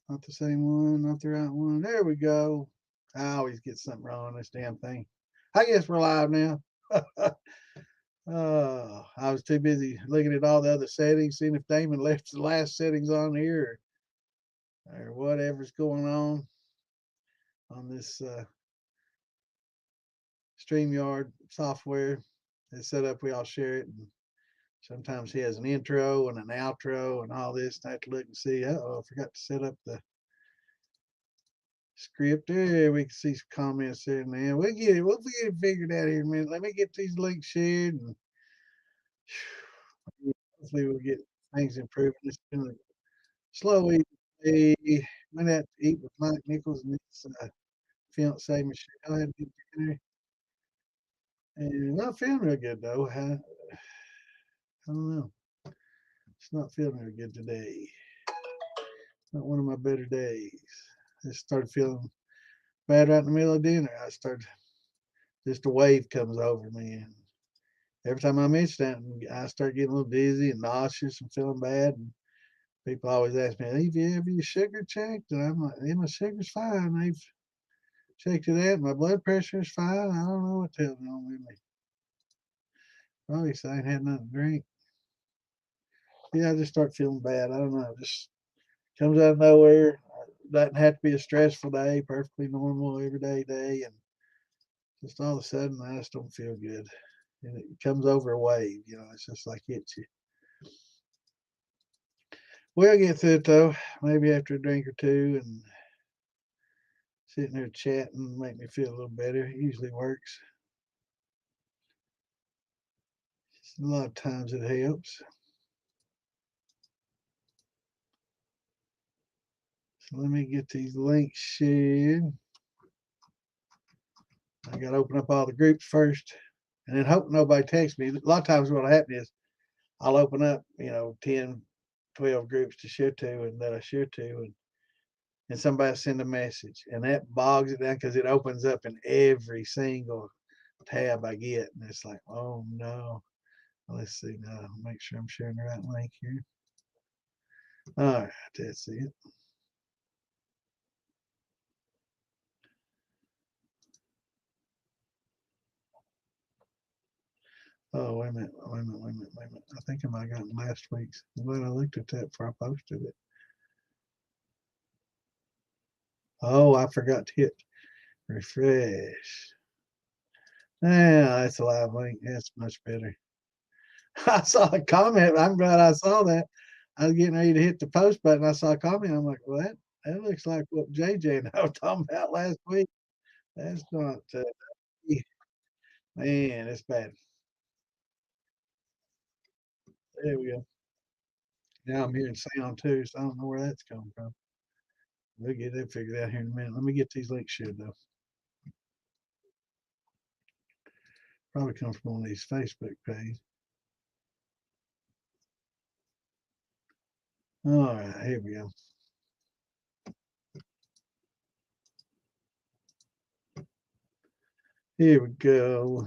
Not the same one, not the right one. There we go. I always get something wrong on this damn thing. I guess we're live now. I was too busy looking at all the other settings, seeing if Damon left the last settings on here or whatever's going on this StreamYard software. It's set up, we all share it. And sometimes he has an intro and an outro and all this. And I have to look and see. I forgot to set up the script there. We can see some comments there now. We'll get it. We'll get it figured out here in a minute. Let me get these links shared and hopefully we'll get things improved. It's been a slow eat. We went out to eat with Mike Nichols and his fiance Michelle. Had a good dinner. And not feeling real good though. I don't know. It's not feeling real good today. Not one of my better days. I just started feeling bad right in the middle of dinner. I started just a wave comes over me, and every time I mention that, I start getting a little dizzy and nauseous and feeling bad. And people always ask me, "Have you ever your sugar checked?" And I'm like, "Yeah, my sugar's fine. They've checked it out. My blood pressure's fine. I don't know what the hell's wrong with me. Probably 'cause I ain't had nothing to drink." Yeah, I just start feeling bad. I don't know. Just comes out of nowhere. Doesn't have to be a stressful day. Perfectly normal, everyday day, and just all of a sudden, I just don't feel good. And it comes over a wave. It's just like hits you. We'll get through it though. Maybe after a drink or two and sitting there chatting make me feel a little better. It usually works. A lot of times it helps. So let me get these links shared. I got to open up all the groups first and then hope nobody texts me. A lot of times what'll happen is I'll open up, 10, 12 groups to share to and that I share to and somebody send a message and that bogs it down because it opens up in every single tab I get and it's like, oh no. Let's see now. Make sure I'm sharing the right link here. All right, that's it. Oh, wait a minute, wait a minute, wait a minute, wait a minute. I think I might have gotten last week's. I'm glad I looked at that before I posted it. Oh, I forgot to hit refresh. Yeah, that's a live link. That's much better. I saw a comment. I'm glad I saw that. I was getting ready to hit the post button. I saw a comment. I'm like, well, that looks like what JJ and I were talking about last week. That's not, man, it's bad. There we go. Now I'm hearing sound too, so I don't know where that's coming from. We'll get that figured out here in a minute. Let me get these links shared though. Probably come from one of these Facebook pages. All right, here we go. Here we go.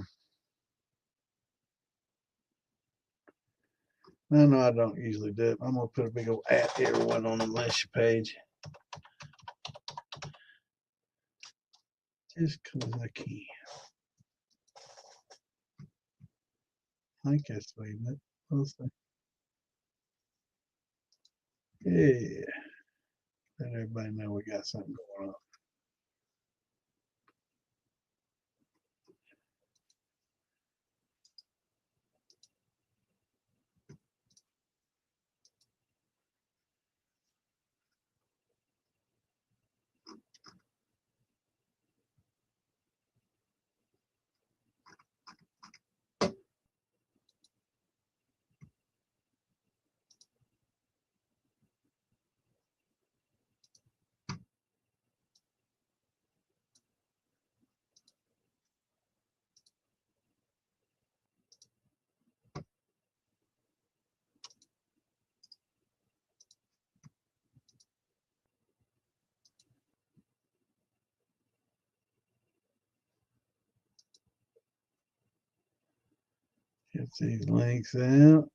I know I don't usually do it. I'm gonna put a big old at everyone on the Militia page. Just because I can. I think that's the way that. Yeah. Let everybody know we got something going on. Get these links out.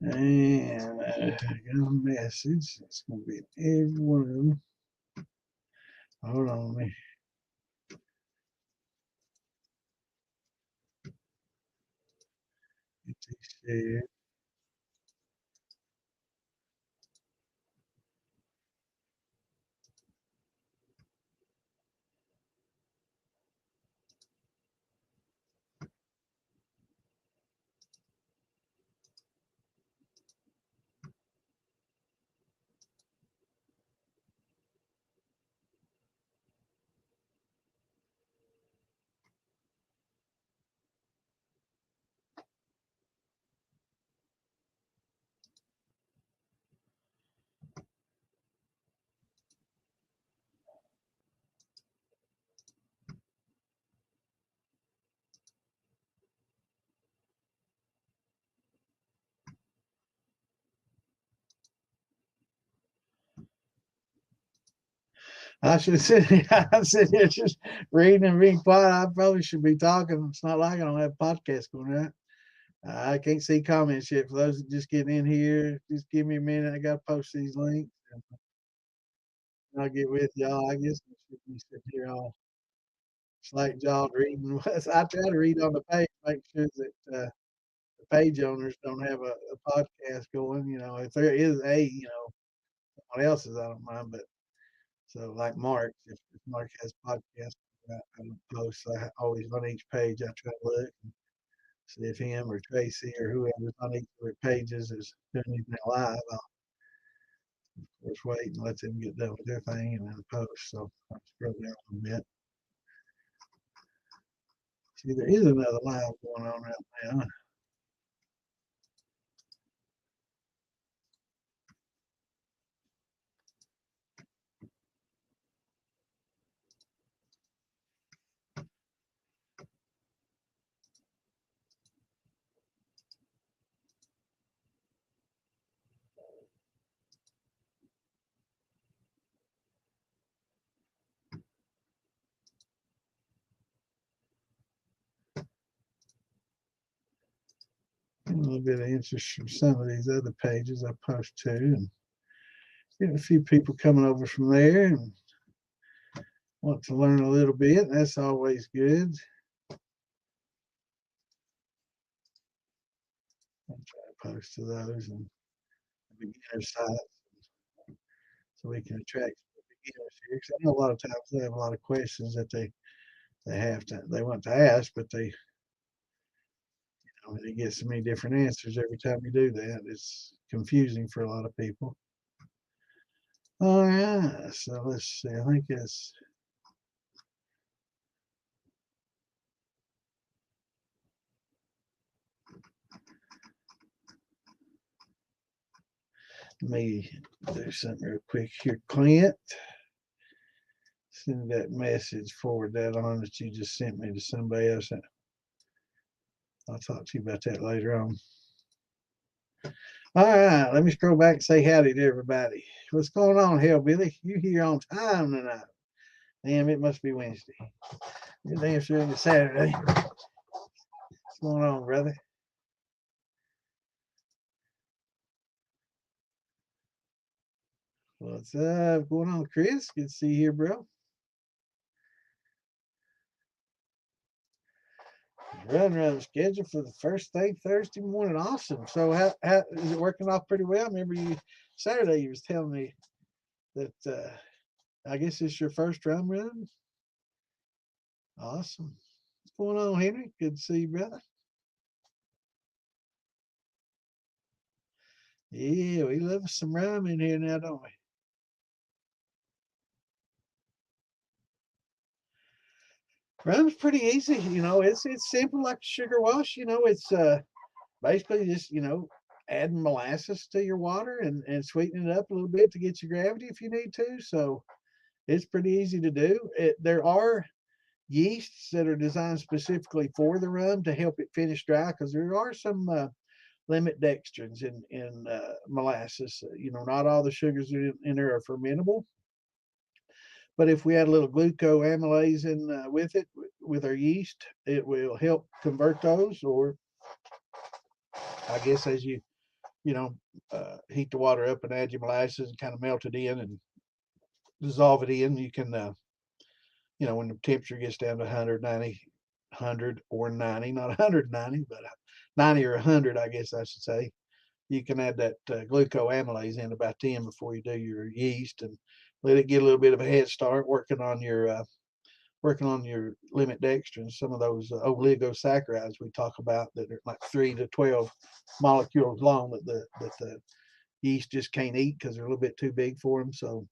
And I got a message. It's going to be in every one of them. Hold on me. Get these shared. I should sit here, I'm sitting here just reading and being quiet. I probably should be talking. It's not like I don't have a podcast going on. I can't see comments yet. For those that just getting in here, just give me a minute. I got to post these links. And I'll get with y'all. I guess I should be sitting here all slack jawed reading. I try to read on the page, make sure that the page owners don't have a podcast going. If there is someone else's, I don't mind. But so, like Mark, if Mark has podcast, I don't post. So I always on each page, I try to look and see if him or Tracy or whoever's on each of their pages is doing anything live. I'll of course wait and let them get done with their thing and then post. So I'll scroll down a bit. See, there is another live going on right now. A little bit of interest from some of these other pages I post to, and getting a few people coming over from there and want to learn a little bit. That's always good. I'll try to post to those and beginner sites so we can attract beginners here. Because I know a lot of times they have a lot of questions that they want to ask, but they get so many different answers every time you do that. It's confusing for a lot of people. All right, so let's see. I think it's let me do something real quick here, Clint. Send that message, forward that on that you just sent me to somebody else. I'll talk to you about that later on. All right, let me scroll back and say howdy to everybody. What's going on, Hellbilly? You here on time tonight? Damn, it must be Wednesday. You're damn sure it's Saturday. What's going on, brother? What's up? Going on, Chris? Good to see you here, bro. Run scheduled for the first thing Thursday morning. Awesome. So how is it working off pretty well? Remember you Saturday you was telling me that I guess it's your first run. Awesome. What's going on, Henry? Good to see you, brother. Yeah, we love some rum in here now, don't we? Rum's pretty easy. It's simple like sugar wash. It's basically just adding molasses to your water and sweetening it up a little bit to get your gravity if you need to. So it's pretty easy to do. There are yeasts that are designed specifically for the rum to help it finish dry because there are some limit dextrins in molasses. Not all the sugars in there are fermentable. But if we add a little glucoamylase in with it, with our yeast, it will help convert those. Or I guess as you you know, heat the water up and add your molasses and kind of melt it in and dissolve it in. You can, when the temperature gets down to 100 or 90, not 190, but 90 or 100, I guess I should say. You can add that glucoamylase in about then before you do your yeast and let it get a little bit of a head start working on your limit dextrins, some of those oligosaccharides we talk about that are like 3 to 12 molecules long that the yeast just can't eat because they're a little bit too big for them. So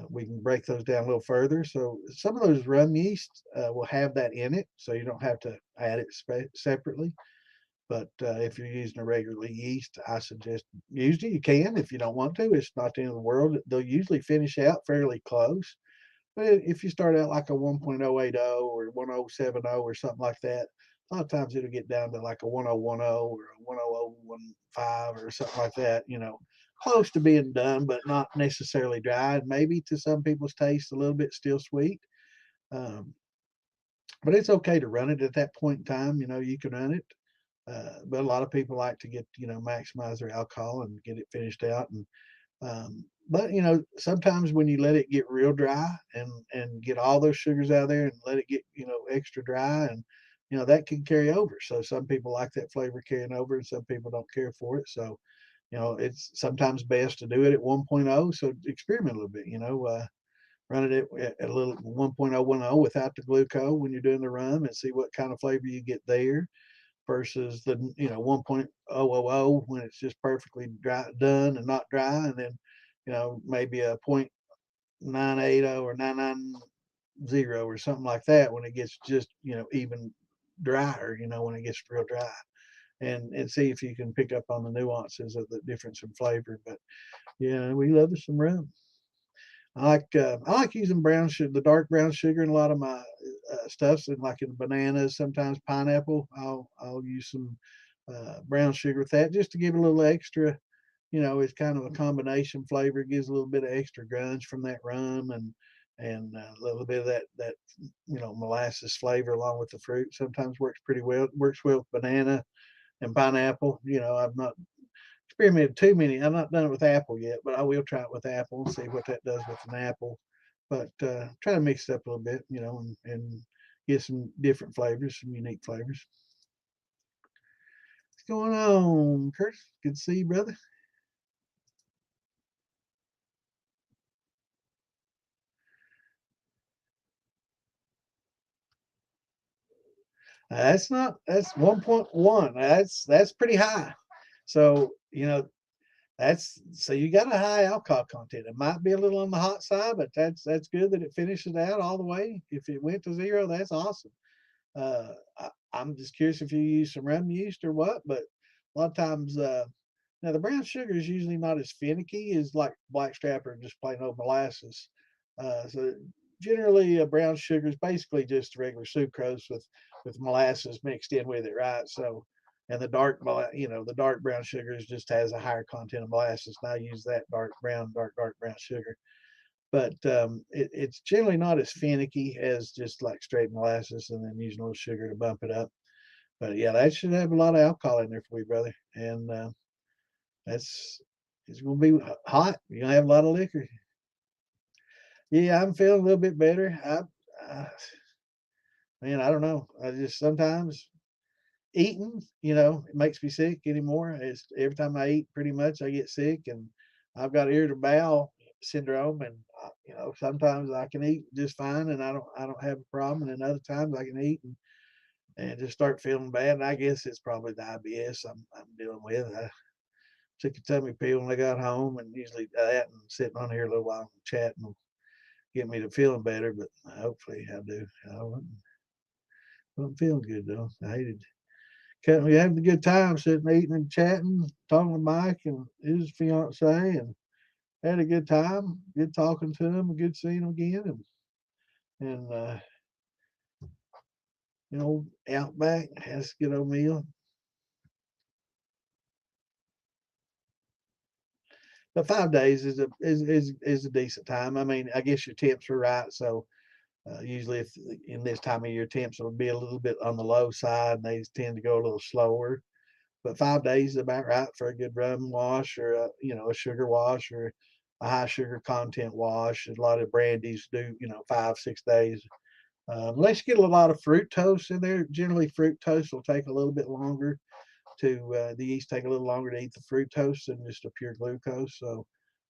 we can break those down a little further. So some of those rum yeast will have that in it, so you don't have to add it separately. But if you're using a regular yeast, I suggest use it. You can if you don't want to. It's not the end of the world. They'll usually finish out fairly close. But if you start out like a 1.080 or 1070 or something like that, a lot of times it'll get down to like a 1010 or a 10015 or something like that, close to being done, but not necessarily dry. And maybe to some people's taste, a little bit still sweet. Um, but it's okay to run it at that point in time. You can run it. But a lot of people like to get, maximize their alcohol and get it finished out. And but sometimes when you let it get real dry and get all those sugars out of there and let it get extra dry, and that can carry over. So some people like that flavor carrying over, and some people don't care for it. So it's sometimes best to do it at 1.0. So experiment a little bit. Run it at a little 1.010 without the glucose when you're doing the rum, and see what kind of flavor you get there versus the 1.000 when it's just perfectly dry, done and not dry, and then maybe a 0.980 or 990 or something like that when it gets just even drier, when it gets real dry, and see if you can pick up on the nuances of the difference in flavor. But yeah, we love us some rum. I like using brown sugar, the dark brown sugar in a lot of my stuffs, and like in bananas, sometimes pineapple. I'll use some brown sugar with that just to give it a little extra. It's kind of a combination flavor. It gives a little bit of extra grunge from that rum and a little bit of that molasses flavor along with the fruit. Sometimes works pretty well. It works well with banana and pineapple. I've not experimented too many. I've not done it with apple yet, but I will try it with apple and see what that does with an apple. But try to mix it up a little bit, and get some different flavors, some unique flavors. What's going on, Curtis? Good to see you, brother. That's 1.1. That's pretty high. So, so you got a high alcohol content. It might be a little on the hot side, but that's good that it finishes out all the way. If it went to 0, that's awesome. I'm just curious if you use some rum yeast or what, but a lot of times, now the brown sugar is usually not as finicky as like blackstrap or just plain old molasses. So generally, brown sugar is basically just regular sucrose with molasses mixed in with it, right? So, and the the dark brown sugars just has a higher content of molasses. And I use that dark brown sugar, but it's generally not as finicky as just like straight molasses and then using a little sugar to bump it up. But yeah, that should have a lot of alcohol in there for you, brother. And that's it's gonna be hot. You're gonna have a lot of liquor. Yeah, I'm feeling a little bit better. Man, I don't know. I just sometimes eating, it makes me sick anymore. It's every time I eat, pretty much I get sick, and I've got irritable bowel syndrome, and sometimes I can eat just fine, and I don't have a problem, and then other times I can eat and just start feeling bad. And I guess it's probably the IBS I'm dealing with. I took a tummy pill when I got home, and usually that and sitting on here a little while and chatting will get me to feeling better. But hopefully I do. I'm feeling good though. I hated we had a good time sitting eating and chatting, talking to Mike and his fiance, and had a good time. Good talking to him, good seeing him again, and out back had a good old meal. But 5 days is a decent time. I mean, I guess your temps are right. So usually, if in this time of year, temps will be a little bit on the low side, and they tend to go a little slower. but 5 days is about right for a good rum wash or a sugar wash or a high sugar content wash. A lot of brandies do 5 6 days. Unless you get a lot of fructose in there, generally fructose will take a little bit longer the yeast take a little longer to eat the fructose than just a pure glucose. So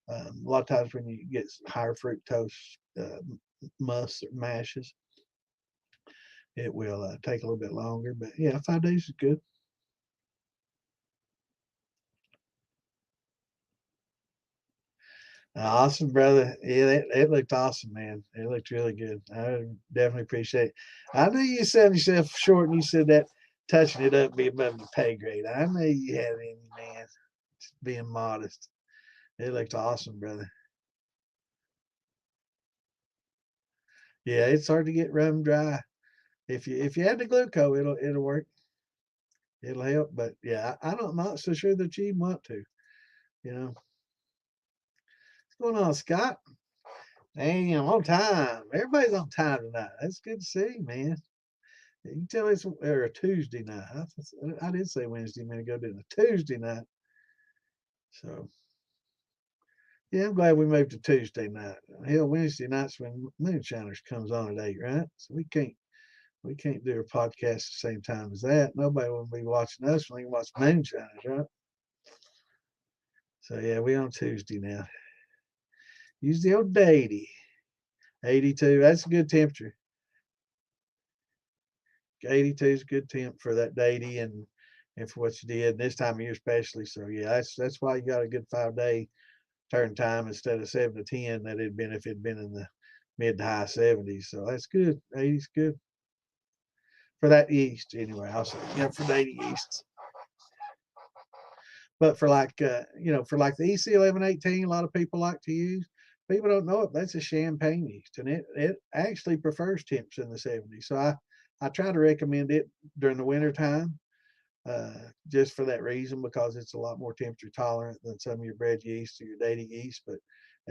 a lot of times when you get higher fructose musts or mashes, it will take a little bit longer. But yeah, 5 days is good. Awesome, brother. Yeah, it looked awesome, man. It looked really good. I definitely appreciate it. I knew you selling yourself short and you said that touching it up be above your pay grade. I knew you had it in you, man. Just being modest. It looked awesome, brother. Yeah, it's hard to get rum dry. If you add the glucose, it'll work. It'll help. But yeah, I'm not so sure that you want to. You know, what's going on, Scott? Dang, I'm on time. Everybody's on time tonight. That's good to see, man. You can tell it's a Tuesday night. I did say Wednesday a minute ago, didn't I? Tuesday night. So yeah, I'm glad we moved to Tuesday night. Hell, Wednesday nights when Moonshiners comes on at 8, right? So we can't do a podcast at the same time as that. Nobody will be watching us when they watch Moonshiners, right? So yeah, we on Tuesday now. Use the old deity. 82. That's a good temperature. 82 is a good temp for that deity and for what you did this time of year especially. So yeah, that's why you got a good 5 day turn time instead of 7 to 10 that it'd been if it'd been in the mid to high 70s. So that's good. 80's good for that yeast anyway. I'll say for the 80 yeast. But for for like the EC 1118, a lot of people like to use. People don't know it. That's a champagne yeast, and it actually prefers temps in the 70s. So I try to recommend it during the winter time, just for that reason because it's a lot more temperature tolerant than some of your bread yeast or your dating yeast. But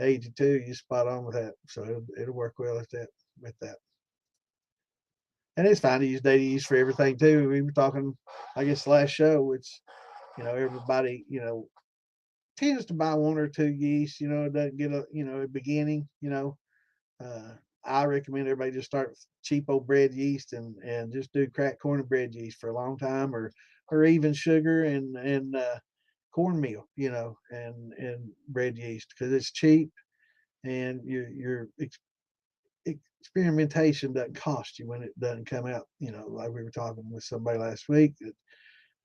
82, you spot on with that, so it'll work well with that. And it's fine to use dating yeast for everything too. We were talking, I guess, last show. It's everybody tends to buy one or two yeast. It doesn't get a beginning. Uh, I recommend everybody just start with cheap old bread yeast and just do cracked corn and bread yeast for a long time, or even sugar and cornmeal, and bread yeast because it's cheap and your experimentation doesn't cost you when it doesn't come out. Like we were talking with somebody last week that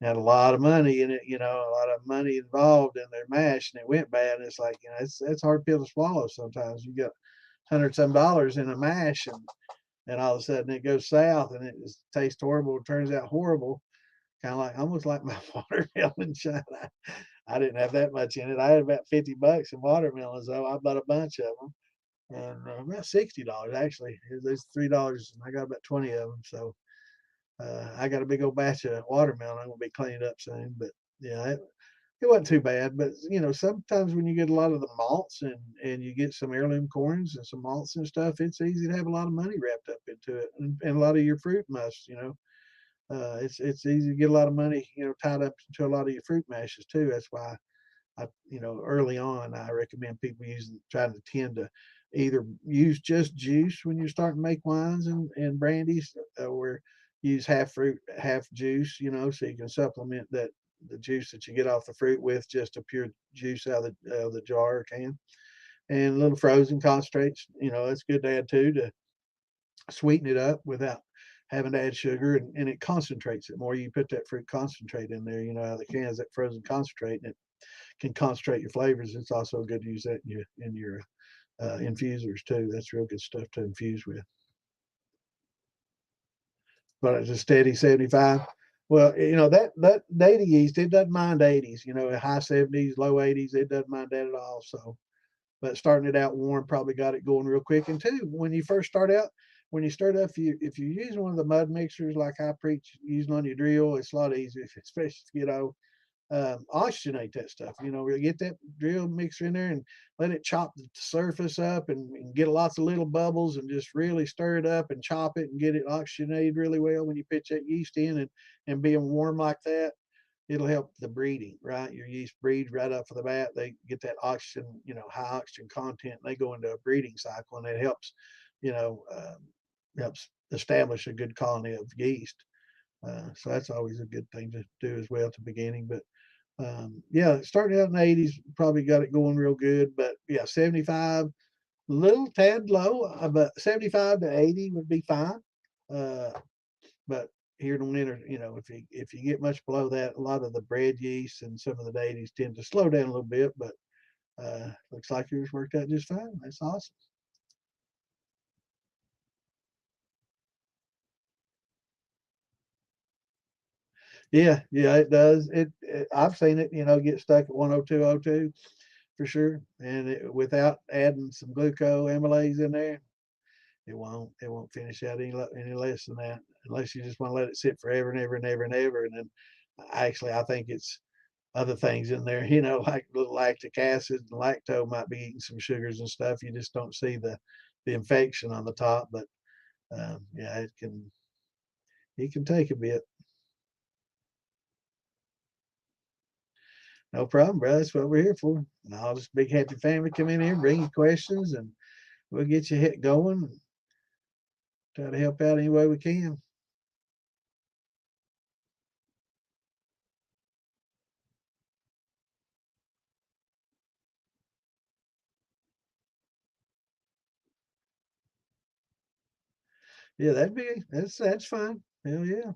had a lot of money in it, a lot of money involved in their mash, and it went bad. And it's like, it's hard pill to swallow. Sometimes you got $100 some in a mash, and all of a sudden it goes south, and it just tastes horrible. It turns out horrible, kind of like almost like my watermelon shot. I didn't have that much in it. I had about $50 in watermelons, though. I bought a bunch of them, and about $60 actually. There's $3, and I got about 20 of them. So I got a big old batch of watermelon. I'm gonna be cleaning up soon, but yeah, it wasn't too bad. But sometimes when you get a lot of the malts and you get some heirloom corns and some malts and stuff, it's easy to have a lot of money wrapped up into it, and a lot of your fruit musts. It's easy to get a lot of money tied up into a lot of your fruit mashes too. That's why early on, I recommend people trying to tend to either use just juice when you're starting to make wines and brandies, or use half fruit, half juice, so you can supplement the juice that you get off the fruit with just a pure juice out of the jar or can, and little frozen concentrates. That's good to add too to sweeten it up without having to add sugar, and it concentrates it more. You put that fruit concentrate in there, out of the cans, that frozen concentrate, and it can concentrate your flavors. It's also good to use that in your infusers too. That's real good stuff to infuse with. But it's a steady 75. Well, that 80 yeast, it doesn't mind 80s. High 70s, low 80s, it doesn't mind that at all. So, but starting it out warm probably got it going real quick. And two, when you first start out, when you start up, if you're using one of the mud mixers like I preach using on your drill, it's a lot easier, especially if you get oxygenate that stuff. Get that drill mixer in there and let it chop the surface up and get lots of little bubbles and just really stir it up and chop it and get it oxygenated really well when you pitch that yeast in and being warm like that. it'll help the breeding, right? Your yeast breeds right off of the bat. They get that oxygen, high oxygen content. And they go into a breeding cycle, and it helps, you know, helps establish a good colony of yeast. So that's always a good thing to do as well at the beginning. But yeah, starting out in the 80s probably got it going real good. But yeah, 75, little tad low, but 75 to 80 would be fine. Uh, but here in the winter, if you get much below that, a lot of the bread yeast and some of the dailies tend to slow down a little bit. But looks like yours worked out just fine. That's awesome. Yeah, yeah, it does. I've seen it, get stuck at 102.02 for sure, and without adding some glucoamylase in there, it won't finish out any less than that, unless you just want to let it sit forever and ever and ever and ever. And then actually, I think it's other things in there, like little lactic acid and lacto might be eating some sugars and stuff. You just don't see the infection on the top, but yeah, it can take a bit. No problem, bro. That's what we're here for. And I'll just big happy family come in here, bring you questions, and we'll get you hit going and try to help out any way we can. Yeah, that's fine. Hell yeah.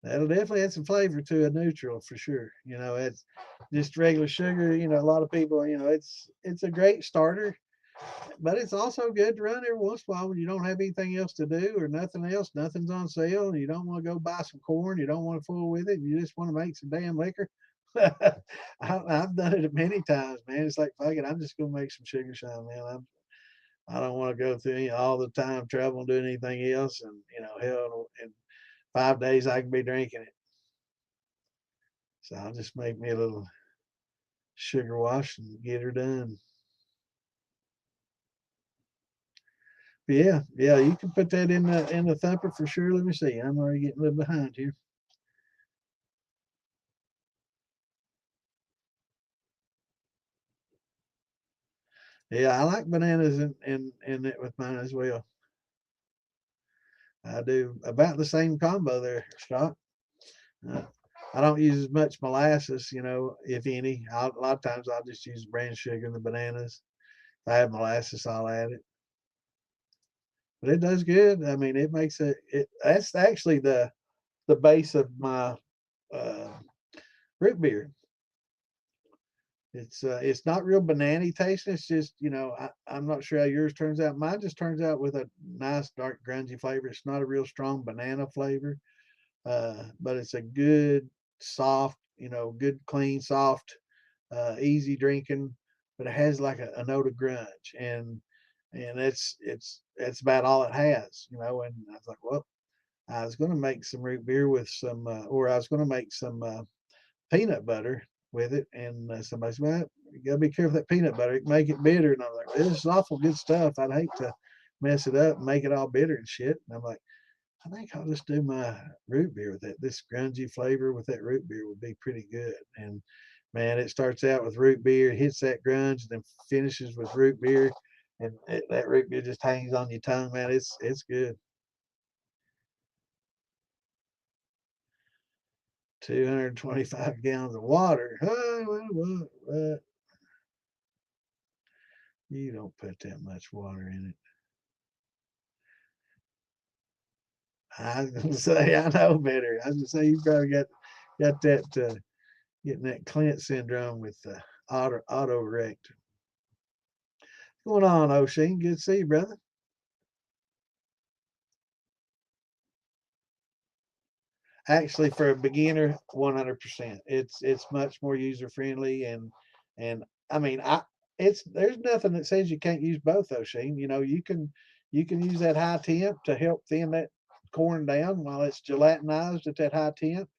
That'll definitely add some flavor to a neutral for sure. It's just regular sugar. A lot of people, it's a great starter, but it's also good to run every once in a while when you don't have anything else to do or nothing else, nothing's on sale, and you don't want to go buy some corn, you don't want to fool with it, you just want to make some damn liquor. I've done it many times, man. It's like, fuck it, I'm just gonna make some sugar shine, man. I don't want to go through all the time travel doing anything else, and hell, in 5 days I can be drinking it. So I'll just make me a little sugar wash and get her done. But yeah, yeah, you can put that in the thumper for sure. Let me see. I'm already getting a little behind here. Yeah, I like bananas in it with mine as well. I do about the same combo there, Scott. Uh, I don't use as much molasses, if any. A lot of times I'll just use brown sugar in the bananas. If I have molasses, I'll add it. But it does good. I mean, it makes it. That's actually the base of my uh, root beer. It's not real banana tasting. It's just I'm not sure how yours turns out. Mine just turns out with a nice dark grungy flavor. It's not a real strong banana flavor, but it's a good soft, good clean soft, easy drinking. But it has like a note of grunge, and it's about all it has, And I was like, well, I was going to make some root beer with some, or I was going to make some peanut butter with it. And somebody said, well, you gotta be careful with that peanut butter. It can make it bitter. And I was like, this is awful good stuff. I'd hate to mess it up and make it all bitter and shit. And I'm like, I think I'll just do my root beer with that. This grungy flavor with that root beer would be pretty good. And man, it starts out with root beer, hits that grunge, and then finishes with root beer. And that root beer just hangs on your tongue, man. It's good. 225 gallons of water. Oh, what? You don't put that much water in it. I was gonna say I know better. I was gonna say you probably got that getting that Clint syndrome with auto-erect. What's going on, O'Sheen? Good to see you, brother. Actually, for a beginner, 100%. It's much more user friendly, and I mean, it's there's nothing that says you can't use both, O'Sheen. You can use that high temp to help thin that corn down while it's gelatinized at that high temp,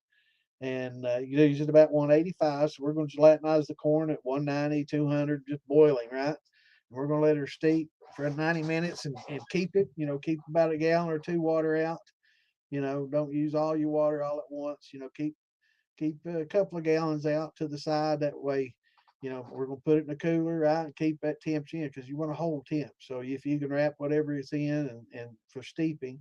and you use it about 185. So we're going to gelatinize the corn at 190, 200, just boiling, right? And we're going to let her steep for 90 minutes and keep it, keep about a gallon or two water out. Don't use all your water all at once. Keep a couple of gallons out to the side. That way, we're going to put it in a cooler, right? And keep that temps in because you want to hold temp. So if you can wrap whatever it's in and for steeping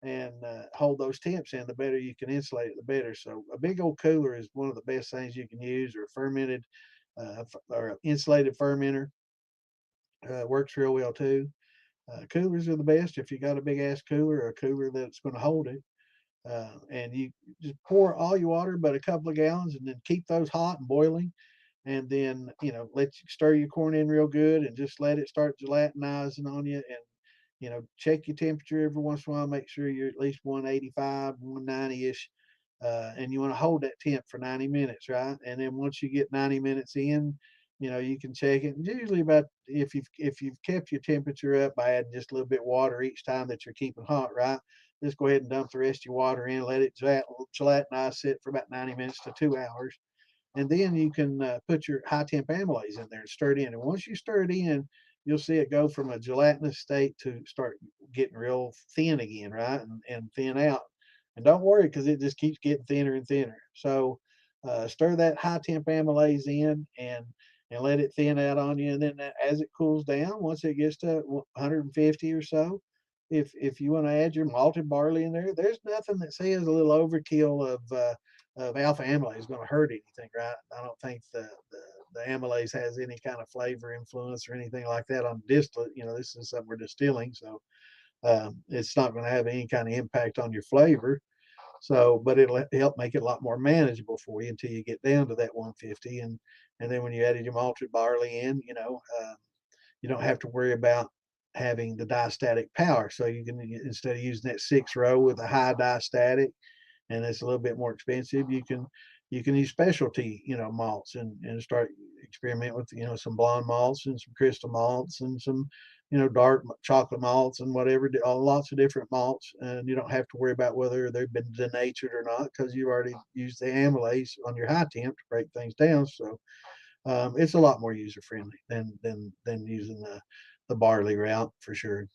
and hold those temps in, the better you can insulate it, the better. So a big old cooler is one of the best things you can use, or fermented or insulated fermenter works real well too. Coolers are the best if you got a big ass cooler or a cooler that's going to hold it. And you just pour all your water, but a couple of gallons, and then keep those hot and boiling. And then, let you stir your corn in real good and just let it start gelatinizing on you. And, check your temperature every once in a while. Make sure you're at least 185, 190 ish. And you want to hold that temp for 90 minutes, right? And then once you get 90 minutes in, you can check it. And usually about if you've kept your temperature up by adding just a little bit of water each time that you're keeping hot, right? Just go ahead and dump the rest of your water in, let it gelatinize, sit for about 90 minutes to 2 hours. And then you can put your high temp amylase in there and stir it in. And once you stir it in, you'll see it go from a gelatinous state to start getting real thin again, right? And thin out. And don't worry, because it just keeps getting thinner and thinner. So stir that high temp amylase in and let it thin out on you. And then as it cools down, once it gets to 150 or so, if you want to add your malted barley in there, there's nothing that says a little overkill of alpha amylase is going to hurt anything, right? I don't think the amylase has any kind of flavor influence or anything like that on distillate. This is something we're distilling, so it's not going to have any kind of impact on your flavor. So, but it'll help make it a lot more manageable for you until you get down to that 150. And then when you added your malted barley in, you don't have to worry about having the diastatic power. So you can, instead of using that 6-row with a high diastatic, and it's a little bit more expensive, you can use specialty, malts and start experiment with, some blonde malts and some crystal malts and some, dark chocolate malts and whatever, lots of different malts. And you don't have to worry about whether they've been denatured or not, because you've already used the amylase on your high temp to break things down. So it's a lot more user friendly than using the barley route for sure.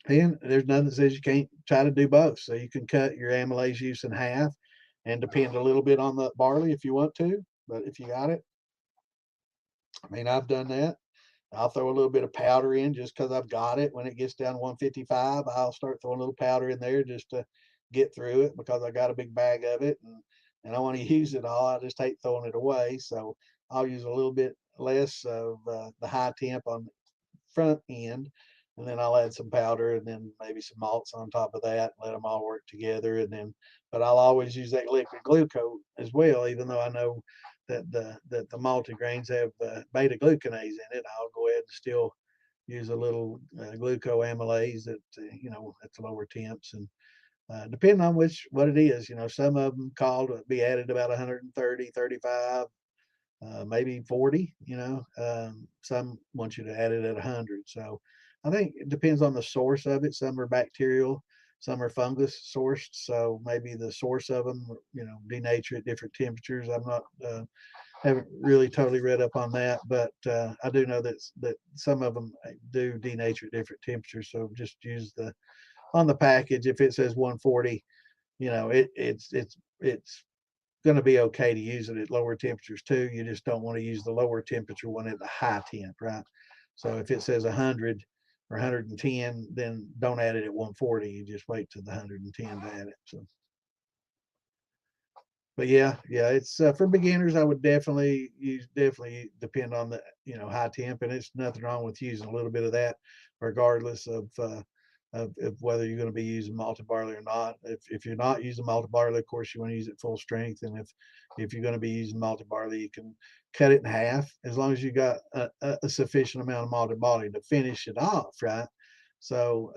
And there's nothing that says you can't try to do both. So you can cut your amylase use in half and depend a little bit on the barley if you want to. But if you got it, I mean, I've done that. I'll throw a little bit of powder in just because I've got it. When it gets down to 155, I'll start throwing a little powder in there just to get through it, because I got a big bag of it and I want to use it all. I just hate throwing it away. So I'll use a little bit less of the high temp on the front end, and then I'll add some powder and then maybe some malts on top of that, and let them all work together. And then, but I'll always use that liquid glucose as well, even though I know that the multi-grains have beta glucanase in it. I'll go ahead and still use a little glucoamylase at the lower temps. And depending on what it is, some of them call to be added about 130, 35, maybe 40. Some want you to add it at 100. So I think it depends on the source of it. Some are bacterial, some are fungus sourced. So maybe the source of them, denature at different temperatures. I'm not haven't really totally read up on that, but I do know that some of them do denature at different temperatures. So just use on the package, if it says 140, it's going to be okay to use it at lower temperatures too. You just don't want to use the lower temperature one at the high temp, right? So if it says 100 or 110, then don't add it at 140. You just wait to the 110 to add it. So but yeah, it's for beginners. I would definitely depend on the high temp, and it's nothing wrong with using a little bit of that, regardless of whether you're going to be using malted barley or not. If you're not using malted barley, of course you want to use it full strength, and if you're going to be using malted barley, you can cut it in half as long as you got a sufficient amount of malted barley to finish it off, right? So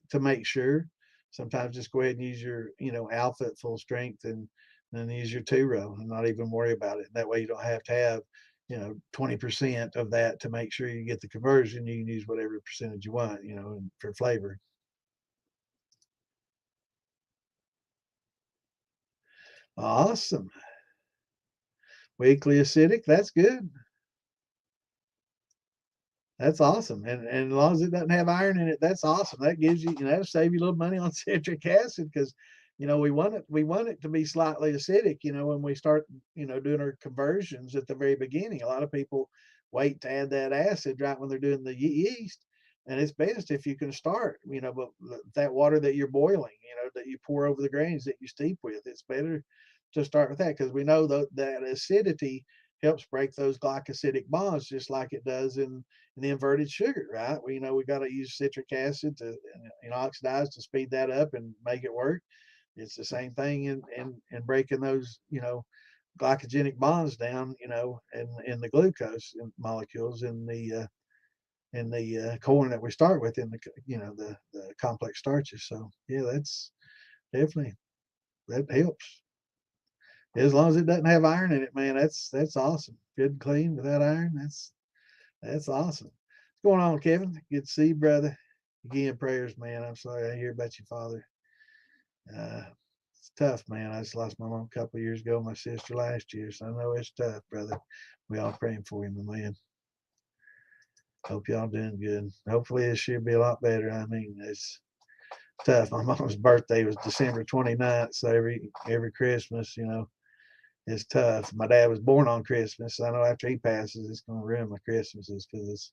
to make sure, sometimes just go ahead and use your alpha at full strength, and then use your 2-row and not even worry about it. That way you don't have to have 20% of that to make sure you get the conversion. You can use whatever percentage you want, for flavor. Awesome. Weekly acidic, that's good. That's awesome, and as long as it doesn't have iron in it, that's awesome. That gives you, that'll save you a little money on citric acid because, we want it to be slightly acidic. When we start, doing our conversions at the very beginning. A lot of people wait to add that acid right when they're doing the yeast, and it's best if you can start, but that water that you're boiling, that you pour over the grains that you steep with, it's better to start with that because we know that acidity helps break those glycosidic bonds just like it does in the inverted sugar, right? We got to use citric acid to oxidize to speed that up and make it work. It's the same thing in breaking those glycogenic bonds down, in the glucose molecules in the corn that we start with in the complex starches. So yeah, that's definitely that helps. As long as it doesn't have iron in it, man, that's awesome. Good and clean without iron. That's awesome. What's going on, Kevin? Good to see you, brother. Again, prayers, man. I'm sorry I hear about your father. Uh, it's tough, man. I just lost my mom a couple of years ago, my sister last year, so I know it's tough, brother. We all praying for you, my man. Hope y'all doing good. Hopefully this year be a lot better. I mean, it's tough. My mom's birthday was December 29th, so every Christmas, it's tough. My dad was born on Christmas, so I know after he passes, it's gonna ruin my Christmases because it's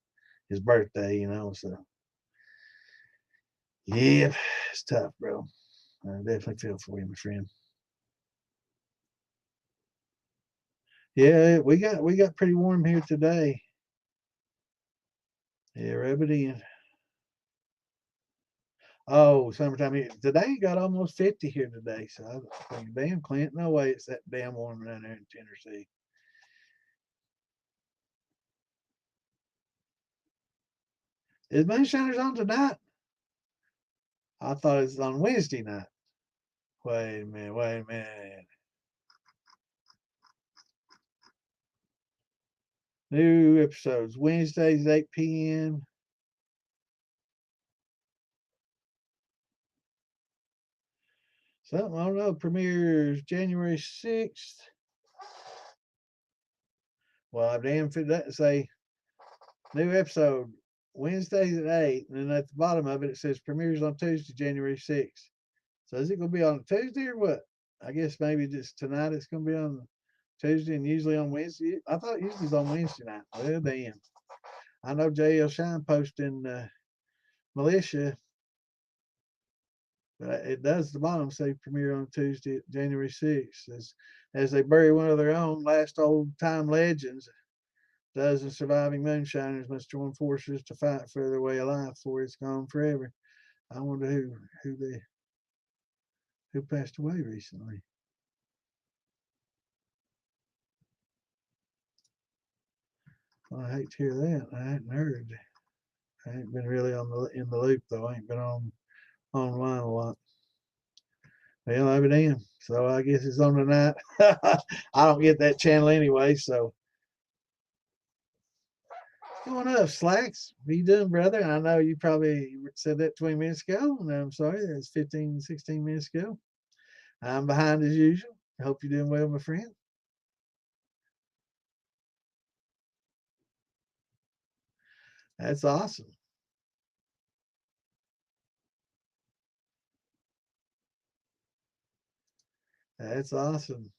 his birthday, So yeah, it's tough, bro. I definitely feel for you, my friend. Yeah, we got pretty warm here today. Yeah, rub it in. Oh, summertime here. Today got almost 50 here today. So I think, damn, Clint, no way it's that damn warm down there in Tennessee. Is Moonshiners on tonight? I thought it was on Wednesday night. Wait a minute, wait a minute. New episodes Wednesdays 8 p.m. Something I don't know. Premieres January 6th. Well, I'm damn if it doesn't say new episode Wednesdays at 8, and then at the bottom of it, it says premieres on Tuesday, January 6th. So is it going to be on Tuesday or what? I guess maybe just tonight it's going to be on Tuesday and usually on Wednesday. I thought it usually is on Wednesday night. Well, damn. I know JL Shine posting Militia, but it does at the bottom say premiere on Tuesday, January 6th. As they bury one of their own last old time legends, dozen surviving moonshiners must join forces to fight for their way of life before it's gone forever. I wonder who passed away recently. Well, I hate to hear that. I hadn't heard. I ain't been really in the loop though. I ain't been online a lot. Well, I'll be damned. So I guess it's on tonight. I don't get that channel anyway. So what's going up, Slacks? What you doing, brother? I know you probably said that 20 minutes ago. And I'm sorry, that's 15, 16 minutes ago. I'm behind as usual. I hope you're doing well, my friend. That's awesome. That's awesome.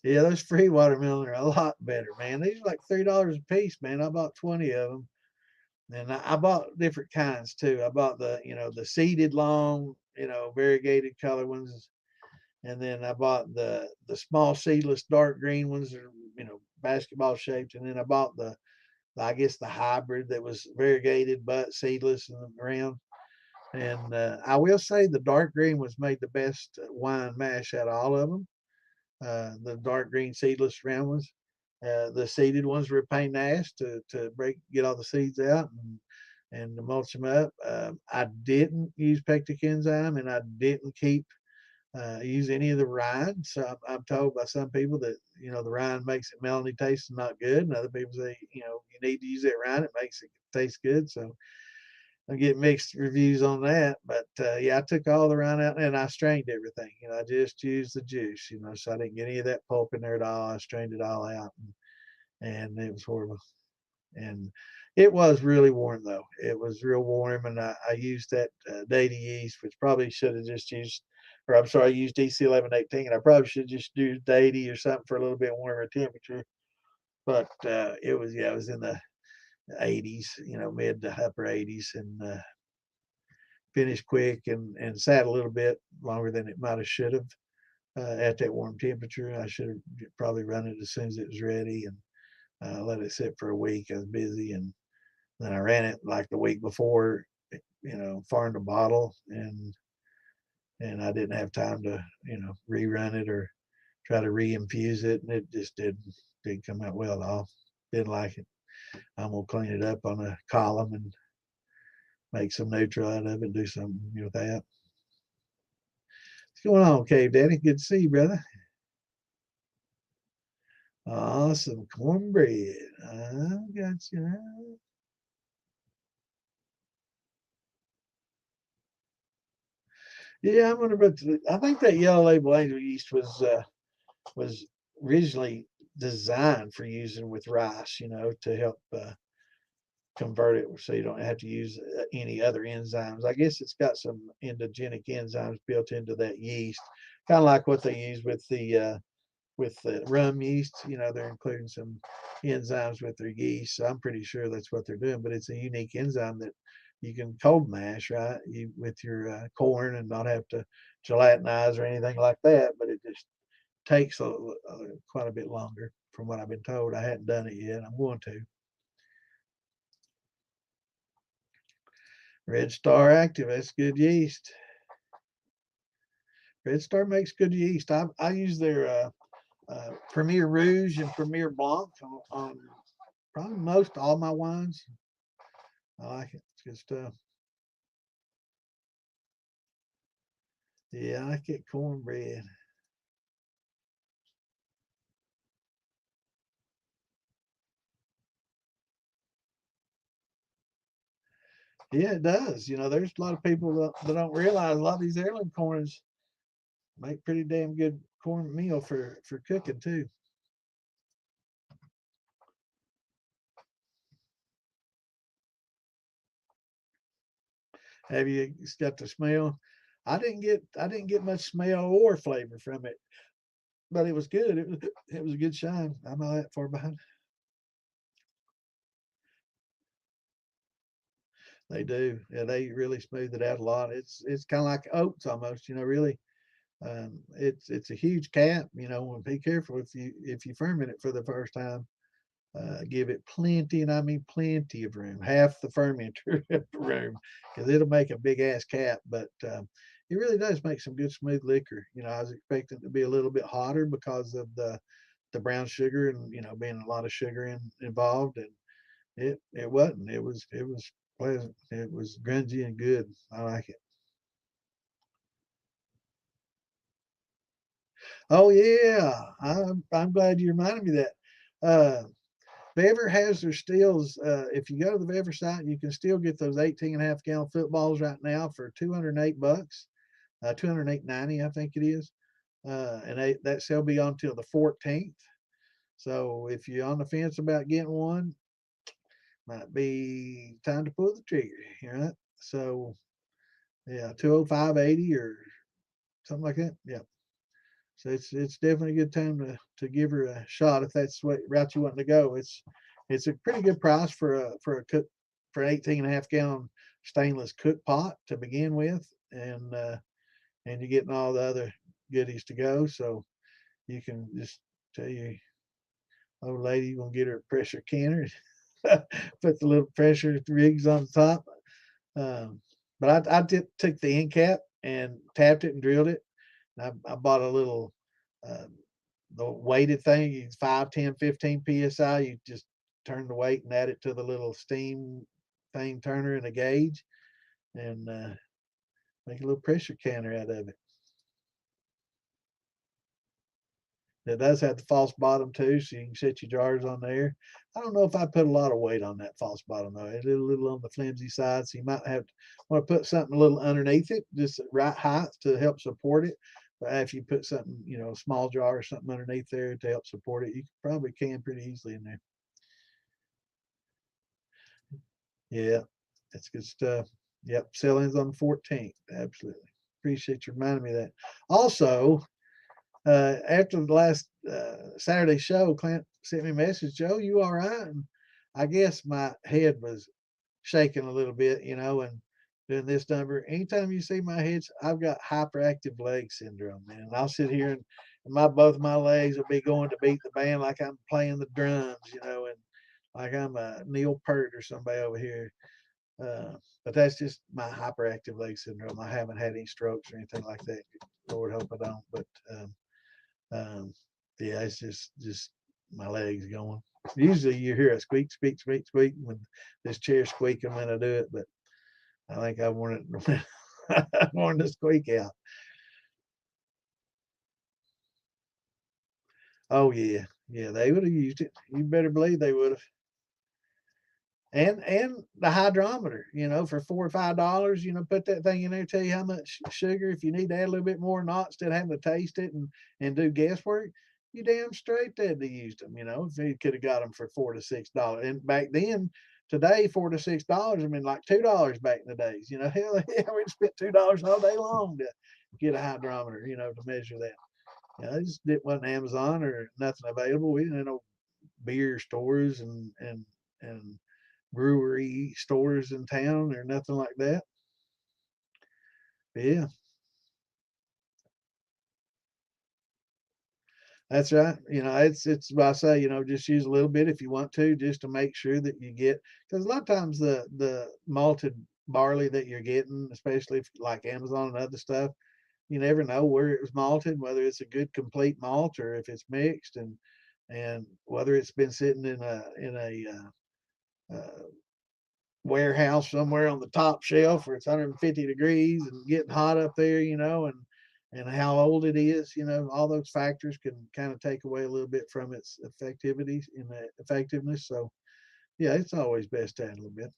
Yeah, those free watermelon are a lot better, man. These are like $3 a piece, man. I bought 20 of them. And I bought different kinds too. I bought the seeded long, variegated color ones. And then I bought the small seedless dark green ones that are, basketball shaped. And then I bought I guess the hybrid that was variegated but seedless and round. And I will say the dark green was made the best wine mash out of all of them. The dark green seedless round ones. The seeded ones were a pain in the ass to get all the seeds out and to mulch them up. I didn't use pectic enzyme and I didn't use any of the rind. So I'm told by some people that the rind makes it melony taste not good, and other people say you need to use that rind, it makes it taste good. So I get mixed reviews on that, but yeah, I took all the rind out and I strained everything. I just used the juice, so I didn't get any of that pulp in there at all. I strained it all out, and it was horrible. And it was really warm though. It was real warm, and I used that Data yeast, which probably should have just used, or I'm sorry, I used DC 1118. I probably should just do Data or something for a little bit warmer temperature. But it was, yeah, it was in the 80s, mid to upper 80s, and finished quick and sat a little bit longer than it might have should have at that warm temperature. I should have probably run it as soon as it was ready and let it sit for a week. I was busy, and then I ran it like the week before, farmed a bottle, and I didn't have time to rerun it or try to re-infuse it, and it just didn't come out well at all. Didn't like it. I'm gonna clean it up on a column and make some neutral out of it, do something with that. What's going on, Cave Daddy? Good to see you, brother. Awesome cornbread. I got you. Yeah, I'm gonna. I think that yellow label angel yeast was originally designed for using with rice, to help convert it so you don't have to use any other enzymes. I guess it's got some endogenic enzymes built into that yeast, kind of like what they use with the rum yeast. They're including some enzymes with their yeast. So I'm pretty sure that's what they're doing. But it's a unique enzyme that you can cold mash, right, with your corn and not have to gelatinize or anything like that. But it just takes quite a bit longer, from what I've been told. I hadn't done it yet. I'm going to. Red Star Active. That's good yeast. Red Star makes good yeast. I use their Premier Rouge and Premier Blanc on probably most all my wines. I like it. It's good stuff. Yeah, I like it. Cornbread. Yeah, it does. There's a lot of people that don't realize a lot of these heirloom corns make pretty damn good cornmeal for cooking too. Have you got the smell? I didn't get much smell or flavor from it, but it was good. It was a good shine. I'm not that far behind. They do. Yeah, they really smooth it out a lot. It's kind of like oats almost. Really. It's a huge cap. Be careful if you ferment it for the first time. Give it plenty, and I mean plenty of room, half the fermenter room, because it'll make a big ass cap. But it really does make some good smooth liquor. I was expecting it to be a little bit hotter because of the brown sugar and being a lot of sugar involved, and it wasn't. It was pleasant. It was grungy and good. I like it. Oh yeah, I'm glad you reminded me of that. Uh, Bever has their stills. If you go to the Bever site, you can still get those 18 and a half gallon footballs right now for $208, 208.90, I think it is. And that sale be on till the 14th. So if you're on the fence about getting one, might be time to pull the trigger. Right? So yeah, 205.80 or something like that. Yeah. So it's definitely a good time to give her a shot if that's what route you want to go. It's a pretty good price for a cook for an 18 and a half gallon stainless cook pot to begin with, and you're getting all the other goodies to go. So you can just tell your old lady you're gonna get her a pressure canner, put the little pressure rigs on the top. Um, but I took the end cap and tapped it and drilled it. I bought a little uh, the weighted thing. It's 5, 10, 15 psi. You just turn the weight and add it to the little steam thing turner and a gauge, and make a little pressure canner out of it. It does have the false bottom too, so you can set your jars on there. I don't know if I put a lot of weight on that false bottom though. It's a little on the flimsy side, so you might have to want to put something a little underneath it, just at right height to help support it. But if you put something, a small jar or something underneath there to help support it, you probably can pretty easily in there. Yeah, that's good stuff. Yep, sell-ins on the 14th. Absolutely. Appreciate you reminding me of that. Also, after the last Saturday show, Clint sent me a message, Joe, you all right? And I guess my head was shaking a little bit, and doing this number. Anytime you see my head, I've got hyperactive leg syndrome, man. And I'll sit here and both of my legs will be going to beat the band like I'm playing the drums, and like I'm a Neil Peart or somebody over here. But that's just my hyperactive leg syndrome. I haven't had any strokes or anything like that. Lord hope I don't. But um, yeah, it's just my legs going. Usually you hear a squeak, squeak, squeak, squeak when this chair squeaking when I do it, but I think I want it. I want to squeak out. Oh yeah, yeah, they would have used it. You better believe they would have. And the hydrometer, for $4 or $5, put that thing in there, tell you how much sugar. If you need to add a little bit more, not instead of having to taste it and do guesswork, you damn straight they'd have used them. If you could have got them for $4 to $6, and back then, today $4 to $6, I mean like $2 back in the days. Hell, yeah, we'd spent $2 all day long to get a hydrometer, to measure that. I just didn't want Amazon or nothing available. We didn't know beer stores and brewery stores in town or nothing like that. But yeah, that's right. It's what I say. Just use a little bit if you want to, just to make sure that you get. Because a lot of times the malted barley that you're getting, especially if like Amazon and other stuff, you never know where it was malted, whether it's a good complete malt or if it's mixed, and whether it's been sitting in a warehouse somewhere on the top shelf where it's 150 degrees and getting hot up there, and how old it is, all those factors can kind of take away a little bit from its effectivity in the effectiveness. So yeah, it's always best to add a little bit.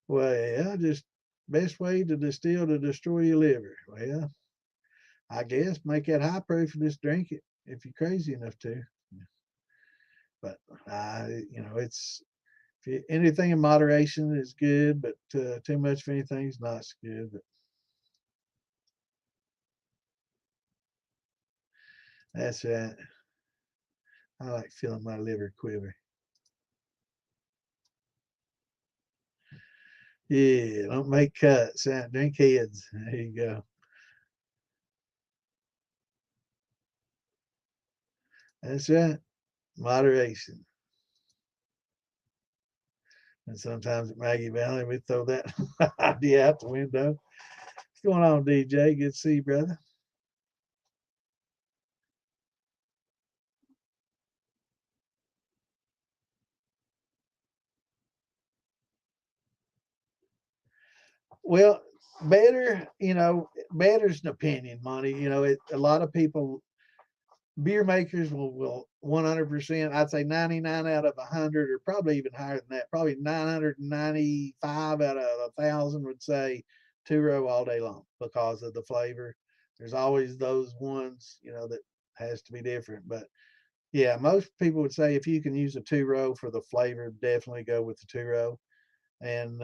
Well, yeah, just best way to distill to destroy your liver. Well, I guess make that high proof and just drink it if you're crazy enough to. But it's anything in moderation is good, but too much of anything is not so good. But that's right. I like feeling my liver quiver. Yeah, don't make cuts. Drink heads. There you go. That's right. Moderation. And sometimes at Maggie Valley, we throw that idea out the window. What's going on, DJ? Good to see you, brother. Well, better's an opinion, Monty. A lot of people, beer makers will 100%, I'd say 99 out of 100, or probably even higher than that, probably 995 out of 1,000 would say two row all day long because of the flavor. There's always those ones, that has to be different. But yeah, most people would say if you can use a two row for the flavor, definitely go with the two row. And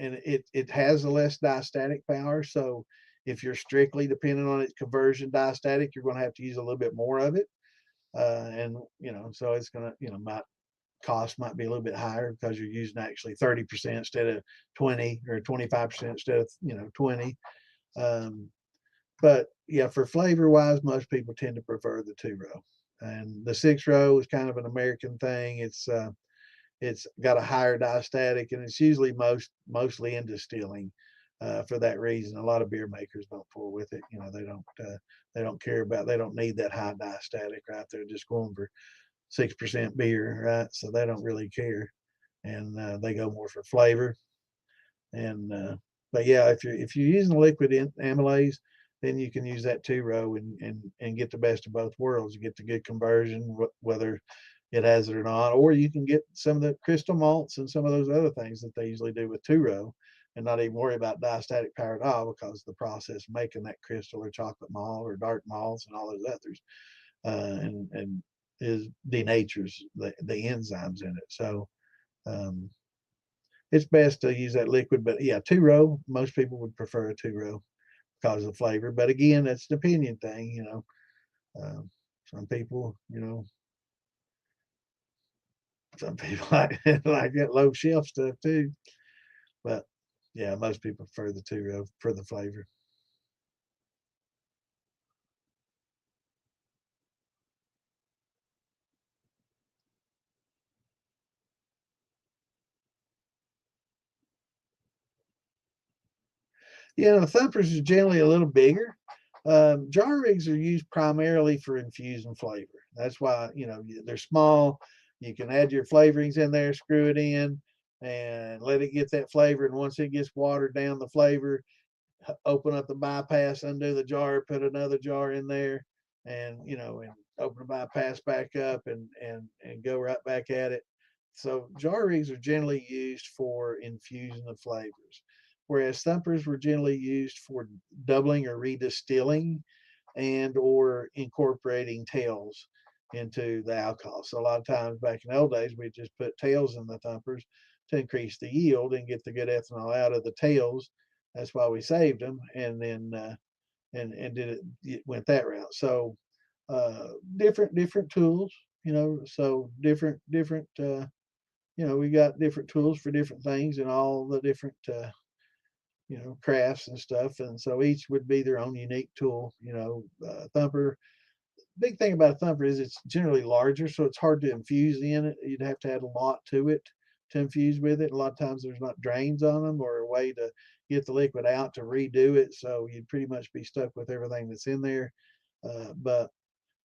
it has a less diastatic power. So if you're strictly dependent on its conversion diastatic, you're going to have to use a little bit more of it. And so it's going to, might cost might be a little bit higher because you're using actually 30% instead of 20, or 25% instead of 20. Um, but yeah, for flavor wise, most people tend to prefer the two row, and the six row is kind of an American thing. It's got a higher diastatic, and it's usually mostly in distilling. For that reason, a lot of beer makers don't pour with it. They don't care about. They don't need that high diastatic, right? They're just going for 6% beer, right? So they don't really care, and they go more for flavor. And But yeah, if you're using liquid amylase, then you can use that 2-row and get the best of both worlds. You get the good conversion, whether it has it or not, or you can get some of the crystal malts and some of those other things that they usually do with 2-row, and not even worry about diastatic power at all, because the process of making that crystal or chocolate malt or dark malts and all those others, and is denatures the enzymes in it. So um, it's best to use that liquid. But yeah, 2-row, most people would prefer a 2-row because of the flavor. But again, that's an opinion thing, you know. Some people, you know, some people like that low shelf stuff too. But yeah, most people prefer the 2-row for the flavor. Yeah, the thumpers are generally a little bigger. Jar rigs are used primarily for infusing flavor. That's why, you know, they're small. You can add your flavorings in there, screw it in, and let it get that flavor. And once it gets watered down, the flavor, open up the bypass, undo the jar, put another jar in there, and you know, and open the bypass back up, and go right back at it. So jar rigs are generally used for infusion of flavors, whereas thumpers were generally used for doubling or redistilling and or incorporating tails into the alcohol. So a lot of times back in the old days, we just put tails in the thumpers to increase the yield and get the good ethanol out of the tails. That's why we saved them, and then and did it went that route. So different tools, you know. So different you know, we got different tools for different things and all the different you know, crafts and stuff. And so each would be their own unique tool. You know, thumper. Big thing about a thumper is it's generally larger, so it's hard to infuse in it. You'd have to add a lot to it to infuse with it. A lot of times there's not drains on them or a way to get the liquid out to redo it, so you'd pretty much be stuck with everything that's in there. But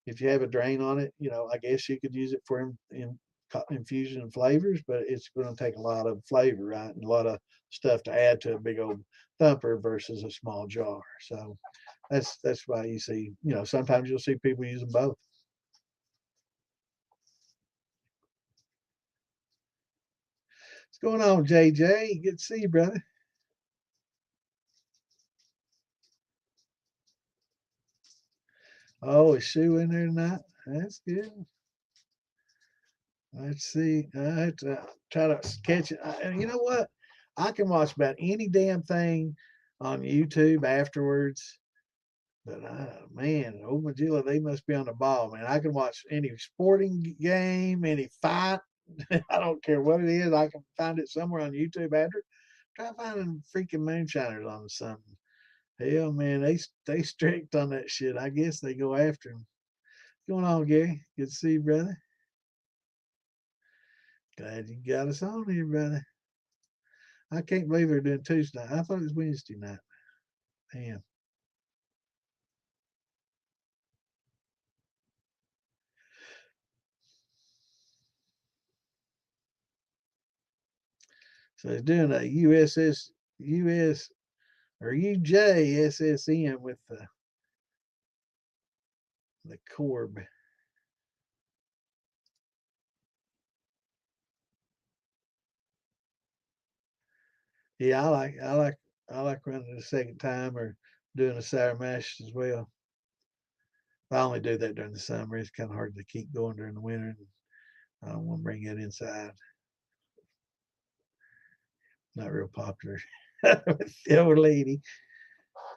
if you have a drain on it, you know, I guess you could use it for infusion and flavors, but it's going to take a lot of flavor, right, and a lot of stuff to add to a big old thumper versus a small jar. So that's why you see, you know, sometimes you'll see people using both. What's going on, JJ? Good to see you, brother. Oh, is Sue in there tonight? That's good. Let's see. I have to try to catch it. And you know what? I can watch about any damn thing on YouTube afterwards. But man, old Magilla, they must be on the ball, man. I can watch any sporting game, any fight. I don't care what it is. I can find it somewhere on YouTube after. Try finding freaking moonshiners on something. Hell, man, they strict on that shit. I guess they go after him. What's going on, Gary? Good to see you, brother. Glad you got us on here, brother. I can't believe they're doing Tuesday night. I thought it was Wednesday night. Damn. So they're doing a USS US or UJSSM with the Corb. Yeah, I like running it a second time or doing a sour mash as well. I only do that during the summer. It's kind of hard to keep going during the winter, and I don't want to bring it inside. Not real popular with the old lady.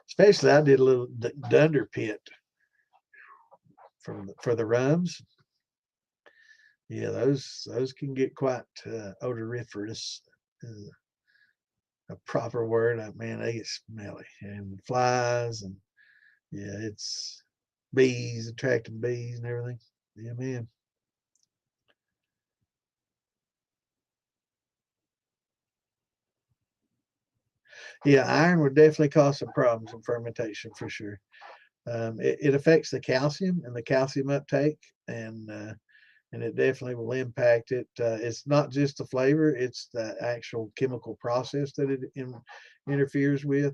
Especially, I did a little dunder pit for the rums. Yeah, those can get quite odoriferous. Uh, a proper word. Man, they get smelly and flies and yeah, it's bees attracting bees and everything. Yeah, man. Yeah, iron would definitely cause some problems in fermentation for sure. It affects the calcium and the calcium uptake, and and it definitely will impact it. It's not just the flavor; it's the actual chemical process that it interferes with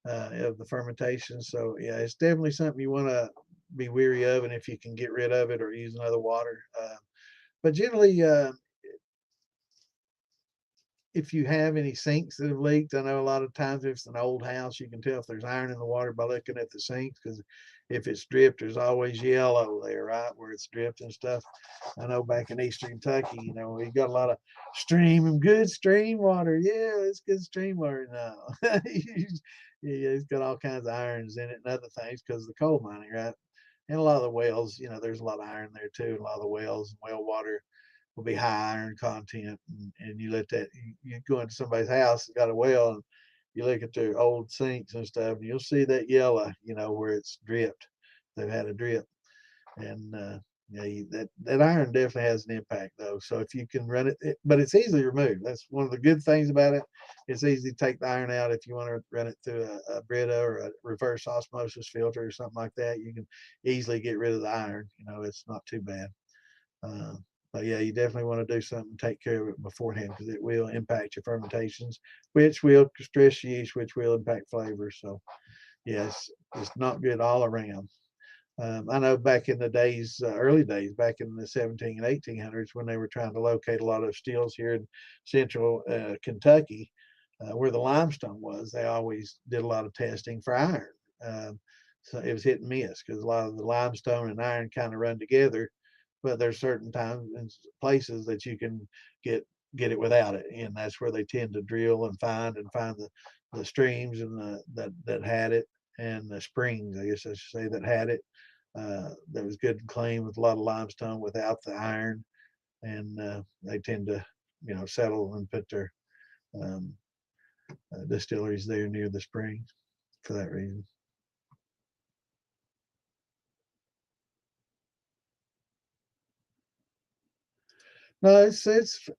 of the fermentation. So yeah, it's definitely something you want to be weary of, and if you can get rid of it or use another water. But generally, if you have any sinks that have leaked, I know a lot of times if it's an old house, you can tell if there's iron in the water by looking at the sinks, because if it's dripped, there's always yellow there, right, where it's dripped and stuff. I know back in Eastern Kentucky, we got a lot of good stream water. Yeah, it's good stream water now. Yeah, it's got all kinds of irons in it and other things because of the coal mining, right? And a lot of the wells, there's a lot of iron there too. A lot of the wells and well water will be high iron content, and you let that you go into somebody's house that's got a well, and you look at their old sinks and stuff, and you'll see that yellow, where it's dripped. They've had a drip, and that iron definitely has an impact though. So if you can run it, but it's easily removed. That's one of the good things about it. It's easy to take the iron out if you want to run it through a Brita or a reverse osmosis filter or something like that. You can easily get rid of the iron. It's not too bad. Uh, but yeah, you definitely want to do something, take care of it beforehand, because it will impact your fermentations, which will stress yeast, which will impact flavor. So yes, it's not good all around. I know back in the days, early days, back in the 17 and 1800s, when they were trying to locate a lot of stills here in central Kentucky, where the limestone was, they always did a lot of testing for iron. Um, so it was hit and miss because a lot of the limestone and iron kind of run together, but there's certain times and places that you can get it without it, and that's where they tend to drill and find the streams and that had it, and the springs, I guess I should say, that had it, that was good and clean with a lot of limestone without the iron, and they tend to settle and put their um, distilleries there near the springs for that reason. No, it's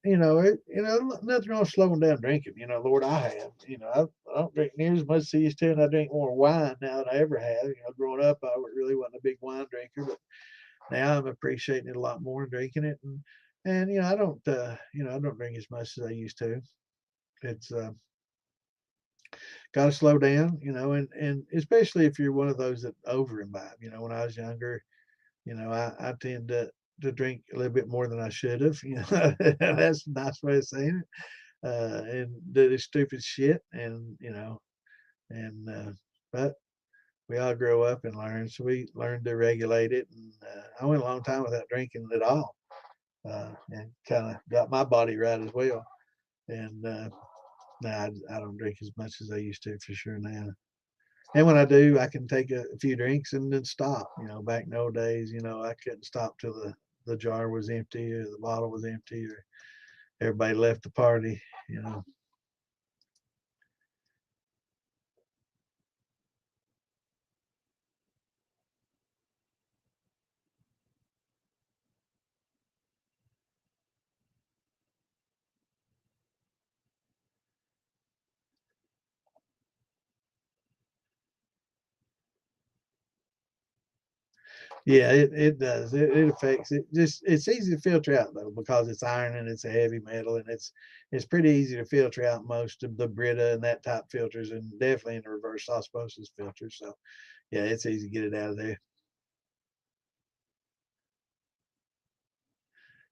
nothing wrong with slowing down drinking. Lord, I have. I don't drink near as much as I used to, and I drink more wine now than I ever have. Growing up, I really wasn't a big wine drinker, but now I'm appreciating it a lot more and drinking it, and I don't drink as much as I used to. It's got to slow down, and especially if you're one of those that over imbibe. When I was younger, I tend to drink a little bit more than I should have. That's a nice way of saying it. And do this stupid shit, and but we all grow up and learn, so we learned to regulate it. And I went a long time without drinking at all, and kind of got my body right as well. And now I don't drink as much as I used to for sure now. And when I do, I can take a few drinks and then stop. Back in the old days, I couldn't stop till the jar was empty or the bottle was empty or everybody left the party. You know. Yeah, it does. It affects it. Just it's easy to filter out though because it's iron and it's a heavy metal, and it's pretty easy to filter out most of the Brita and that type filters, and definitely in the reverse osmosis filters. So yeah, it's easy to get it out of there.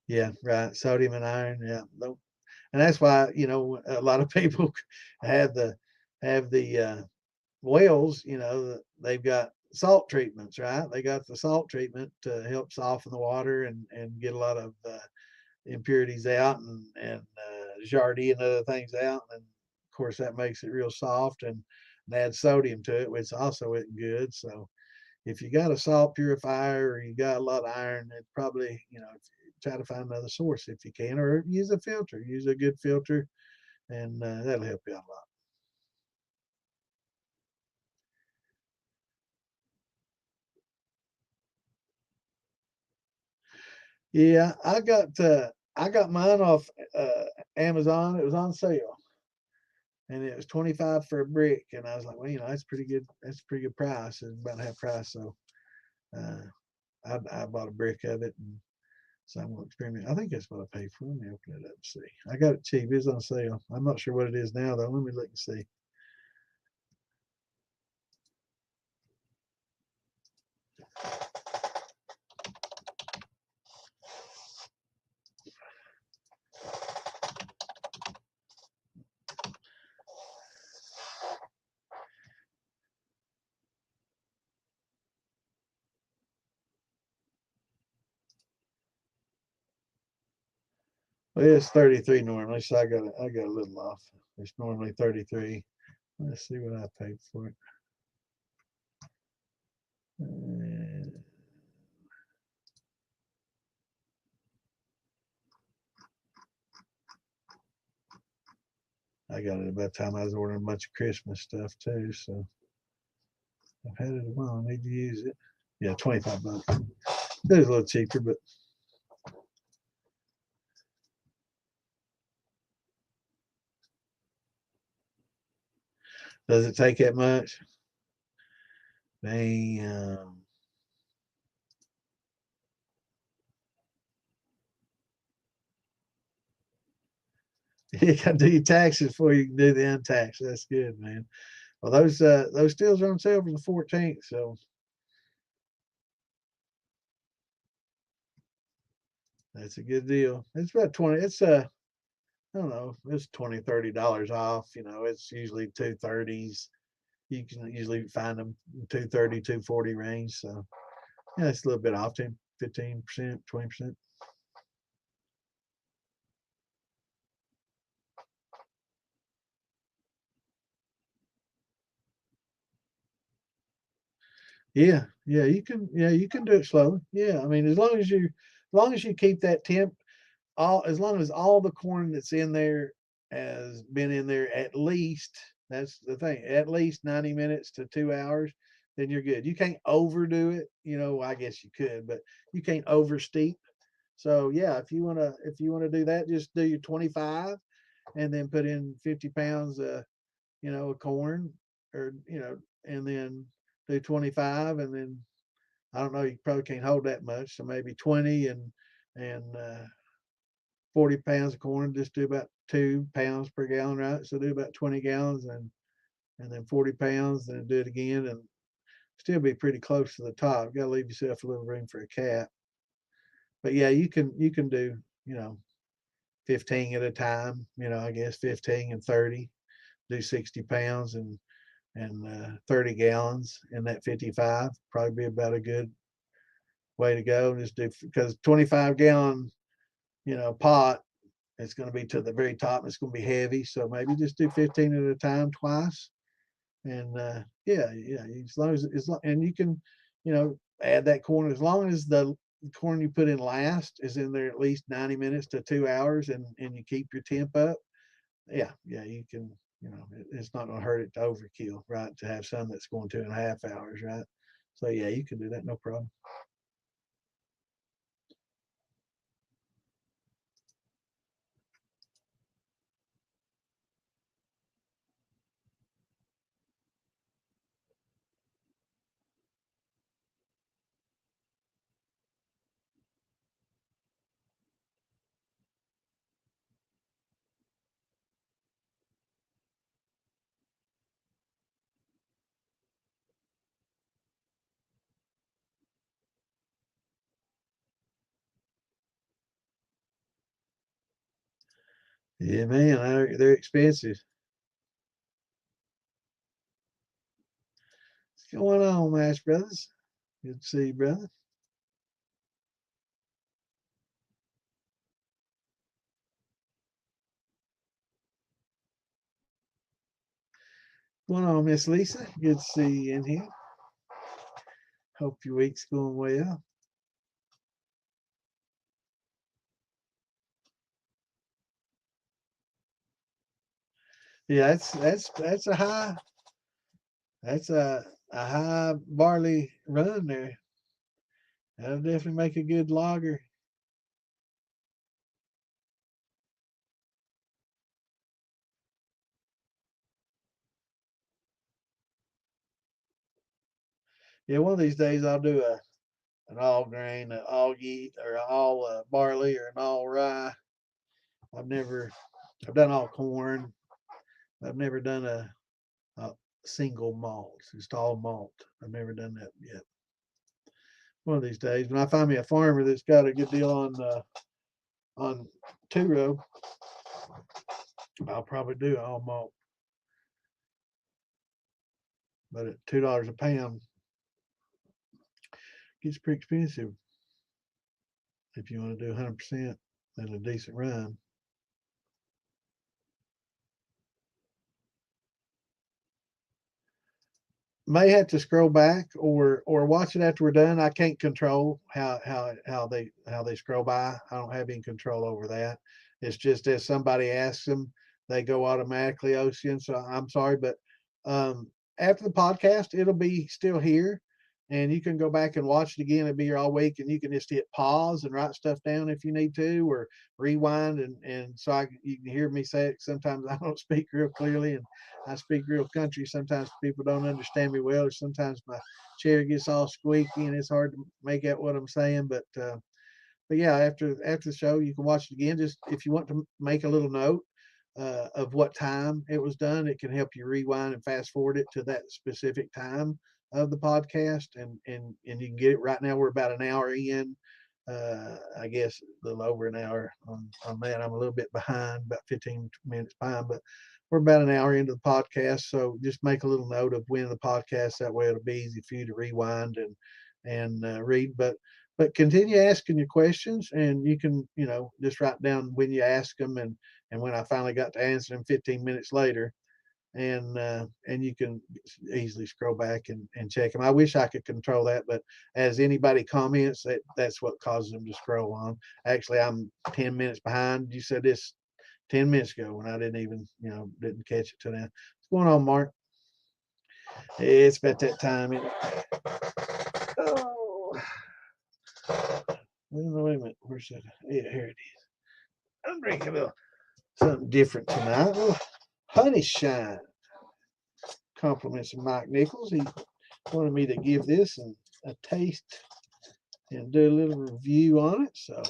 Yeah, right. Sodium and iron. Yeah, and that's why a lot of people have the wells. They've got salt treatments, right? They got the salt treatment to help soften the water and get a lot of impurities out and giardia and other things out. And of course, that makes it real soft and add sodium to it, which also isn't good. So if you got a salt purifier or you got a lot of iron, it probably, try to find another source if you can, or use a filter, use a good filter, and that'll help you out a lot. Yeah, I got mine off Amazon. It was on sale, and it was 25 for a brick, and I was like, well, that's pretty good. That's a pretty good price. It's about half price, so uh, I bought a brick of it, and So I'm gonna experiment. I think that's what I paid for. Let me open it up and see. I got it cheap. It's on sale. I'm not sure what it is now though. Let me look and see. Well, it's 33 normally, so I got a little off. It's normally 33. Let's see what I paid for it. I got it about the time I was ordering a bunch of Christmas stuff too, so I've had it a while. I need to use it. Yeah, 25 bucks. It was a little cheaper, but does it take that much? Damn. You got to do your taxes before you can do the untaxed. That's good, man. Well, those stills are on sale for the 14th, so that's a good deal. It's about 20. It's I don't know, it's $20, $30 off. You know, it's usually 230s. You can usually find them 230, 240 range. So yeah, it's a little bit off, 10, 15%, 20%. Yeah, you can do it slowly. Yeah, I mean, as long as you keep that temp, all as long as all the corn that's in there has been in there at least, that's the thing, at least 90 minutes to 2 hours, then you're good. You can't overdo it. You know, I guess you could, but you can't over steep. So yeah, if you wanna do that, just do your 25 and then put in 50 pounds of corn, or and then do 25, and then I don't know, you probably can't hold that much, so maybe 20 and 40 pounds of corn, just do about 2 pounds per gallon, right? So do about 20 gallons and then 40 pounds, then do it again, and still be pretty close to the top. You gotta leave yourself a little room for a cap. But yeah, you can do, you know, 15 at a time, I guess 15 and 30, do 60 pounds and 30 gallons in that 55, probably be about a good way to go. Just do, because 25-gallon, pot, it's going to be to the very top. It's going to be heavy. So maybe just do 15 at a time twice. And yeah, and you can, add that corn as long as the corn you put in last is in there at least 90 minutes to 2 hours, and you keep your temp up. Yeah, you can, it's not going to hurt it to overkill, right? To have some that's going 2.5 hours, right? So yeah, you can do that, no problem. Yeah, man, they're expensive. What's going on, Mash Brothers? Good to see you, brother. What's going on, Miss Lisa? Good to see you in here. Hope your week's going well. Yeah, that's a high, that's a high barley run there. That'll definitely make a good lager. Yeah, one of these days I'll do an all grain, all yeast, or all barley, or an all rye. I've done all corn. I've never done a single malt, just all malt. I've never done that yet. One of these days, when I find me a farmer that's got a good deal on two row, I'll probably do all malt. But at $2 a pound, it gets pretty expensive if you want to do 100% and a decent run. May have to scroll back or watch it after we're done. I can't control how they scroll by. I don't have any control over that. It's just as somebody asks them, they go automatically, Ocean. So I'm sorry, but after the podcast, it'll be still here, and you can go back and watch it again. It'll be here all week, and you can just hit pause and write stuff down if you need to, or rewind, and so you can hear me say it. Sometimes I don't speak real clearly, and I speak real country. Sometimes people don't understand me well, or sometimes my chair gets all squeaky and it's hard to make out what I'm saying. But yeah, after the show, you can watch it again. Just if you want to make a little note of what time it was done, it can help you rewind and fast forward it to that specific time of the podcast, and you can get it right now. We're about an hour in. I guess a little over an hour on that. I'm a little bit behind, about 15 minutes behind, but we're about an hour into the podcast. So just make a little note of when the podcast. That way it'll be easy for you to rewind and read. But continue asking your questions, and you can just write down when you ask them and when I finally got to answer them 15 minutes later, and you can easily scroll back and check them. I wish I could control that, but as anybody comments, that's what causes them to scroll on. Actually, I'm 10 minutes behind. You said this 10 minutes ago when I didn't even didn't catch it till now. What's going on, Mark? It's about that time. Oh, wait a minute. Where's that? Yeah, here it is. I'm drinking a little something different tonight. Oh, honey shine. Compliments of Mike Nichols. He wanted me to give this a taste and do a little review on it. So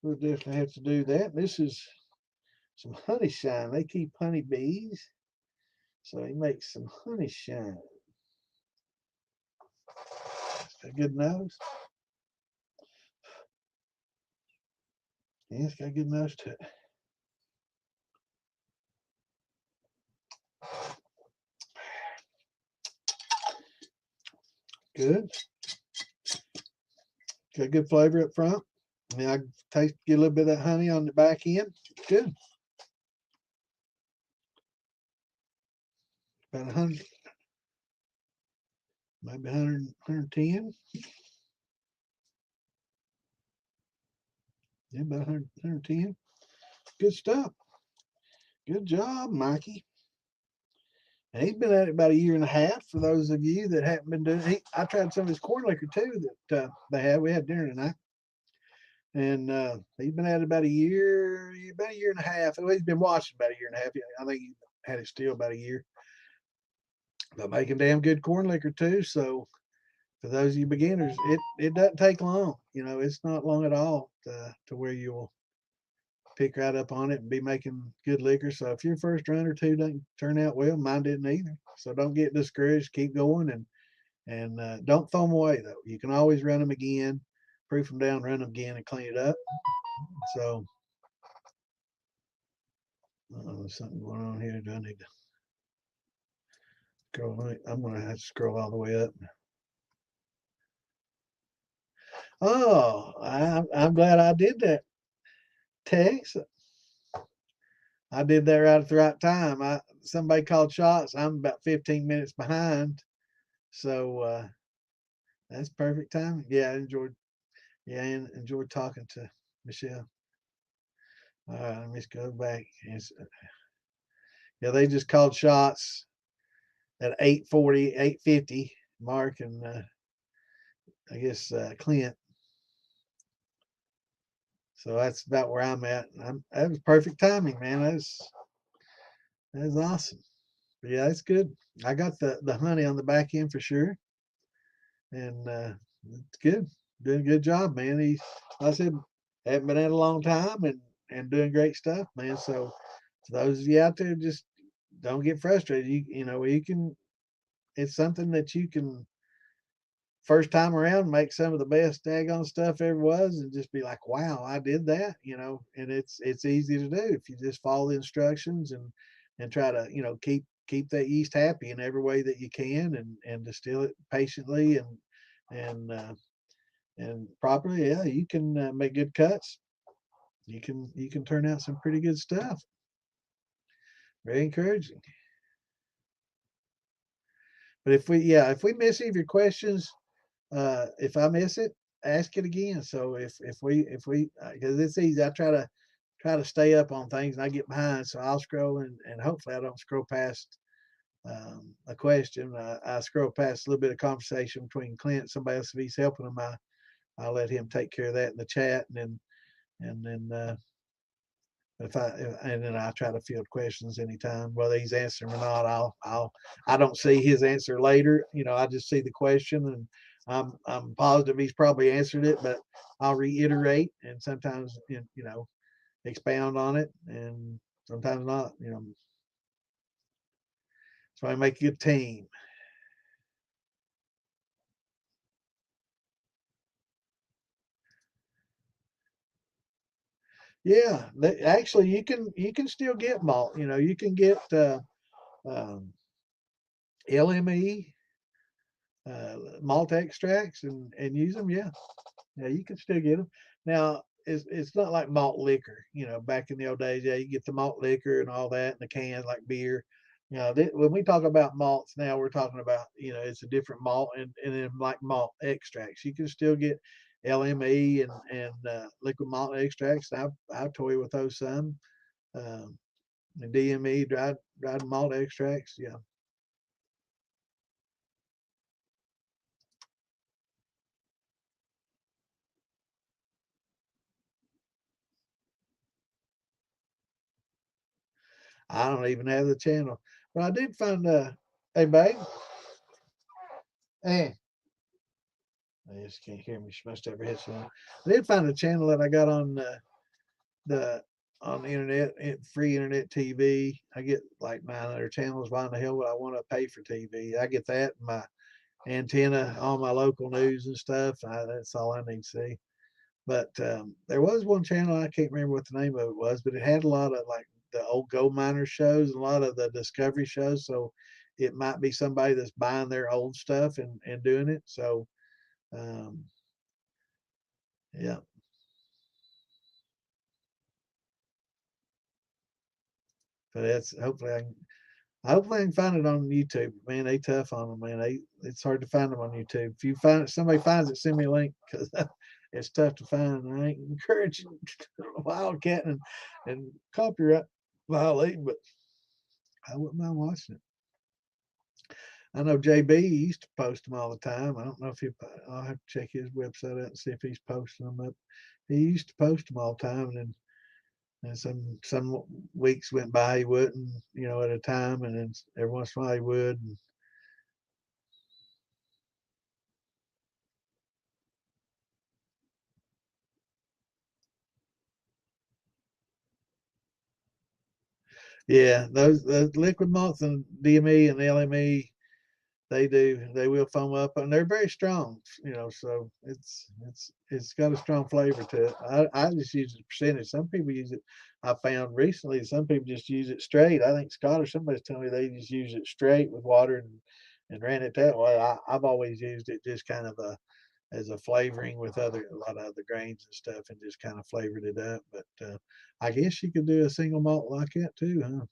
we'll definitely have to do that. This is some honey shine. They keep honey bees. So he makes some honey shine. Got a good nose. Yeah, it's got a good nose to it. Good. Got good flavor up front. I mean, I get a little bit of that honey on the back end. Good. About 100, maybe 100, 110. Yeah, about 100, 110. Good stuff. Good job, Mikey. And he's been at it about a year and a half. For those of you that haven't been doing it, I tried some of his corn liquor too that they had. We had dinner tonight. And he's been at it about a year and a half. Well, he's been watching about a year and a half. I think he had it still about a year. But making damn good corn liquor too. So for those of you beginners, it doesn't take long. It's not long at all to where you'll pick right up on it and be making good liquor. So if your first run or two doesn't turn out well, mine didn't either. So don't get discouraged. Keep going and don't throw them away though. You can always run them again, proof them down, run them again, and clean it up. So there's something going on here. Do I need to scroll? I'm going to have to scroll all the way up. Oh, I'm glad I did that, Tex. I did that right at the right time. Somebody called shots. I'm about 15 minutes behind, so that's perfect time. Yeah, I enjoyed talking to Michelle. All right, let me just go back. Yeah, they just called shots at 8:40, 8:50. Mark and I guess Clint. So that's about where I'm at. That was perfect timing, man. That was awesome. But yeah, that's good. I got the honey on the back end for sure, and It's good. Doing a good job, man. He's, like I said, haven't been at a long time and doing great stuff, man. So for those of you out there, just don't get frustrated. You can. It's something that you can first time around make some of the best daggone stuff ever was, and just be like, wow, I did that. And it's easy to do if you just follow the instructions and try to keep that yeast happy in every way that you can, and distill it patiently and and properly. Yeah, you can make good cuts. You can turn out some pretty good stuff. Very encouraging. But if we miss any of your questions, if I miss it, ask it again. So if we because it's easy. I try to stay up on things and I get behind, so I'll scroll and hopefully I don't scroll past a question. I scroll past a little bit of conversation between Clint, somebody else if he's helping them. I'll let him take care of that in the chat, and then if I and then I try to field questions anytime, whether he's answering or not. I don't see his answer later. I just see the question, and I'm positive he's probably answered it, but I'll reiterate and sometimes expound on it, and sometimes not. So I make a good team. Yeah, actually, you can still get malt. You can get um, LME malt extracts and use them. Yeah, yeah, you can still get them. Now, it's not like malt liquor. Back in the old days, yeah, you get the malt liquor and all that in the cans like beer. When we talk about malts now, we're talking about it's a different malt, and then like malt extracts, you can still get LME and liquid malt extracts. I toy with those some, um, and DME dried malt extracts. Yeah, I don't even have the channel, but I did find hey babe, hey, I just can't hear me. She must have her headset on. I did find a channel that I got on the on the internet, free internet TV. I get like 900 channels. Why in the hell would I want to pay for TV? I get that and my antenna, all my local news and stuff. That's all I need to see. But there was one channel, I can't remember what the name of it was, but it had a lot of like the old gold miner shows and a lot of the discovery shows. So it might be somebody that's buying their old stuff and doing it. So um, yeah, but that's hopefully I can find it on YouTube. Man, they tough on them, man. It's hard to find them on YouTube. If you find it, somebody finds it, send me a link because it's tough to find. I ain't encouraging wildcatting and copyright violating, but I wouldn't mind watching it. I know JB used to post them all the time. I don't know if I'll have to check his website out and see if he's posting them up. He used to post them all the time, and some weeks went by he wouldn't, at a time, and then every once in a while he would. And yeah, those liquid malts and DME and LME, they will foam up and they're very strong, so it's got a strong flavor to it. I just use the percentage. Some people use it. I found recently some people just use it straight. I think Scott or somebody's telling me they just use it straight with water and ran it that way. I've always used it just kind of as a flavoring with a lot of other grains and stuff, and just kind of flavored it up. But I guess you could do a single malt like that too, huh?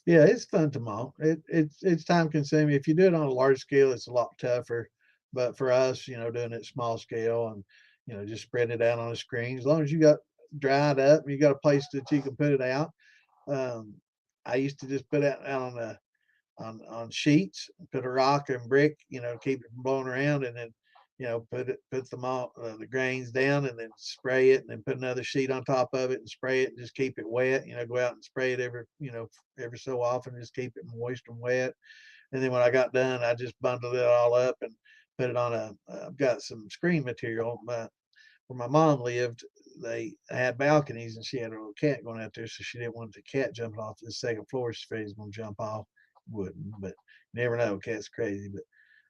Yeah, it's fun to malt. It's time consuming. If you do it on a large scale, it's a lot tougher. But for us, doing it small scale and just spread it out on a screen, as long as you got dried up, you got a place that you can put it out. Um, I used to just put it out on on sheets, put a rock and brick, keep it from blowing around, and then put the malt, the grains down, and then spray it, and then put another sheet on top of it and spray it, and just keep it wet. Go out and spray it every so often, just keep it moist and wet. And then when I got done, I just bundled it all up and put it on I've got some screen material. Where my mom lived, they had balconies, and she had a little cat going out there, so she didn't want the cat jumping off the second floor. She's afraid he's going to jump off. Wouldn't, but you never know. Cat's crazy. But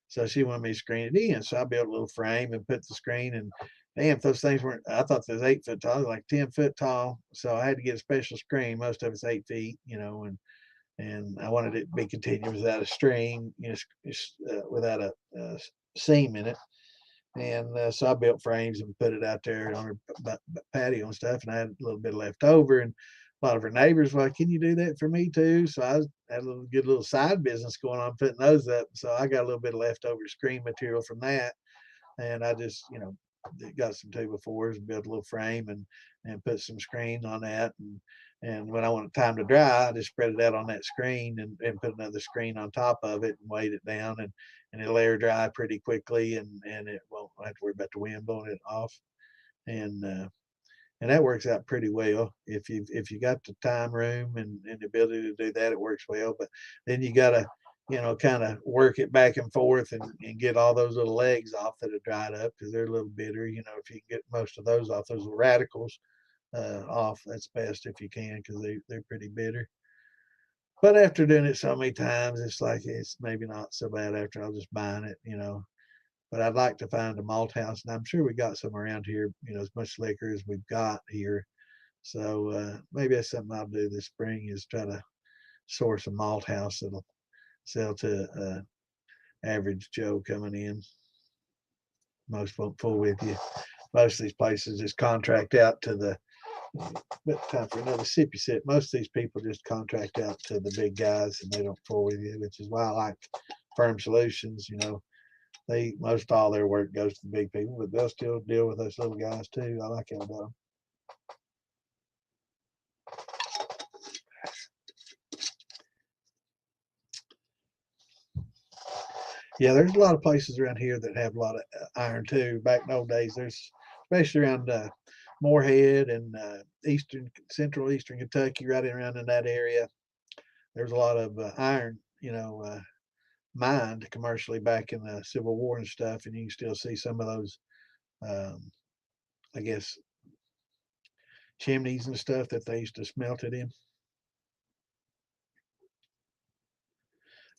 so she wanted me to screen it in. So I built a little frame and put the screen. And damn, those things weren't, I thought they was 8 foot tall, like 10 foot tall. So I had to get a special screen. Most of it's 8 feet, and I wanted it to be continuous without a string, without a seam in it. And so I built frames and put it out there on her patio and stuff. And I had a little bit left over. And a lot of her neighbors were like, "Can you do that for me too?" So I had a good little side business going on putting those up. So I got a little bit of leftover screen material from that. And I just, got some 2x4s and built a little frame and put some screen on that. And when I wanted time to dry, I just spread it out on that screen and put another screen on top of it and weighed it down, and it'll air dry pretty quickly, and it won't have to worry about the wind blowing it off. And that works out pretty well. If you got the time, room, and the ability to do that, it works well. But then you gotta, kind of work it back and forth and get all those little legs off that are dried up, because they're a little bitter. If you can get most of those off, those little radicals off, that's best if you can, because they're pretty bitter. But after doing it so many times, it's like it's maybe not so bad after I'll just buying it. But I'd like to find a malt house, and I'm sure we got some around here, as much liquor as we've got here. So maybe that's something I'll do this spring, is try to source a malt house that'll sell to average Joe coming in. Most won't fool with you. Most of these places just contract out to the, but time for another sippy sip. Most of these people just contract out to the big guys, and they don't fool with you, which is why I like Firm Solutions. They most all their work goes to the big people, but they'll still deal with us little guys too. I like that about them. Yeah, there's a lot of places around here that have a lot of iron too. Back in the old days, there's especially around Moorhead and central eastern Kentucky, right around in that area. There's a lot of iron, mined commercially back in the Civil War and stuff, and you can still see some of those, I guess, chimneys and stuff that they used to smelt it in.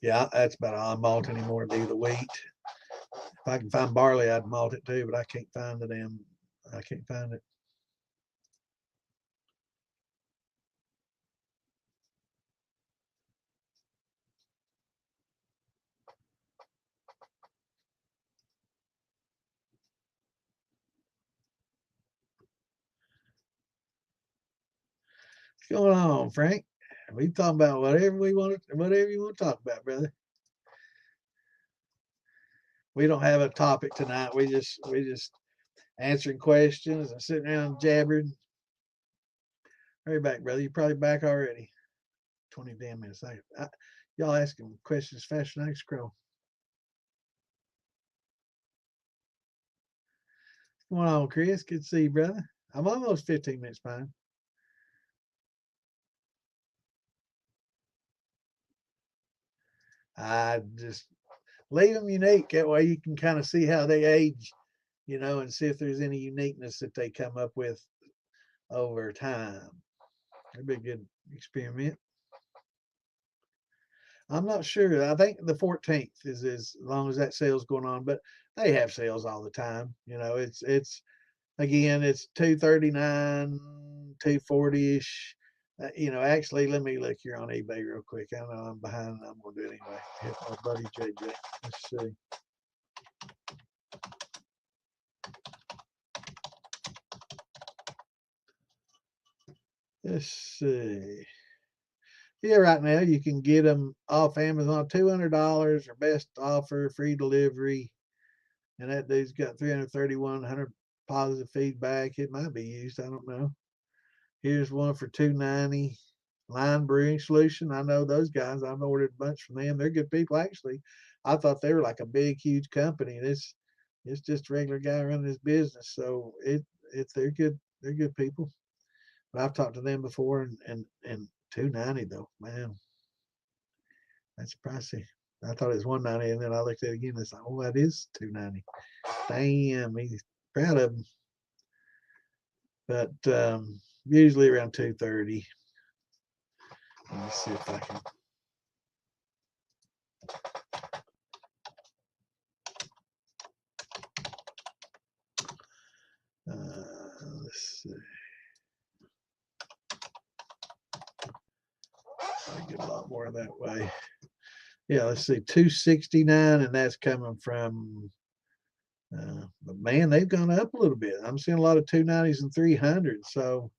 Yeah, that's about all I malt anymore. Do the wheat. If I can find barley, I'd malt it too, but I can't find I can't find it. What's going on, Frank? We talking about whatever you want to talk about, brother. We don't have a topic tonight. We just answering questions and sitting around jabbering. Hurry back, brother. You're probably back already. 20 damn minutes. Y'all asking questions faster than I can scroll. What's going on, Chris? Good to see you, brother. I'm almost 15 minutes behind. I just leave them unique. That way you can kind of see how they age, and see if there's any uniqueness that they come up with over time. It'd be a good experiment. I'm not sure. I think the 14th is as long as that sale's going on, but they have sales all the time. It's again, it's 239, 240 ish. Actually, let me look here on eBay real quick. I know I'm behind. I'm gonna do it anyway. Hit my buddy JJ. Let's see. Let's see. Yeah, right now you can get them off Amazon, $200 or best offer, free delivery. And that dude's got 331 positive feedback. It might be used. I don't know. Here's one for 290. Line Brewing Solution. I know those guys. I've ordered a bunch from them. They're good people, actually. I thought they were like a big, huge company. It's just a regular guy running his business. So they're good people. But I've talked to them before, and 290 though, man, that's pricey. I thought it was 190, and then I looked at it again. And it's like, oh, that is 290. Damn, he's proud of him. But usually around 230. Let me see if I can. Let's see. I get a lot more that way. Yeah, let's see, 269, and that's coming from. But man, they've gone up a little bit. I'm seeing a lot of 290s and 300s. So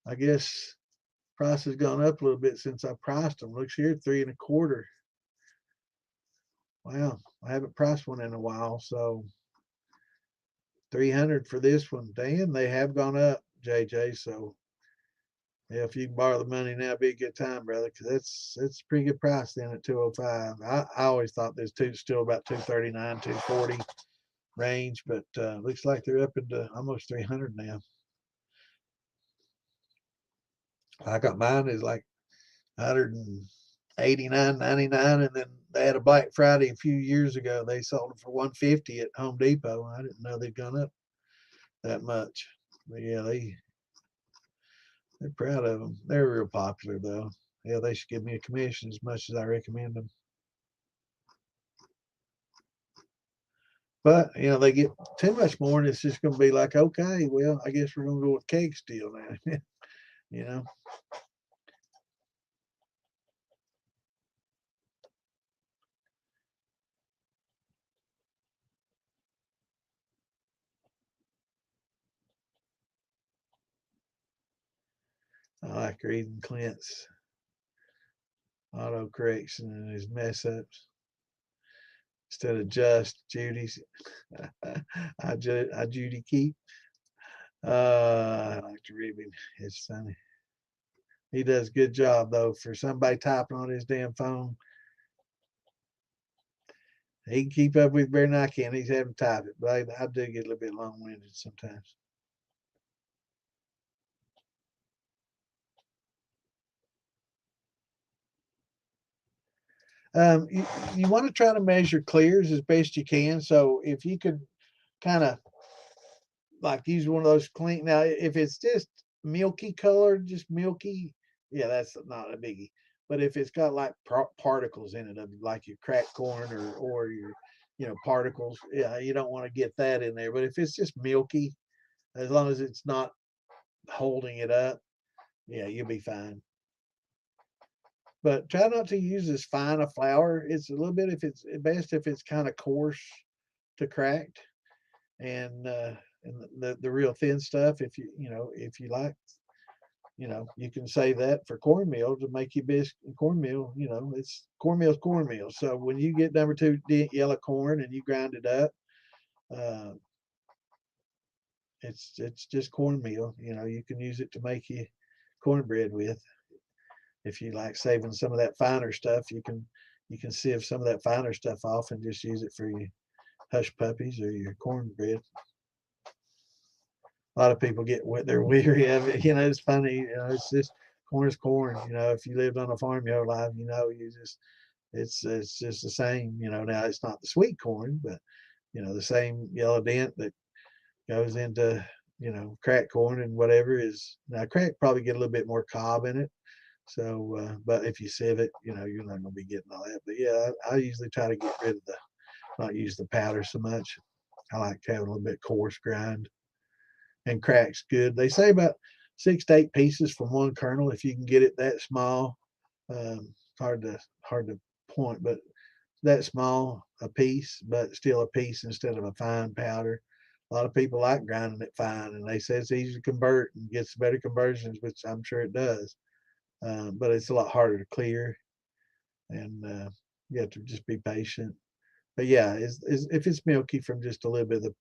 I guess price has gone up a little bit since I priced them. Looks here, 3.25. Wow, I haven't priced one in a while. So 300 for this one. Damn, they have gone up, JJ. So yeah, if you can borrow the money now, be a good time, brother, because that's a pretty good price then at 205. I always thought there's still about 239, 240 range, but looks like they're up into almost 300 now. I got mine is like 189.99, and then they had a Black Friday a few years ago. They sold them for 150 at Home Depot. I didn't know they'd gone up that much. But yeah, they're proud of them. They're real popular though. Yeah, they should give me a commission as much as I recommend them. But you know, they get too much more, and it's just going to be like, okay, well, I guess we're going to go with keg steel now. You know. I like reading Clint's auto correction and his mess ups instead of just Judy's. I Judy keep. I like to read him. It's funny. He does a good job though for somebody typing on his damn phone. He can keep up with better than I can. He's having to type it, but I do get a little bit long winded sometimes. You want to try to measure clears as best you can. So if you could kind of like use one of those clean. Now, if it's just milky color, just milky, yeah, that's not a biggie. But if it's got like particles in it, of like your cracked corn or your particles, yeah, you don't want to get that in there. But if it's just milky, as long as it's not holding it up, yeah, you'll be fine. But try not to use as fine a flour. It's a little bit if it's best if it's kind of coarse to cracked, and the real thin stuff. If you like, you can save that for cornmeal to make you best cornmeal. It's cornmeal. So when you get number two yellow corn and you grind it up, uh, it's just cornmeal. You can use it to make you cornbread with. If you like saving some of that finer stuff, you can sieve some of that finer stuff off and just use it for your hush puppies or your cornbread. A lot of people they're weary of it. It's funny. It's just corn is corn. If you lived on a farm your whole life, you just it's just the same. Now it's not the sweet corn, but the same yellow dent that goes into cracked corn and whatever is now crack probably get a little bit more cob in it. So, but if you sieve it, you're not going to be getting all that. But yeah, I usually try to get rid of not use the powder so much. I like to have a little bit coarse grind. And crack's good. They say about 6 to 8 pieces from one kernel if you can get it that small. Hard to point, but that small a piece, but still a piece instead of a fine powder. A lot of people like grinding it fine, and they say it's easy to convert and gets better conversions, which I'm sure it does. But it's a lot harder to clear, and you have to just be patient. But yeah, if it's milky from just a little bit of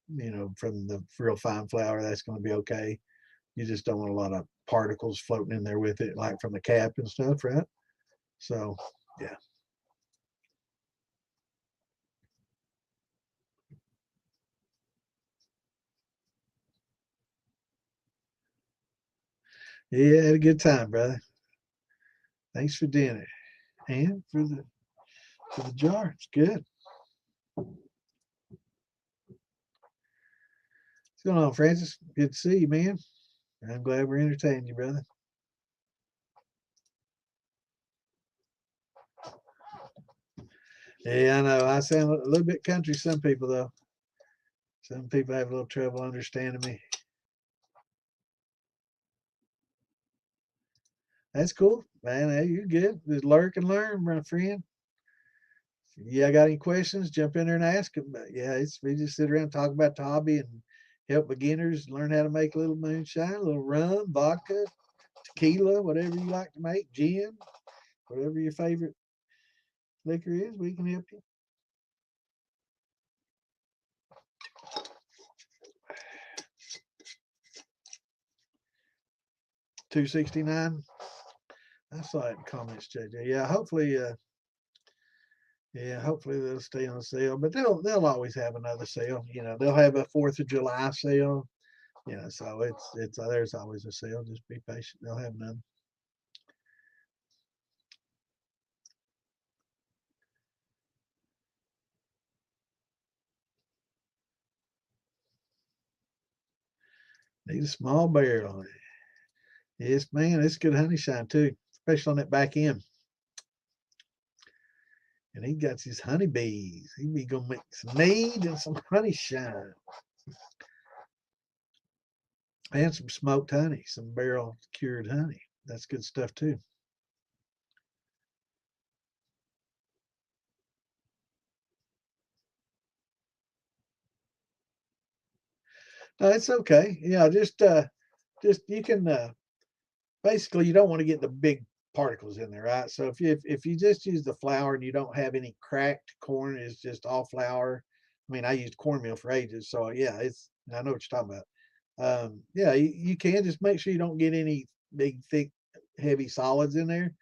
from the real fine flour, that's going to be okay. You just don't want a lot of particles floating in there with it, like from the cap and stuff, right? So, yeah. Yeah, had a good time, brother. Thanks for dinner and for the jar. It's good. What's going on, Francis? Good to see you, man. I'm glad we're entertaining you, brother. Yeah, I know. I sound a little bit country. Some people, though. Some people have a little trouble understanding me. That's cool, man. Hey, you're good. Just lurk and learn, my friend. Yeah, I got any questions? Jump in there and ask them. But yeah, we just sit around and talk about the hobby and help beginners learn how to make a little moonshine, a little rum, vodka, tequila, whatever you like to make, gin, whatever your favorite liquor is. We can help you. 269. I saw it in comments, JJ. Yeah, hopefully they'll stay on sale, but they'll always have another sale. You know, they'll have a 4th of July sale. You know, so it's there's always a sale. Just be patient. They'll have none. Need a small barrel on it. Yes, man, it's good honey shine too, especially on that back end. And he got his honeybees. He be gonna make some mead and some honey shine. And some smoked honey, some barrel cured honey. That's good stuff too. No, it's okay. Yeah, just you can basically you don't want to get the big particles in there, right? So if you just use the flour and you don't have any cracked corn, it's just all flour. I mean, I used cornmeal for ages, so yeah, it's I know what you're talking about. Yeah, you can just make sure you don't get any big, thick, heavy solids in there.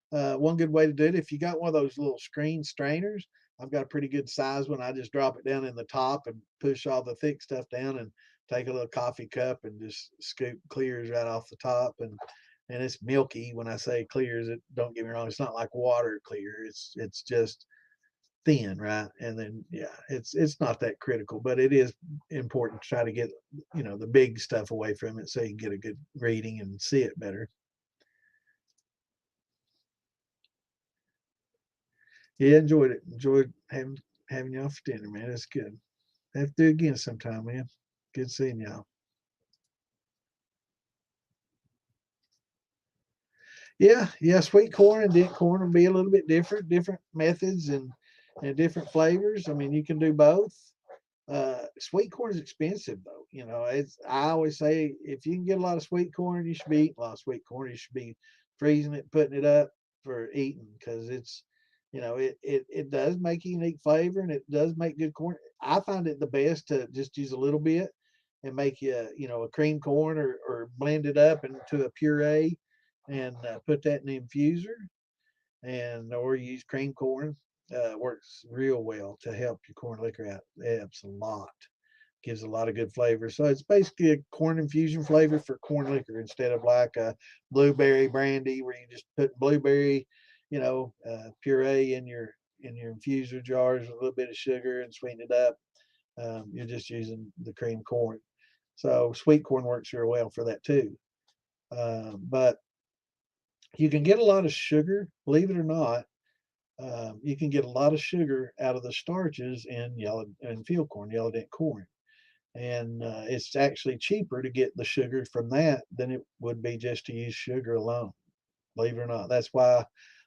One good way to do it, if you got one of those little screen strainers, I've got a pretty good size one. I just drop it down in the top and push all the thick stuff down and take a little coffee cup and just scoop clears right off the top. And it's milky. When I say clears, it don't get me wrong, it's not like water clear. It's just thin, right? And then yeah, it's not that critical, but it is important to try to get the big stuff away from it so you can get a good reading and see it better. Yeah, enjoyed it. Enjoyed having y'all for dinner, man. It's good. Have to do it again sometime, man. Good seeing y'all. Yeah, sweet corn and dent corn will be a little bit different methods and different flavors. I mean, you can do both. Sweet corn is expensive though. It's I always say if you can get a lot of sweet corn, you should be eating a lot of sweet corn. You should be freezing it, putting it up for eating because it does make a unique flavor and it does make good corn. I find it the best to just use a little bit and make a cream corn or blend it up into a puree and put that in the infuser and or use cream corn. Works real well to help your corn liquor out. It helps a lot. Gives a lot of good flavor. So it's basically a corn infusion flavor for corn liquor instead of like a blueberry brandy where you just put blueberry, puree in your infuser jars with a little bit of sugar and sweeten it up. You're just using the cream corn. So sweet corn works real well for that too. But you can get a lot of sugar, believe it or not. You can get a lot of sugar out of the starches in yellow and field corn, yellow dent corn, and it's actually cheaper to get the sugar from that than it would be just to use sugar alone. Believe it or not, that's why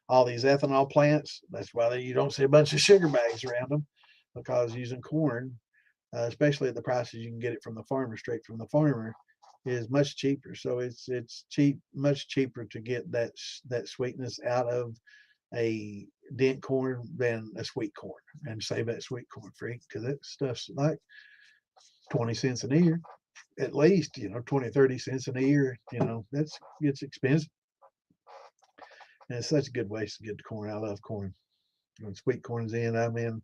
all these ethanol plants. That's why you don't see a bunch of sugar bags around them, because using corn, especially at the prices you can get it from the farmer, straight from the farmer, is much cheaper. So much cheaper to get that sweetness out of a dent corn than a sweet corn and save that sweet corn free because that stuff's like 20 cents an ear at least, 20, 30 cents an ear, that's it's expensive. And it's such a good waste to get the corn. I love corn. When sweet corn's in, I'm in.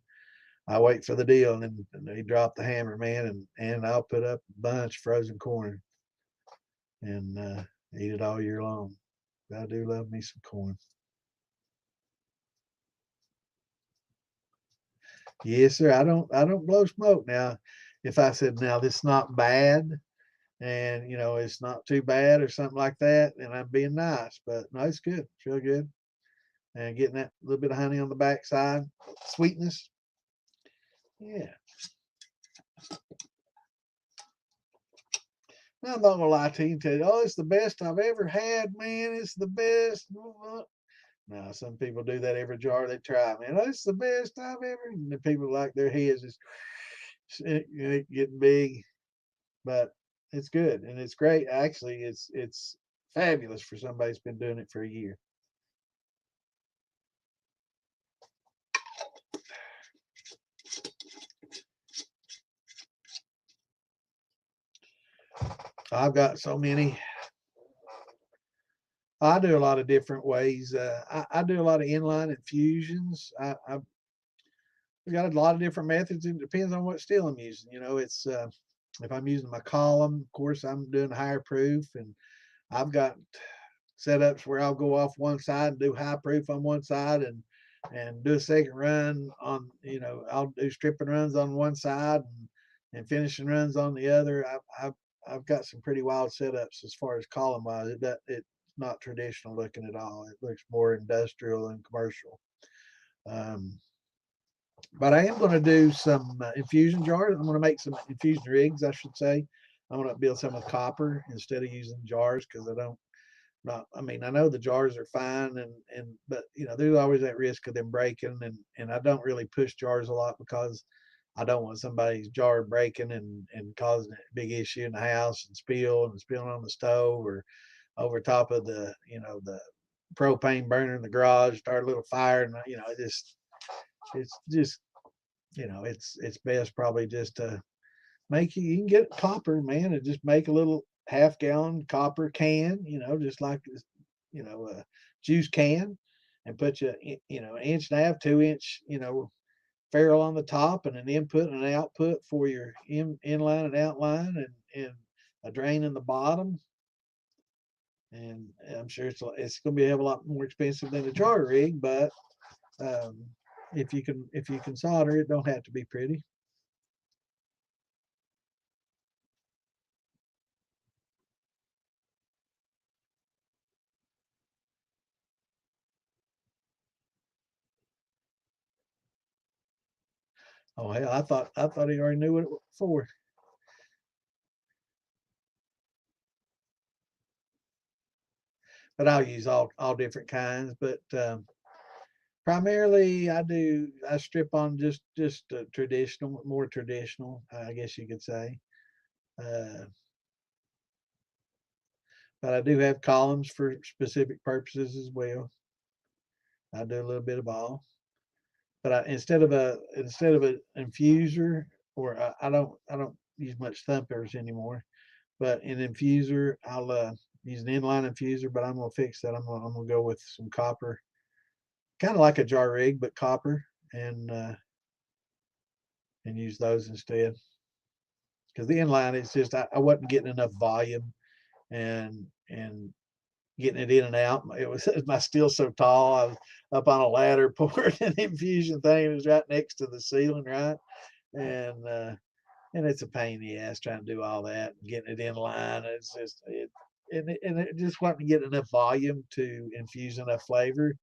I wait for the deal and then they drop the hammer, man, and I'll put up a bunch of frozen corn. And Eat it all year long. I do love me some corn. Yes, sir. I don't blow smoke now. If I said now this is not bad and it's not too bad or something like that, then I'm being nice. But no, it's good. It's real good. And getting that little bit of honey on the backside, sweetness. Yeah. Now, I'm not gonna lie to you and tell you, oh, it's the best I've ever had, man. It's the best. Now, some people do that every jar they try, man. Oh, it's the best I've ever. And the people like their heads is getting big, but it's good and it's great. Actually, it's fabulous for somebody who's been doing it for a year. I've got so many. I do a lot of different ways. I do a lot of inline infusions. I've got a lot of different methods. It depends on what still I'm using. It's if I'm using my column, of course, I'm doing higher proof, and I've got setups where I'll go off one side and do high proof on one side and do a second run on, I'll do stripping runs on one side and finishing runs on the other. I've got some pretty wild setups as far as column wise. It's not traditional looking at all. It looks more industrial and commercial. Um, but I am going to do some infusion jars. I'm going to make some infusion rigs, I should say. I'm going to build some with copper instead of using jars because I don't not I mean I know the jars are fine and but there's always that risk of them breaking and I don't really push jars a lot because I don't want somebody's jar breaking and causing a big issue in the house and spilling on the stove or over top of the propane burner in the garage, start a little fire, and it's just it's best probably just to you can get copper, man, and just make a little half-gallon copper can, just like this, a juice can, and put an inch and a half, 2 inch, ferrule on the top, and an input and an output for your inline and outline, and a drain in the bottom. And I'm sure it's going to be a hell of a lot more expensive than a jar rig, but um, if you can solder, it don't have to be pretty. Oh hell, I thought he already knew what it was for. But I'll use all different kinds. But primarily, I strip on just traditional, more traditional, I guess you could say. Uh, but I do have columns for specific purposes as well. I do a little bit of all. But instead of an infuser, or I don't use much thumpers anymore. But an infuser, I'll use an inline infuser. But I'm gonna fix that. I'm gonna go with some copper, kind of like a jar rig, but copper, and use those instead. Because the inline, it's just I wasn't getting enough volume and getting it in and out. It was my steel so tall. I was up on a ladder pouring an infusion thing. It was right next to the ceiling, right, and and it's a pain in the ass trying to do all that and getting it in line. It's just it just wasn't getting enough volume to infuse enough flavor.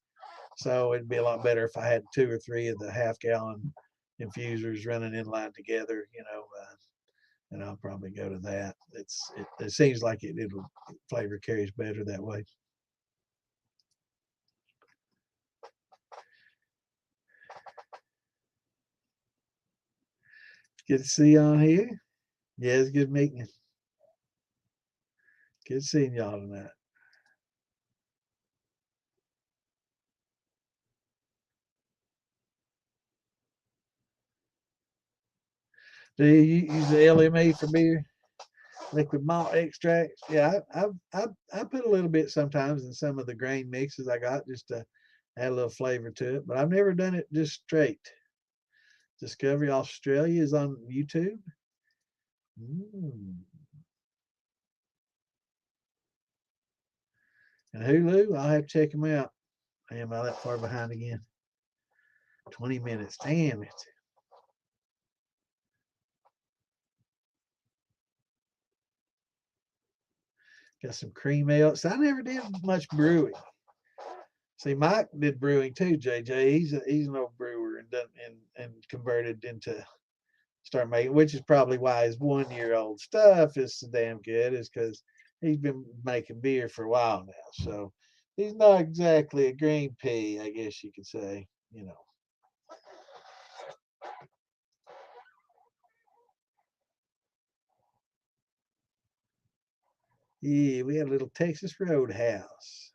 So it'd be a lot better if I had two or three of the half-gallon infusers running in line together, and I'll probably go to that. It seems like it'll flavor carries better that way. Good to see you on here. Yeah, it's good meeting you. Good seeing y'all tonight. Do you use the LME for beer? Liquid malt extracts? Yeah, I put a little bit sometimes in some of the grain mixes I got just to add a little flavor to it, but I've never done it just straight. Discovery Australia is on YouTube. Mm. And Hulu, I'll have to check them out. Am I that far behind again? 20 minutes. Damn it. Got some cream ale. So I never did much brewing. See, Mike did brewing too, JJ. He's an old brewer and done and converted into start making, which is probably why his 1 year old stuff is so damn good, is because he's been making beer for a while now. So he's not exactly a green pea, I guess you could say, you know. Yeah, we had a little Texas Roadhouse.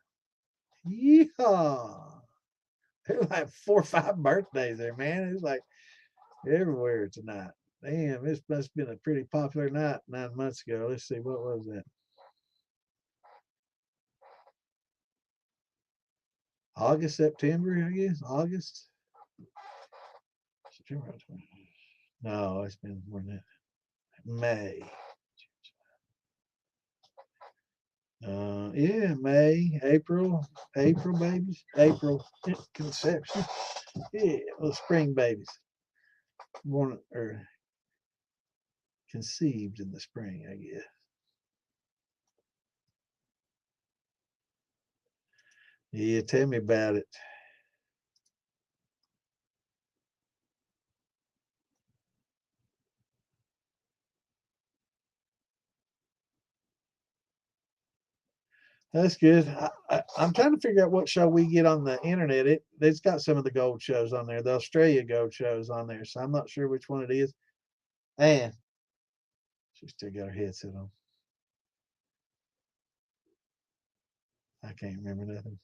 Yeehaw. There were like 4 or 5 birthdays there, man. It was like everywhere tonight. Damn, this must have been a pretty popular night 9 months ago. Let's see, what was that? August, September, I guess. August. September. No, it's been more than that. May. Yeah, May, April babies, April conception. Yeah, little spring babies, born or conceived in the spring, I guess. Yeah, tell me about it. That's good. I'm trying to figure out what show we get on the internet. It's got some of the gold shows on there, the Australia gold shows on there. So I'm not sure which one it is. And she still got her headset on. I can't remember nothing.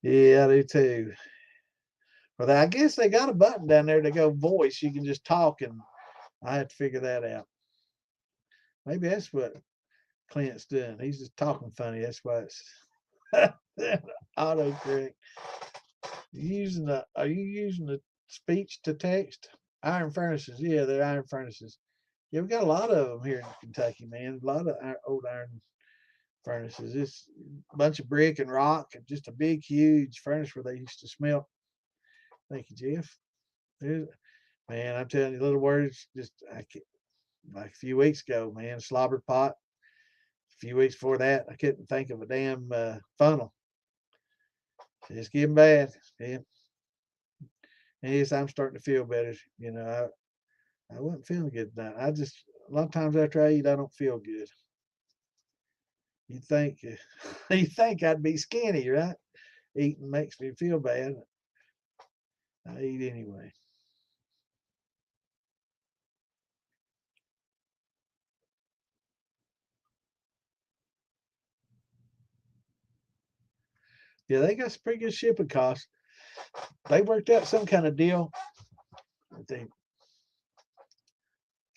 Yeah, I do too. But I guess they got a button down there to go voice. You can just talk, and I have to figure that out. Maybe that's what Clint's doing. He's just talking funny. That's why it's autocorrect. Are you using the speech to text? Iron furnaces. Yeah, they're iron furnaces. Yeah, we got a lot of them here in Kentucky, man. A lot of old iron furnaces. It's a bunch of brick and rock, and just a big, huge furnace where they used to smelt. Thank you, Jeff. There's, man, I'm telling you, little words. Just I can't, like a few weeks ago, man, slobber pot. A few weeks before that, I couldn't think of a damn funnel. It's getting bad. Yeah. And yes, I'm starting to feel better. You know, I wasn't feeling good tonight. A lot of times after I eat, I don't feel good. You think you think I'd be skinny, right? Eating makes me feel bad. I eat anyway. Yeah, they got some pretty good shipping costs. They worked out some kind of deal. They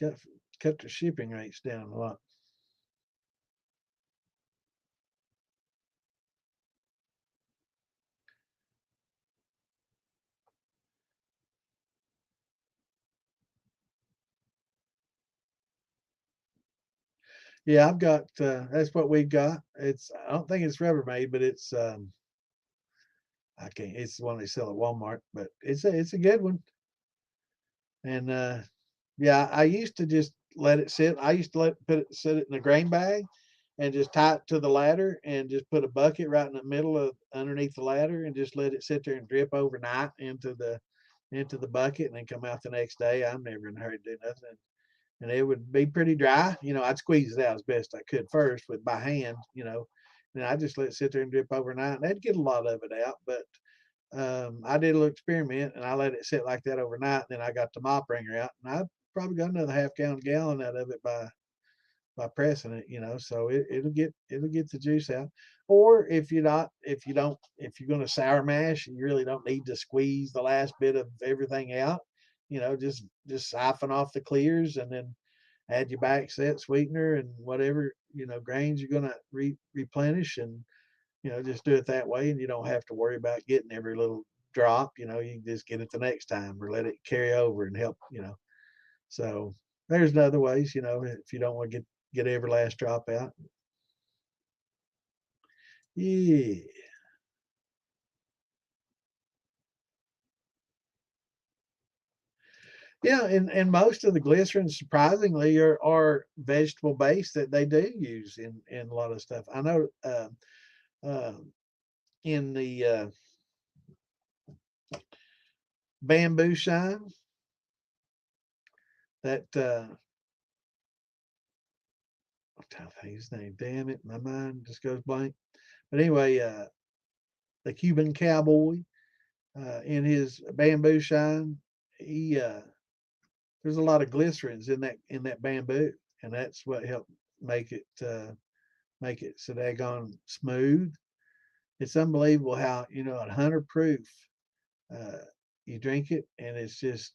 got cut the shipping rates down a lot. Yeah, I've got that's what we've got. It's I don't think it's Rubbermaid, but I can't. It's the one they sell at Walmart, but it's a good one. And yeah, I used to just let it sit. I used to sit it in a grain bag and just tie it to the ladder and just put a bucket right in the middle of underneath the ladder and just let it sit there and drip overnight into the bucket and then come out the next day. I'm never in a hurry to do nothing. And it would be pretty dry. You know, I'd squeeze it out as best I could first with by hand, you know. And I just let it sit there and drip overnight. And I'd get a lot of it out, but I did a little experiment and I let it sit like that overnight. And then I got the mop wringer out and I probably got another half gallon out of it by pressing it, you know. So it'll get the juice out. Or if you're going to sour mash, you really don't need to squeeze the last bit of everything out. You know, just siphon off the clears and then add your back set sweetener and whatever grains you're going to replenish and just do it that way, and you don't have to worry about getting every little drop. You can just get it the next time or let it carry over and help. So there's other ways. If you don't want to get get every last drop out. Yeah. Yeah, and most of the glycerins surprisingly are vegetable based that they do use in a lot of stuff. I know uh, in the bamboo shine that I'm trying to think his name. Damn it, my mind just goes blank. But anyway, the Cuban cowboy in his bamboo shine, he there's a lot of glycerins in that bamboo, and that's what helped make it so daggone smooth. It's unbelievable how at 100 proof uh, you drink it, and it's just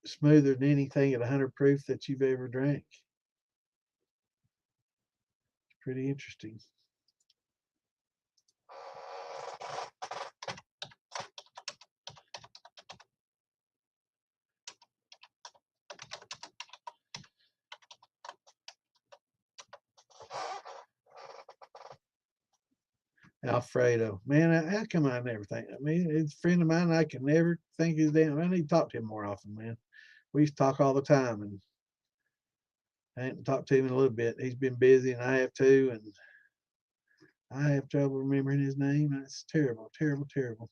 smoother than anything at 100 proof that you've ever drank. It's pretty interesting. Alfredo, man, how come I never think? I mean, it's a friend of mine. I can never think his damn. I need to talk to him more often, man. We used to talk all the time, and I haven't talked to him in a little bit. He's been busy, and I have too, and I have trouble remembering his name. It's terrible, terrible, terrible.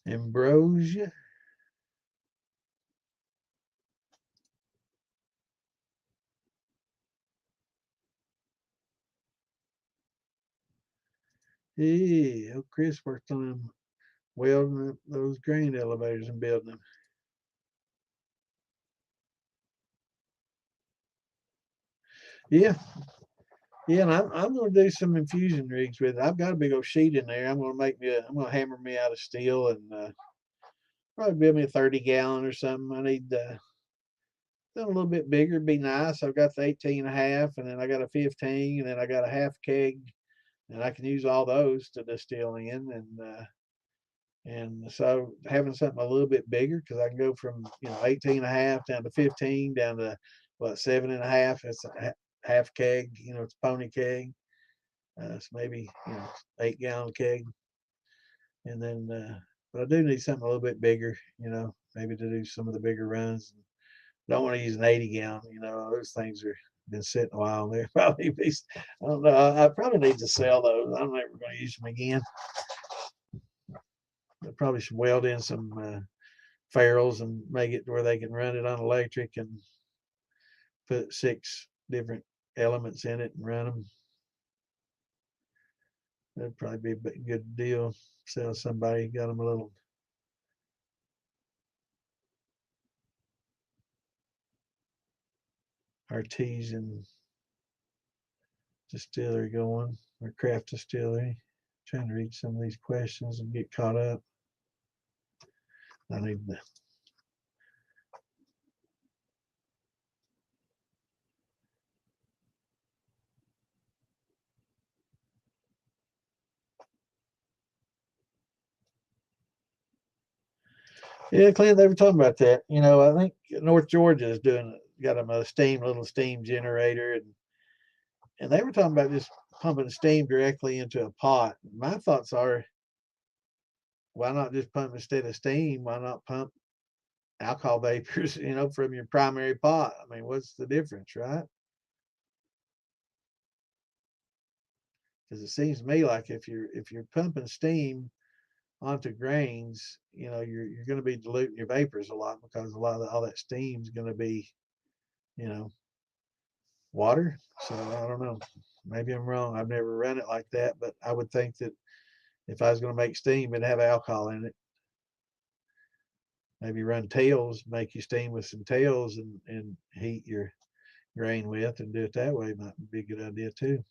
Ambrosia. Yeah, oh, Chris worked on them welding up those grain elevators and building them. Yeah, yeah, and I'm going to do some infusion rigs with it. I've got a big old sheet in there. I'm going to hammer me out of steel and probably build me a 30-gallon or something. I need a little bit bigger, be nice. I've got the 18 and a half, and then I got a 15, and then I got a half keg, and I can use all those to distill in, and so having something a little bit bigger because I can go from 18 and a half down to 15 down to what 7.5. It's a half keg, it's a pony keg. So maybe 8-gallon keg, and then but I do need something a little bit bigger, maybe to do some of the bigger runs. Don't want to use an 80-gallon. Those things are been sitting a while. They're probably be, I don't know. I probably need to sell those. I'm never going to use them again. I probably should weld in some ferrules and make it where they can run it on electric and put 6 different elements in it and run them. That'd probably be a good deal. Sell somebody, got them a little artesian distillery going, or craft distillery. Trying to read some of these questions and get caught up. I need to. Yeah, Clint, they were talking about that. I think North Georgia is got them a little steam generator, and they were talking about just pumping steam directly into a pot. My thoughts are, why not just pump instead of steam? Why not pump alcohol vapors, from your primary pot? I mean, what's the difference, right? Because it seems to me like if you're pumping steam onto grains, you're going to be diluting your vapors a lot because a lot of all that steam is going to be, you know, water. So I don't know. Maybe I'm wrong. I've never run it like that, but I would think that if I was going to make steam, it'd have alcohol in it. Maybe run tails, make you steam with some tails and heat your grain with and do it that way might be a good idea too.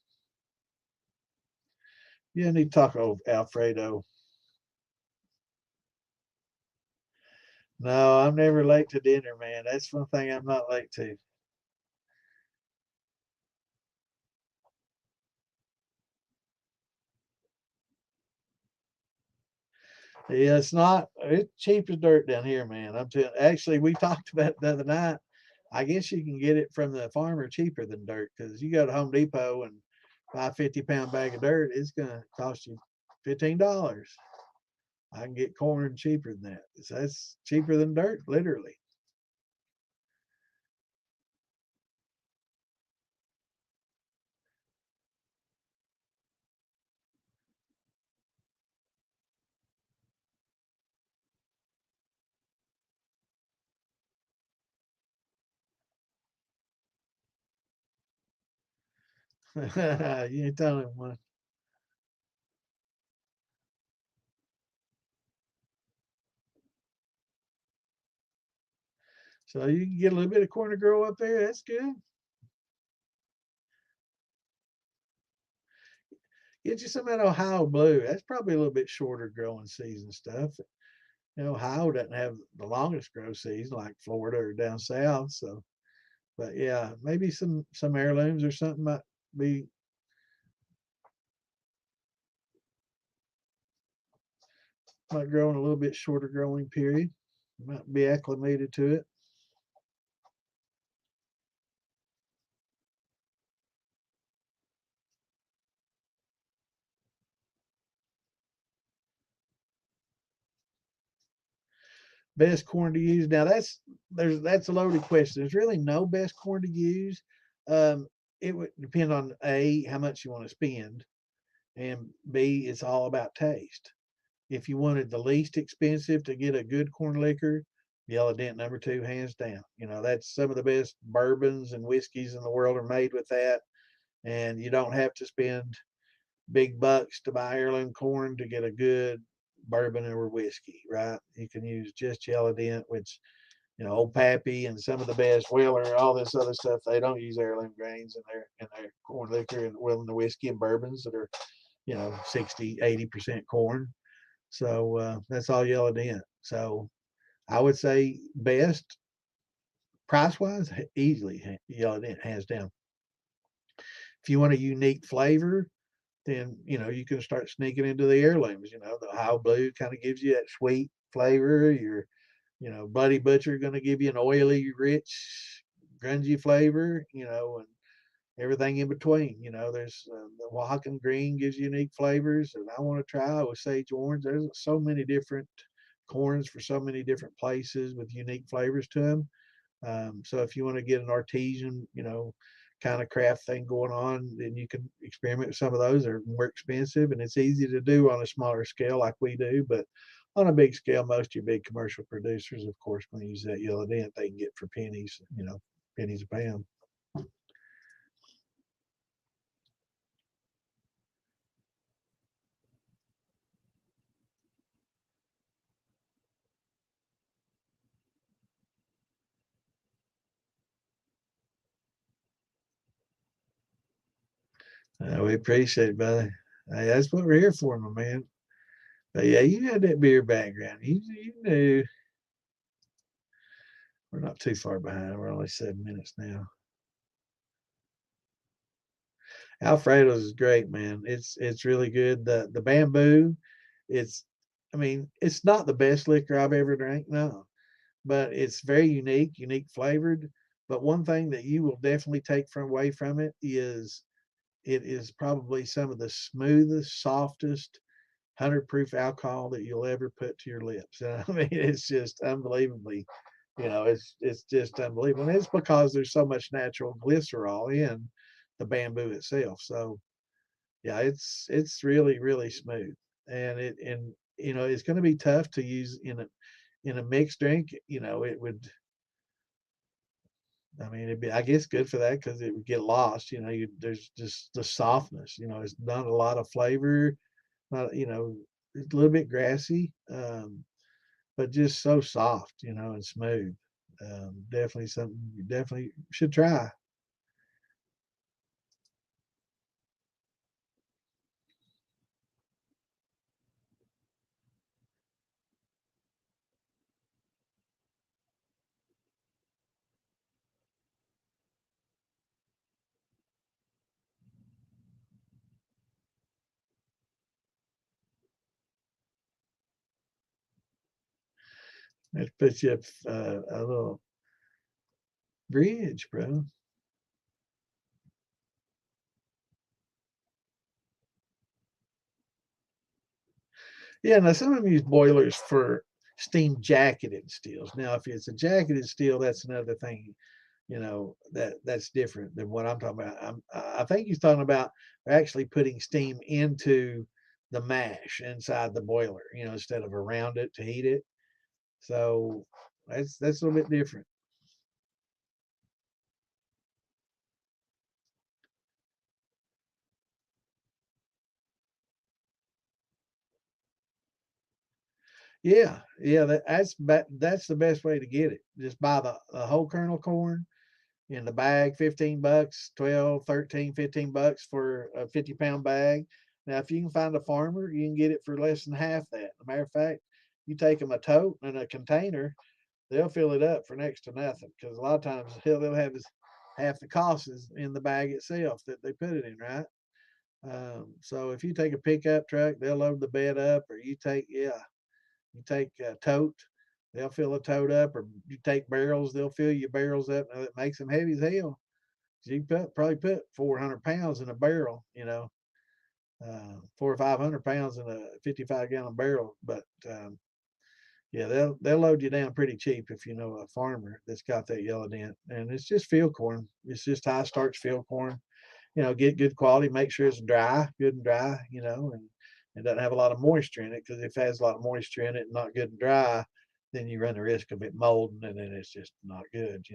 Yeah, I need taco Alfredo. No, I'm never late to dinner, man. That's one thing I'm not late to. Yeah, it's cheap as dirt down here, man. Actually, we talked about it the other night. I guess you can get it from the farmer cheaper than dirt because you go to Home Depot and buy a 50-pound bag of dirt, it's gonna cost you $15. I can get corn cheaper than that. So that's cheaper than dirt, literally. You ain't telling one. So you can get a little bit of corn to grow up there. That's good. Get you some of that Ohio blue. That's probably a little bit shorter growing season stuff. Ohio doesn't have the longest grow season like Florida or down south. So, but yeah, maybe some heirlooms or something be might grow in a little bit shorter growing period. Might be acclimated to it. Best corn to use. Now that's a loaded question. There's really no best corn to use. Um, it would depend on A, how much you want to spend, and B, it's all about taste. If you wanted the least expensive to get a good corn liquor, Yellow Dent number two, hands down. That's some of the best bourbons and whiskeys in the world are made with that. And you don't have to spend big bucks to buy heirloom corn to get a good bourbon or whiskey, right? You can use just Yellow Dent, which Old Pappy and some of the best Weller, all this other stuff. They don't use heirloom grains in their corn liquor and well in the whiskey and bourbons that are 60, 80% corn. So that's all Yellow Dent. So I would say best price wise, easily Yellow Dent hands down. If you want a unique flavor, then you can start sneaking into the heirlooms. The Ohio Blue kind of gives you that sweet flavor. Your Bloody Butcher going to give you an oily, rich, grungy flavor. And everything in between. There's the Oaxacan green gives unique flavors, and I want to try with sage orange. There's so many different corns for so many different places with unique flavors to them. So if you want to get an artesian, kind of craft thing going on, then you can experiment with some of those. They're more expensive, and it's easy to do on a smaller scale like we do. But on a big scale, most of your big commercial producers, of course, going to use that Yellow Dent they can get for pennies, pennies a pound. We appreciate it, brother. Hey, that's what we're here for, my man. But yeah, you had that beer background. You knew we're not too far behind. We're only 7 minutes now. Alfredo's is great, man. It's really good. The bamboo, it's I mean, it's not the best liquor I've ever drank, no, but it's very unique flavored. But one thing that you will definitely take from away from it is probably some of the smoothest, softest 100 proof alcohol that you'll ever put to your lips. And I mean, it's just unbelievably, it's just unbelievable. And it's because there's so much natural glycerol in the bamboo itself. So yeah, it's really, really smooth. And it's going to be tough to use in a mixed drink. It would, I mean, it'd be, I guess, good for that because it would get lost. There's just the softness. It's not a lot of flavor. Not, it's a little bit grassy, but just so soft, and smooth. Definitely something you definitely should try. It puts you up a little bridge, bro. Yeah, now some of them use boilers for steam jacketed steels. Now, if it's a jacketed steel, that's another thing. That's different than what I'm talking about. I think he's talking about actually putting steam into the mash inside the boiler, instead of around it to heat it. So that's a little bit different. Yeah, yeah, that's the best way to get it. Just buy the whole kernel corn in the bag, 15 bucks, 12, 13, 15 bucks for a 50-pound bag. Now, if you can find a farmer, you can get it for less than half that. As a matter of fact, you take them a tote and a container, they'll fill it up for next to nothing. Because a lot of times they'll have half the cost is in the bag itself that they put it in, right? So if you take a pickup truck, they'll load the bed up, or you take a tote, they'll fill a tote up, or you take barrels, they'll fill your barrels up. Now, it makes them heavy as hell. You probably put 400 pounds in a barrel, 400 or 500 pounds in a 55-gallon barrel. But yeah, they'll load you down pretty cheap if you know a farmer that's got that yellow dent. And it's just field corn. It's just high starch field corn. Get good quality, make sure it's dry, good and dry, and it doesn't have a lot of moisture in it, because if it has a lot of moisture in it and not good and dry, then you run the risk of it molding, and then it's just not good.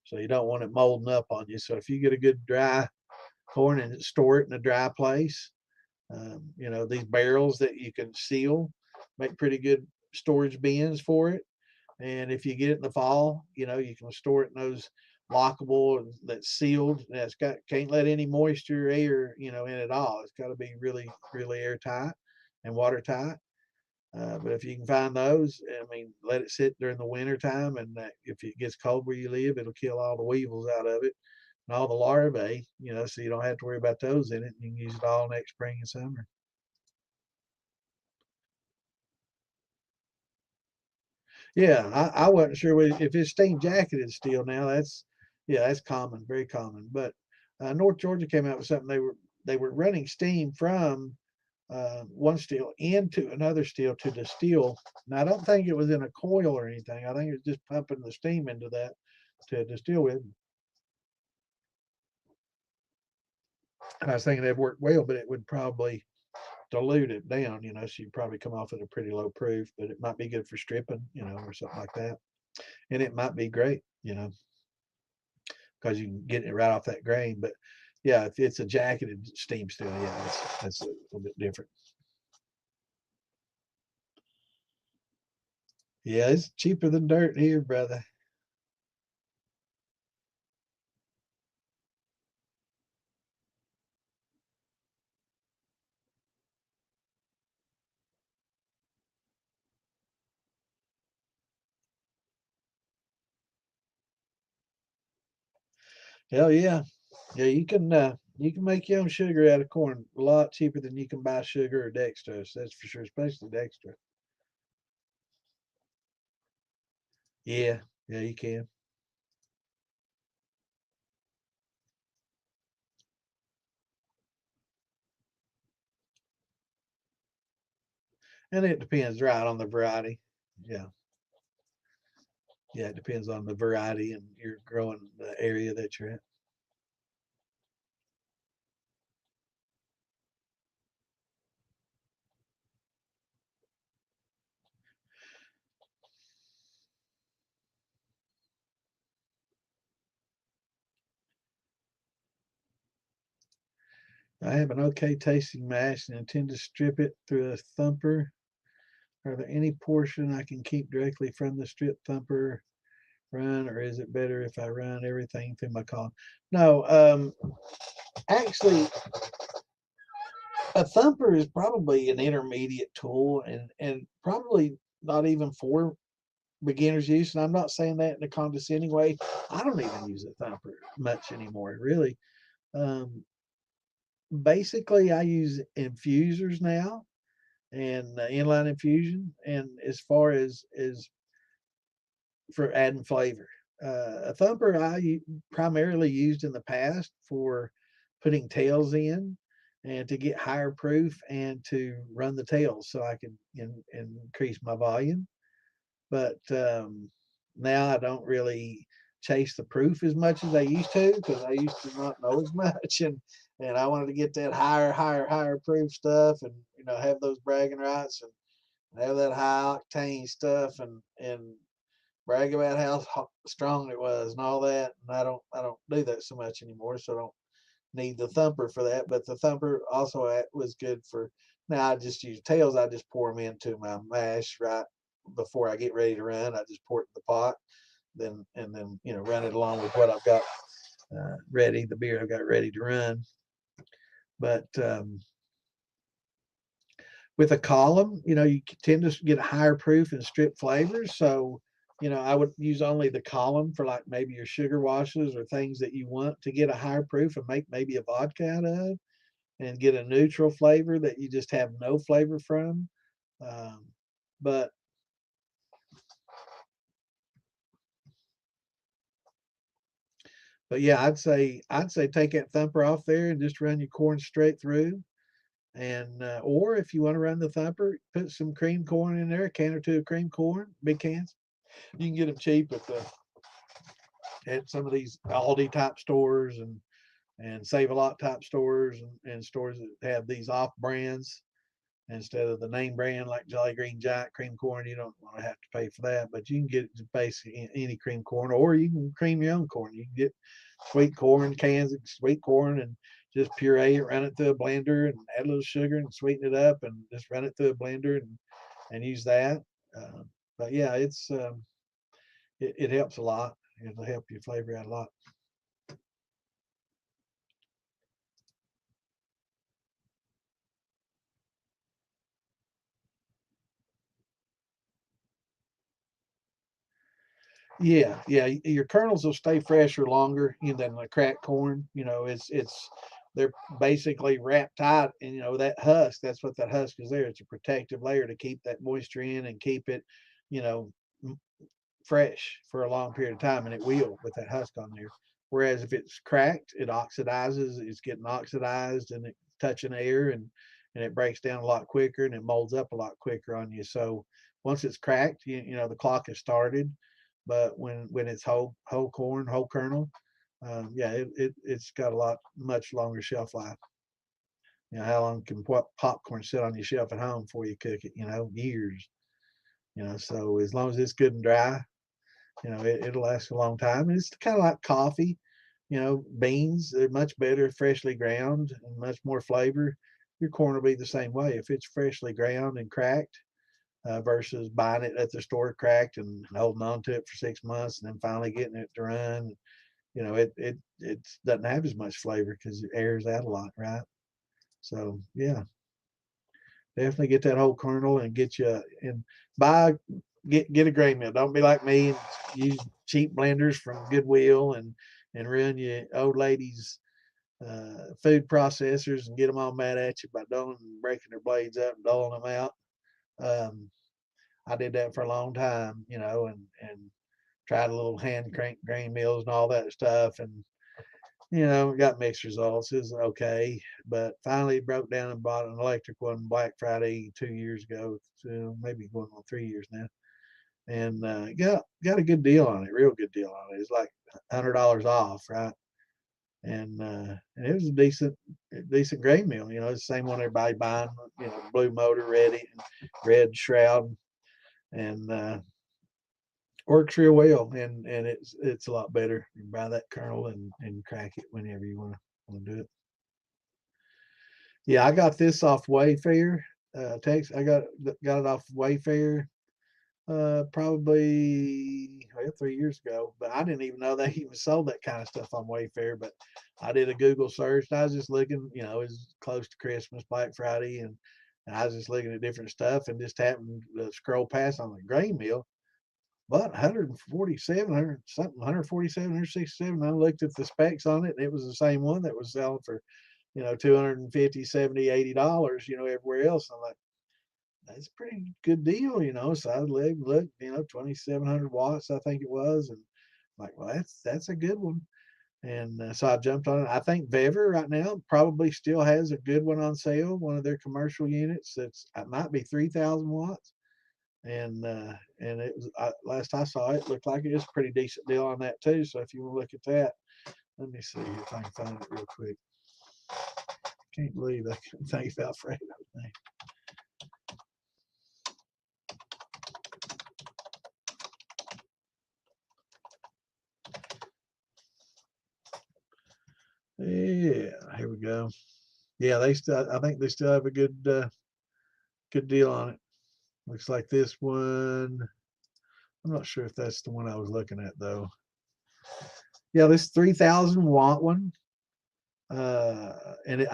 So you don't want it molding up on you. So if you get a good dry corn and store it in a dry place, these barrels that you can seal make pretty good storage bins for it. And if you get it in the fall, you can store it in those lockable that's sealed. That's can't let any moisture, air, in it all. It's got to be really, really airtight and watertight. But if you can find those, I mean, let it sit during the winter time, and if it gets cold where you live, it'll kill all the weevils out of it and all the larvae. So you don't have to worry about those in it. You can use it all next spring and summer. Yeah, I wasn't sure if it's steam jacketed steel now. That's common, very common. But North Georgia came out with something. They were running steam from one steel into another steel to distill. Now I don't think it was in a coil or anything. I think it was just pumping the steam into that to distill with. And I was thinking that'd work well, but it would probably dilute it down. So you'd probably come off at a pretty low proof. But it might be good for stripping, or something like that. And it might be great, because you can get it right off that grain. But yeah, if it's a jacketed steam still, yeah, that's a little bit different. Yeah, it's cheaper than dirt here, brother. Hell yeah. Yeah, you can make your own sugar out of corn a lot cheaper than you can buy sugar or dextrose. That's for sure, especially dextrose. Yeah, yeah, you can. And it depends, right, on the variety. Yeah. Yeah, it depends on the variety and you're growing the area that you're at. I have an okay tasting mash and intend to strip it through a thumper. Are there any portion I can keep directly from the strip thumper run, or is it better if I run everything through my column? No, actually, a thumper is probably an intermediate tool, and probably not even for beginner's use. And I'm not saying that in a condescending way. I don't even use a thumper much anymore, really. Um, Basically, I use infusers now and inline infusion. And as far as for adding flavor. A thumper primarily used in the past for putting tails in and to get higher proof and to run the tails so I could increase my volume. But now I don't really chase the proof as much as I used to because I used to not know as much and I wanted to get that higher proof stuff and have those bragging rights and have that high octane stuff and brag about how strong it was and all that. And I don't do that so much anymore, so I don't need the thumper for that. But the thumper also was good for. Now I just use tails. I just pour them into my mash right before I get ready to run. I just pour it in the pot, then run it along with what I've got ready, the beer I've got ready to run. But with a column, you tend to get higher proof and strip flavors. So, I would use only the column for like maybe your sugar washes or things that you want to get a higher proof and make maybe a vodka out of and get a neutral flavor that you just have no flavor from. Um, but but yeah, I'd say take that thumper off there and just run your corn straight through. And or if you want to run the thumper, put some cream corn in there, a can or two of cream corn, big cans. You can get them cheap at some of these Aldi type stores and Save a Lot type stores and stores that have these off brands instead of the name brand like Jolly Green Giant cream corn. You don't want to have to pay for that, but you can get basically any cream corn, or you can cream your own corn. You can get sweet corn cans of sweet corn and just puree it, run it through a blender, and add a little sugar and sweeten it up, and just run it through a blender and use that. Uh, but yeah, it helps a lot. It'll help your flavor out a lot. Yeah, yeah. Your kernels will stay fresher longer than the cracked corn. It's they're basically wrapped tight, and that husk. That's what that husk is there. It's a protective layer to keep that moisture in and keep it, you know, fresh for a long period of time, and it will with that husk on there. Whereas if it's cracked, it oxidizes. It's getting oxidized and it's touching air and it breaks down a lot quicker and it molds up a lot quicker on you. So once it's cracked, the clock has started. But when it's whole corn, whole kernel, yeah, it's got a much longer shelf life. How long can popcorn sit on your shelf at home before you cook it? Years. So as long as it's good and dry, it'll last a long time. And it's kind of like coffee. Beans, they're much better freshly ground and much more flavor. Your corn will be the same way if it's freshly ground and cracked versus buying it at the store cracked and holding on to it for 6 months and then finally getting it to run. It doesn't have as much flavor because it airs out a lot, right? So yeah, definitely get that whole kernel and get you and buy get a grain mill. Don't be like me and use cheap blenders from Goodwill and ruin your old ladies food processors and get them all mad at you by dulling and breaking their blades up and dulling them out. Um, I did that for a long time, and tried a little hand crank grain mills and all that stuff, and got mixed results. It was okay, but finally broke down and bought an electric one Black Friday 2 years ago, so maybe going on 3 years now, and got a good deal on it, real good deal on it. It's like $100 off, right? And it was a decent grain mill. It's the same one everybody buying. Blue motor ready, and red shroud, and works real well. And it's a lot better. You buy that kernel and crack it whenever you want to do it. Yeah, I got this off Wayfair. Texas. I got it off Wayfair probably 3 years ago, but I didn't even know they even sold that kind of stuff on Wayfair. But I did a Google search and I was just looking, it's close to Christmas, Black Friday, and I was just looking at different stuff and just happened to scroll past on the grain mill. But 147, 100 something, 147, 167. I looked at the specs on it and it was the same one that was selling for, 250, 70, $80, everywhere else. I'm like, that's a pretty good deal, you know. So I look, you know, 2,700 watts, I think it was, and I'm like, well, that's a good one. And so I jumped on it. I think Bever right now probably still has a good one on sale, one of their commercial units. It might be 3,000 watts. And it was last I saw it looked like it was a pretty decent deal on that too. So if you want to look at that, let me see if I can find it real quick. Can't believe I couldn't think about Fredo's name. Yeah, here we go. Yeah, they still. I think they still have a good deal on it. Looks like this one. I'm not sure if that's the one I was looking at though. Yeah, this 3,000 watt one. I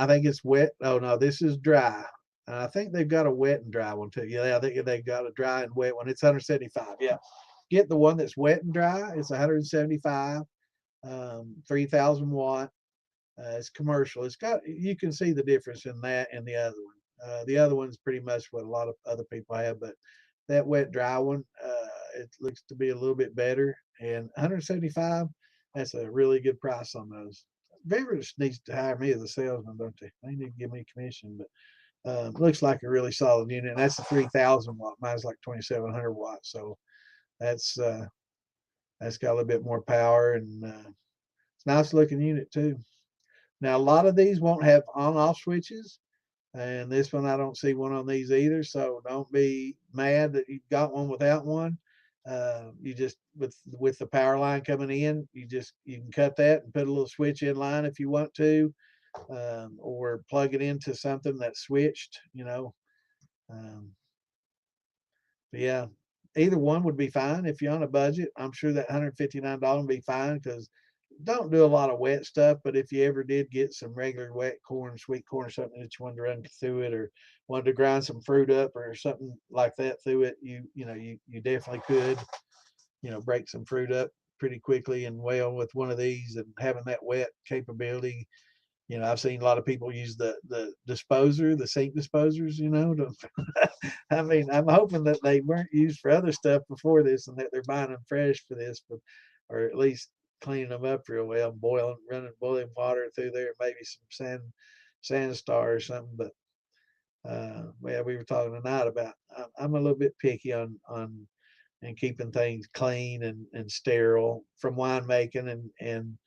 think it's wet. Oh no, this is dry. I think they've got a wet and dry one too. Yeah, I think they got a dry and wet one. It's 175. Yeah, get the one that's wet and dry. It's 175. 3,000 watt. It's commercial. It's got, you can see the difference in that and the other one. The other one's pretty much what a lot of other people have, but that wet dry one, it looks to be a little bit better. And 175, that's a really good price on those. Beverage needs to hire me as a salesman, don't they? They need to give me commission, but looks like a really solid unit. And that's a 3,000 watt. Mine's like 2,700 watts, so that's uh, that's got a little bit more power, and it's a nice looking unit too. Now, a lot of these won't have on-off switches, and this one I don't see one on these either. So don't be mad that you've got one without one. You just with the power line coming in, you can cut that and put a little switch in line if you want to, or plug it into something that's switched. You know, um, but yeah, either one would be fine if you're on a budget. I'm sure that $159 would be fine because don't do a lot of wet stuff, but if you ever did get some regular wet corn, sweet corn, or something that you wanted to run through it, or wanted to grind some fruit up or something like that through it, you definitely could, break some fruit up pretty quickly and well with one of these, and having that wet capability. I've seen a lot of people use the sink disposers, I mean, I'm hoping that they weren't used for other stuff before this and that they're buying them fresh for this, but, or at least cleaning them up real well, running boiling water through there, maybe some sand star or something. But yeah, we were talking tonight about I'm a little bit picky on and keeping things clean and sterile from winemaking and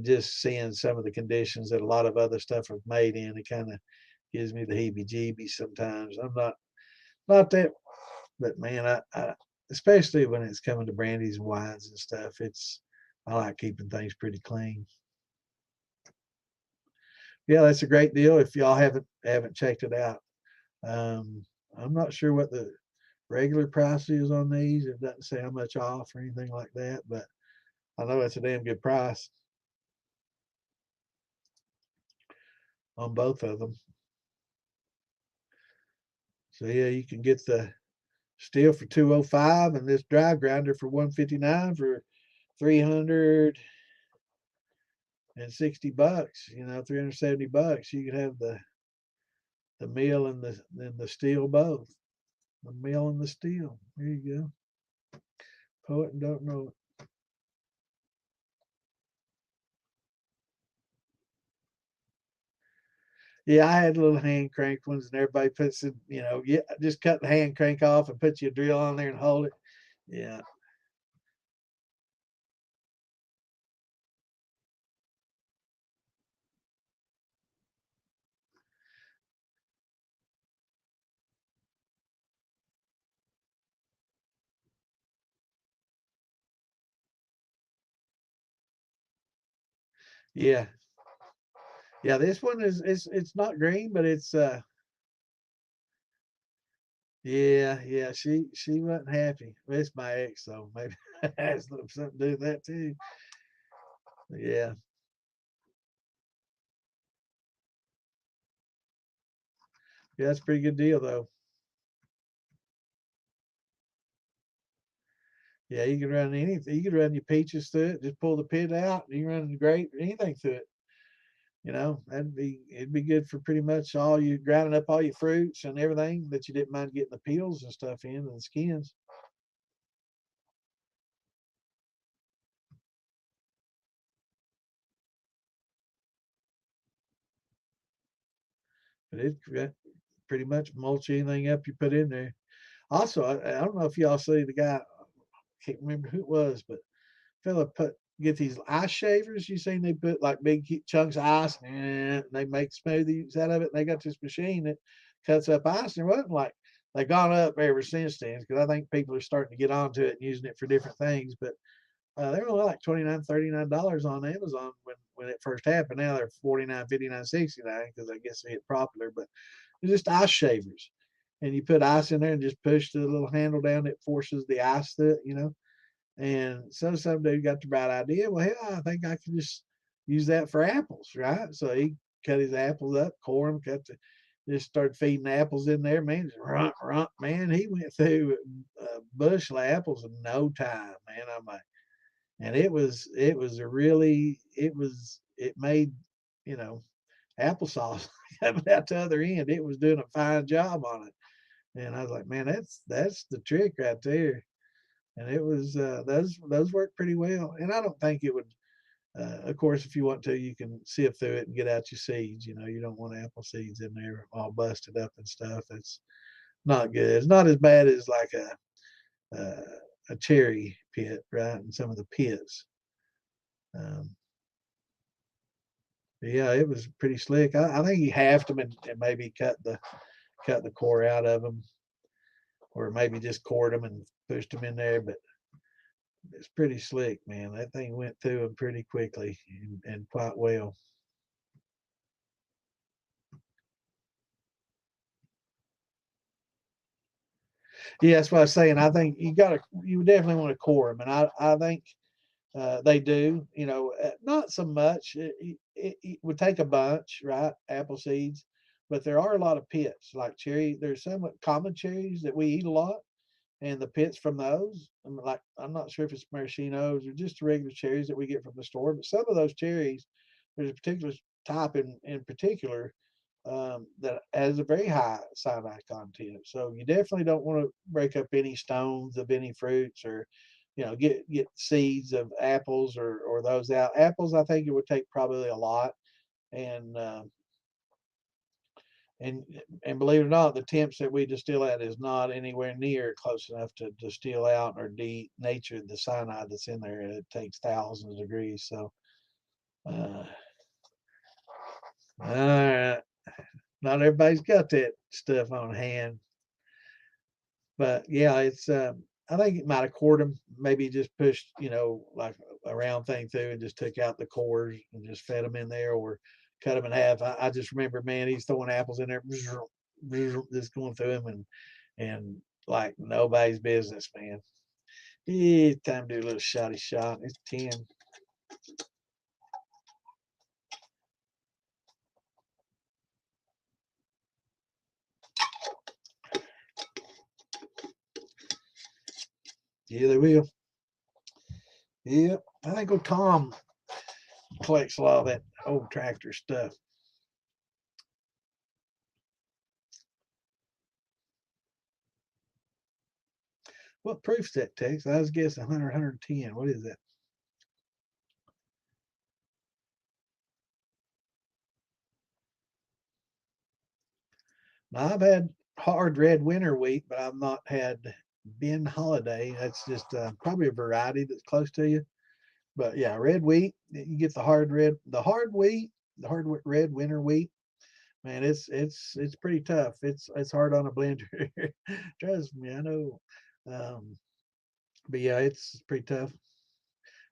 just seeing some of the conditions that a lot of other stuff are made in. It kind of gives me the heebie-jeebies sometimes. I'm not that, but man, I especially when it's coming to brandies and wines and stuff, I like keeping things pretty clean. Yeah, that's a great deal. If y'all haven't checked it out, um, I'm not sure what the regular price is on these. It doesn't say how much off or anything like that, but I know it's a damn good price on both of them. So yeah, you can get the steel for 205 and this dry grinder for 159 for 360 bucks. 370 bucks. You could have the mill and the steel both. The mill and the steel. There you go. Poet and don't know it. Yeah, I had little hand crank ones, and everybody puts it. Yeah, just cut the hand crank off and put your drill on there and hold it. Yeah, yeah, yeah. This one it's not green, but it's yeah. She wasn't happy. Well, it's my ex, so maybe it has something to do with that too. Yeah, yeah. That's a pretty good deal though. Yeah, you can run anything. You can run your peaches through it. Just pull the pit out. You can run the grape, anything through it. it'd be good for pretty much all you grinding up all your fruits and everything that you didn't mind getting the peels and stuff in and the skins. But it pretty much mulch anything up you put in there. Also, I don't know if y'all see the guy, I can't remember who it was, but fella get these ice shavers. You seen they put like big chunks of ice and they make smoothies out of it. And they got this machine that cuts up ice, and it wasn't like they gone up ever since then because I think people are starting to get onto it and using it for different things. But they were only like $29, $39 on Amazon when it first happened. Now they're 49, 59, 69 because I guess they get popular. But they're just ice shavers, and you put ice in there and just push the little handle down that forces the ice to it. And so some dude got the bright idea. Well, hell, I think I can just use that for apples, right? So he cut his apples up, core them, just started feeding apples in there. Man, just man, he went through a bushel of apples in no time, man. I'm like, and it was a really, it made, you know, applesauce coming out the other end. It was doing a fine job on it. And I was like, man, that's the trick right there. And it was those work pretty well. And I don't think it would. Of course, if you want to, you can sift through it and get out your seeds. You don't want apple seeds in there all busted up and stuff. It's not good. It's not as bad as like uh, a cherry pit, right? And some of the pits. Um, yeah, it was pretty slick. I think he halved them and maybe cut the core out of them, or maybe just cored them and pushed them in there. But it's pretty slick, man. That thing went through them pretty quickly and quite well. Yeah, that's what I was saying. I think you definitely want to core them, and I think they do. Not so much. It would take a bunch, right? Apple seeds, but there are a lot of pits like cherry. There's some common cherries that we eat a lot, and the pits from those. I'm not sure if it's maraschinos or just the regular cherries that we get from the store, but some of those cherries, there's a particular type in particular that has a very high cyanide content. So you definitely don't want to break up any stones of any fruits or, get seeds of apples or those out. Apples, I think it would take probably a lot, and and and believe it or not, the temps that we distill at is not anywhere near close enough to distill out or denature the cyanide that's in there. It takes thousands of degrees. So, uh, all right, not everybody's got that stuff on hand, but yeah, it's. I think it might have cored them. Maybe just pushed, like a round thing through and just took out the cores and just fed them in there, or cut them in half. I just remember, man, he's throwing apples in there, just going through them and like nobody's business, man. Yeah, time to do a little shotty shot. It's 10. Yeah, they will. Yep. I think old Tom collects a lot of that old tractor stuff. What proof's that, Tex? I was guessing 100, 110. What is that? Now, I've had hard red winter wheat, but I've not had Ben Holiday. That's just probably a variety that's close to you. But yeah, red wheat, you get the hard wheat, the hard red winter wheat. Man, it's pretty tough. It's hard on a blender. Trust me, I know. Um, but yeah, it's pretty tough.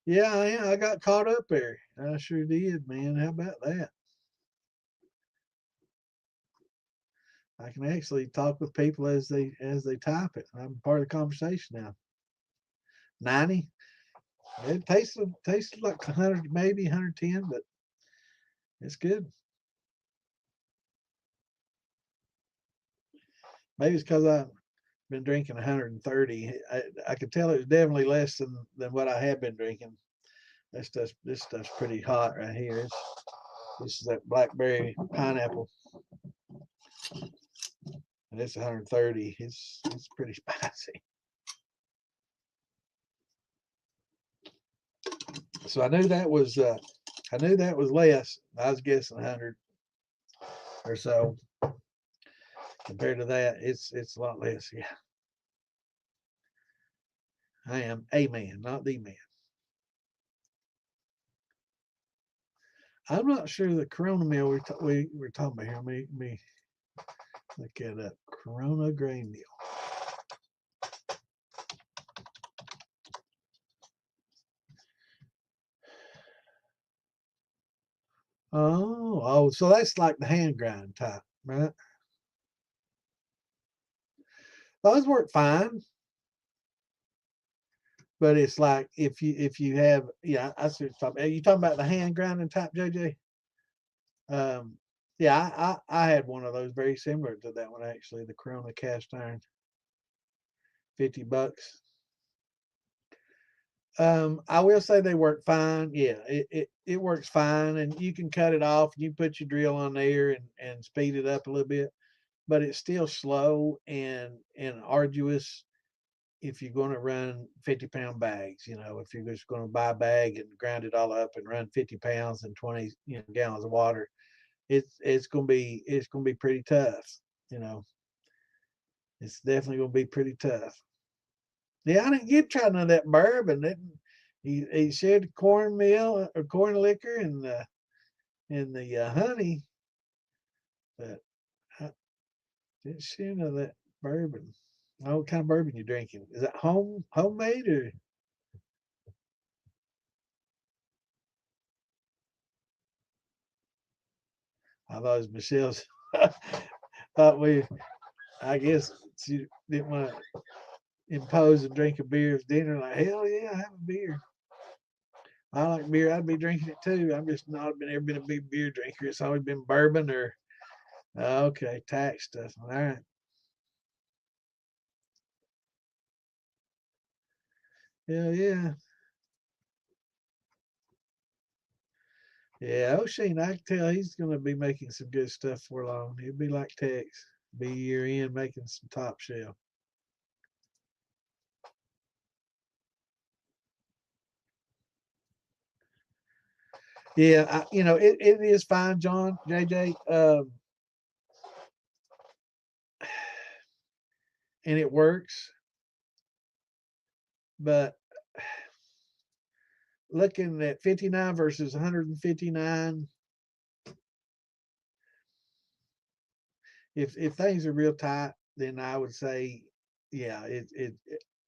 Yeah, I got caught up there. I sure did, man. How about that? I can actually talk with people as they type it. I'm part of the conversation now. 90. It tasted like 100, maybe 110, but it's good. Maybe it's because I've been drinking 130. I could tell it was definitely less than what I have been drinking. This stuff's pretty hot right here. This is that blackberry pineapple, and it's 130. It's pretty spicy. So I knew that was less. I was guessing 100 or so. Compared to that, it's a lot less. Yeah, I am a man, not the man. I'm not sure the Corona meal we were talking about here. Let me look at up. Corona grain meal. Oh, so that's like the hand grind type, right? Those work fine, but it's like if you have, yeah, I see what you're talking about. Are you talking about the hand grinding type, JJ? Um, yeah, I had one of those very similar to that one actually, the Corona cast iron, $50. I will say they work fine. Yeah, it works fine, and you can cut it off. You put your drill on there and speed it up a little bit, but it's still slow and arduous if you're going to run 50-pound bags. If you're just going to buy a bag and grind it all up and run 50 pounds and 20 gallons of water, it's going to be pretty tough. You know, it's definitely going to be pretty tough. Yeah, I didn't get try none of that bourbon. He shared the cornmeal or corn liquor and the honey, but I didn't share none of that bourbon. What kind of bourbon you drinking? Is that homemade or I thought it was Michelle's? Thought I guess she didn't want to impose and drink a beer as dinner. Like hell yeah, I have a beer. I like beer. I'd be drinking it too. I'm just not ever been a big beer drinker. It's always been bourbon or okay, tax stuff. All right. Hell yeah. Yeah, O'Sheen, I can tell he's going to be making some good stuff for long. He'll be like Tex, be year in making some top shelf. Yeah, it is fine, John, JJ, and it works. But looking at 59 versus 159, if things are real tight, then I would say, yeah,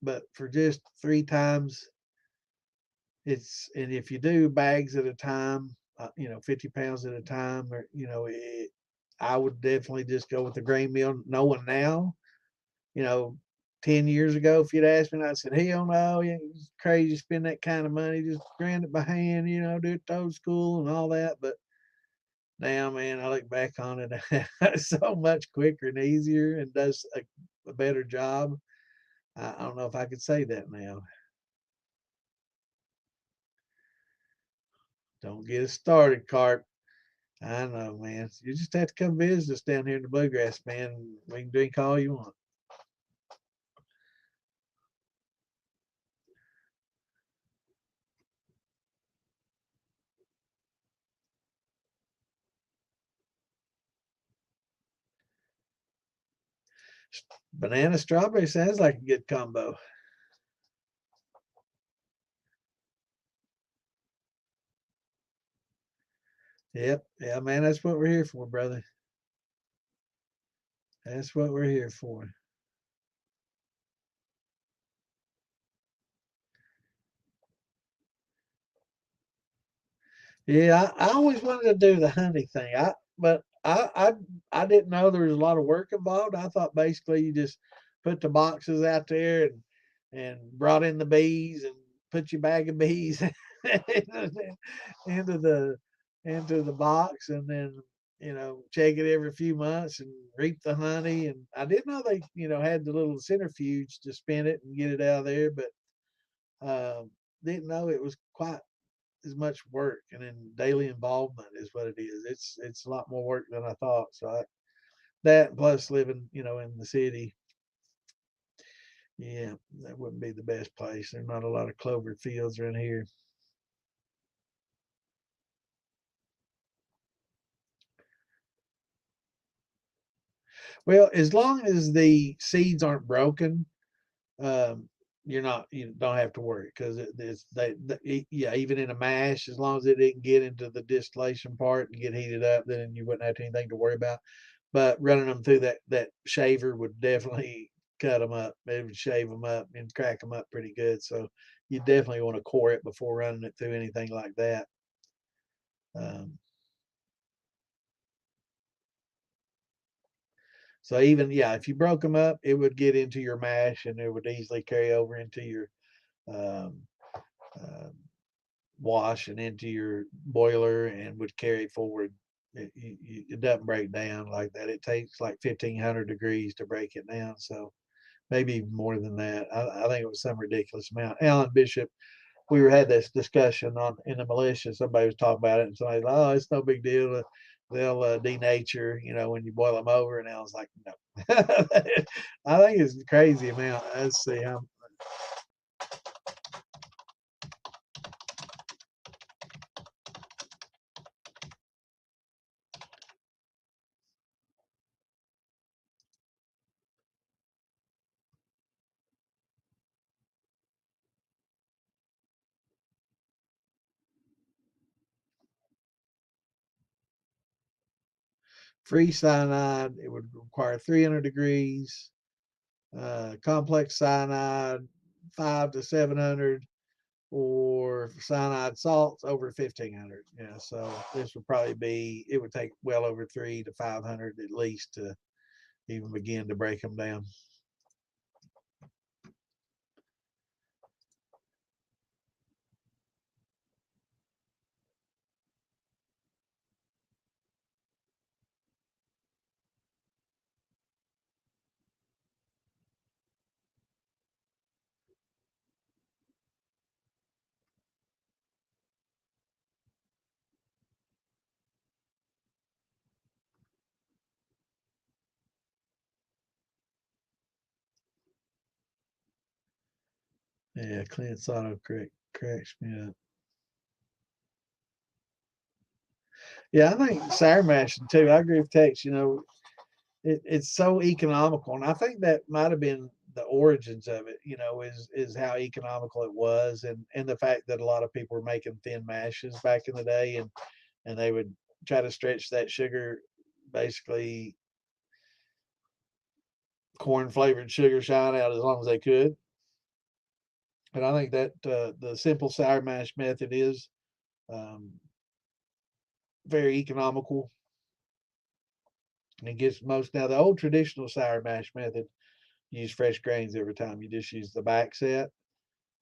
but for just 3 times, and if you do bags at a time, 50 pounds at a time, or I would definitely just go with the grain mill. Knowing now, you know, 10 years ago, if you'd asked me, I'd said, hell no, it's crazy to spend that kind of money, just grind it by hand, do it old school and all that. But now, man, I look back on it, it's so much quicker and easier and does a better job. I don't know if I could say that now. Don't get us started, Carp. I know, man. You just have to come visit us down here in the Bluegrass, man. We can drink all you want. Banana strawberry sounds like a good combo. Yep. Yeah, man, that's what we're here for, brother. That's what we're here for. Yeah, I always wanted to do the honey thing. But I didn't know there was a lot of work involved. I thought basically you just put the boxes out there and brought in the bees and put your bag of bees into the into the box and then check it every few months and reap the honey. And I didn't know they had the little centrifuge to spin it and get it out of there, but didn't know it was quite as much work, and then daily involvement is what it is. It's a lot more work than I thought. So that plus living, in the city, yeah, that wouldn't be the best place. There's not a lot of clover fields around here. Well, as long as the seeds aren't broken, um, you don't have to worry because yeah, even in a mash, as long as it didn't get into the distillation part and get heated up, then you wouldn't have anything to worry about. But running them through that shaver would definitely cut them up. It would shave them up and crack them up pretty good. So you definitely want to core it before running it through anything like that. Um, so even yeah, if you broke them up, it would get into your mash and it would easily carry over into your um, uh, wash and into your boiler and would carry forward. It doesn't break down like that. It takes like 1,500 degrees to break it down. So maybe even more than that. I think it was some ridiculous amount. Alan Bishop, we had this discussion on in the militia. Somebody was talking about it, and somebody's like, "Oh, it's no big deal. They'll denature, when you boil them over." And I was like, "No." I think it's a crazy amount. Let's see how free cyanide. It would require 300 degrees. Complex cyanide, 5 to 700, or cyanide salts over 1,500. Yeah, so this would probably be. It would take well over 3 to 500 at least to even begin to break them down. Yeah, Clint's auto cracks me up. Yeah, I think sour mashing too. I agree with Tex. It's so economical, and I think that might have been the origins of it. Is how economical it was, and the fact that a lot of people were making thin mashes back in the day, and they would try to stretch that sugar, basically corn flavored sugar shine out as long as they could. And I think that the simple sour mash method is um, very economical, and it gets most. Now the old traditional sour mash method, you use fresh grains every time. You just use the back set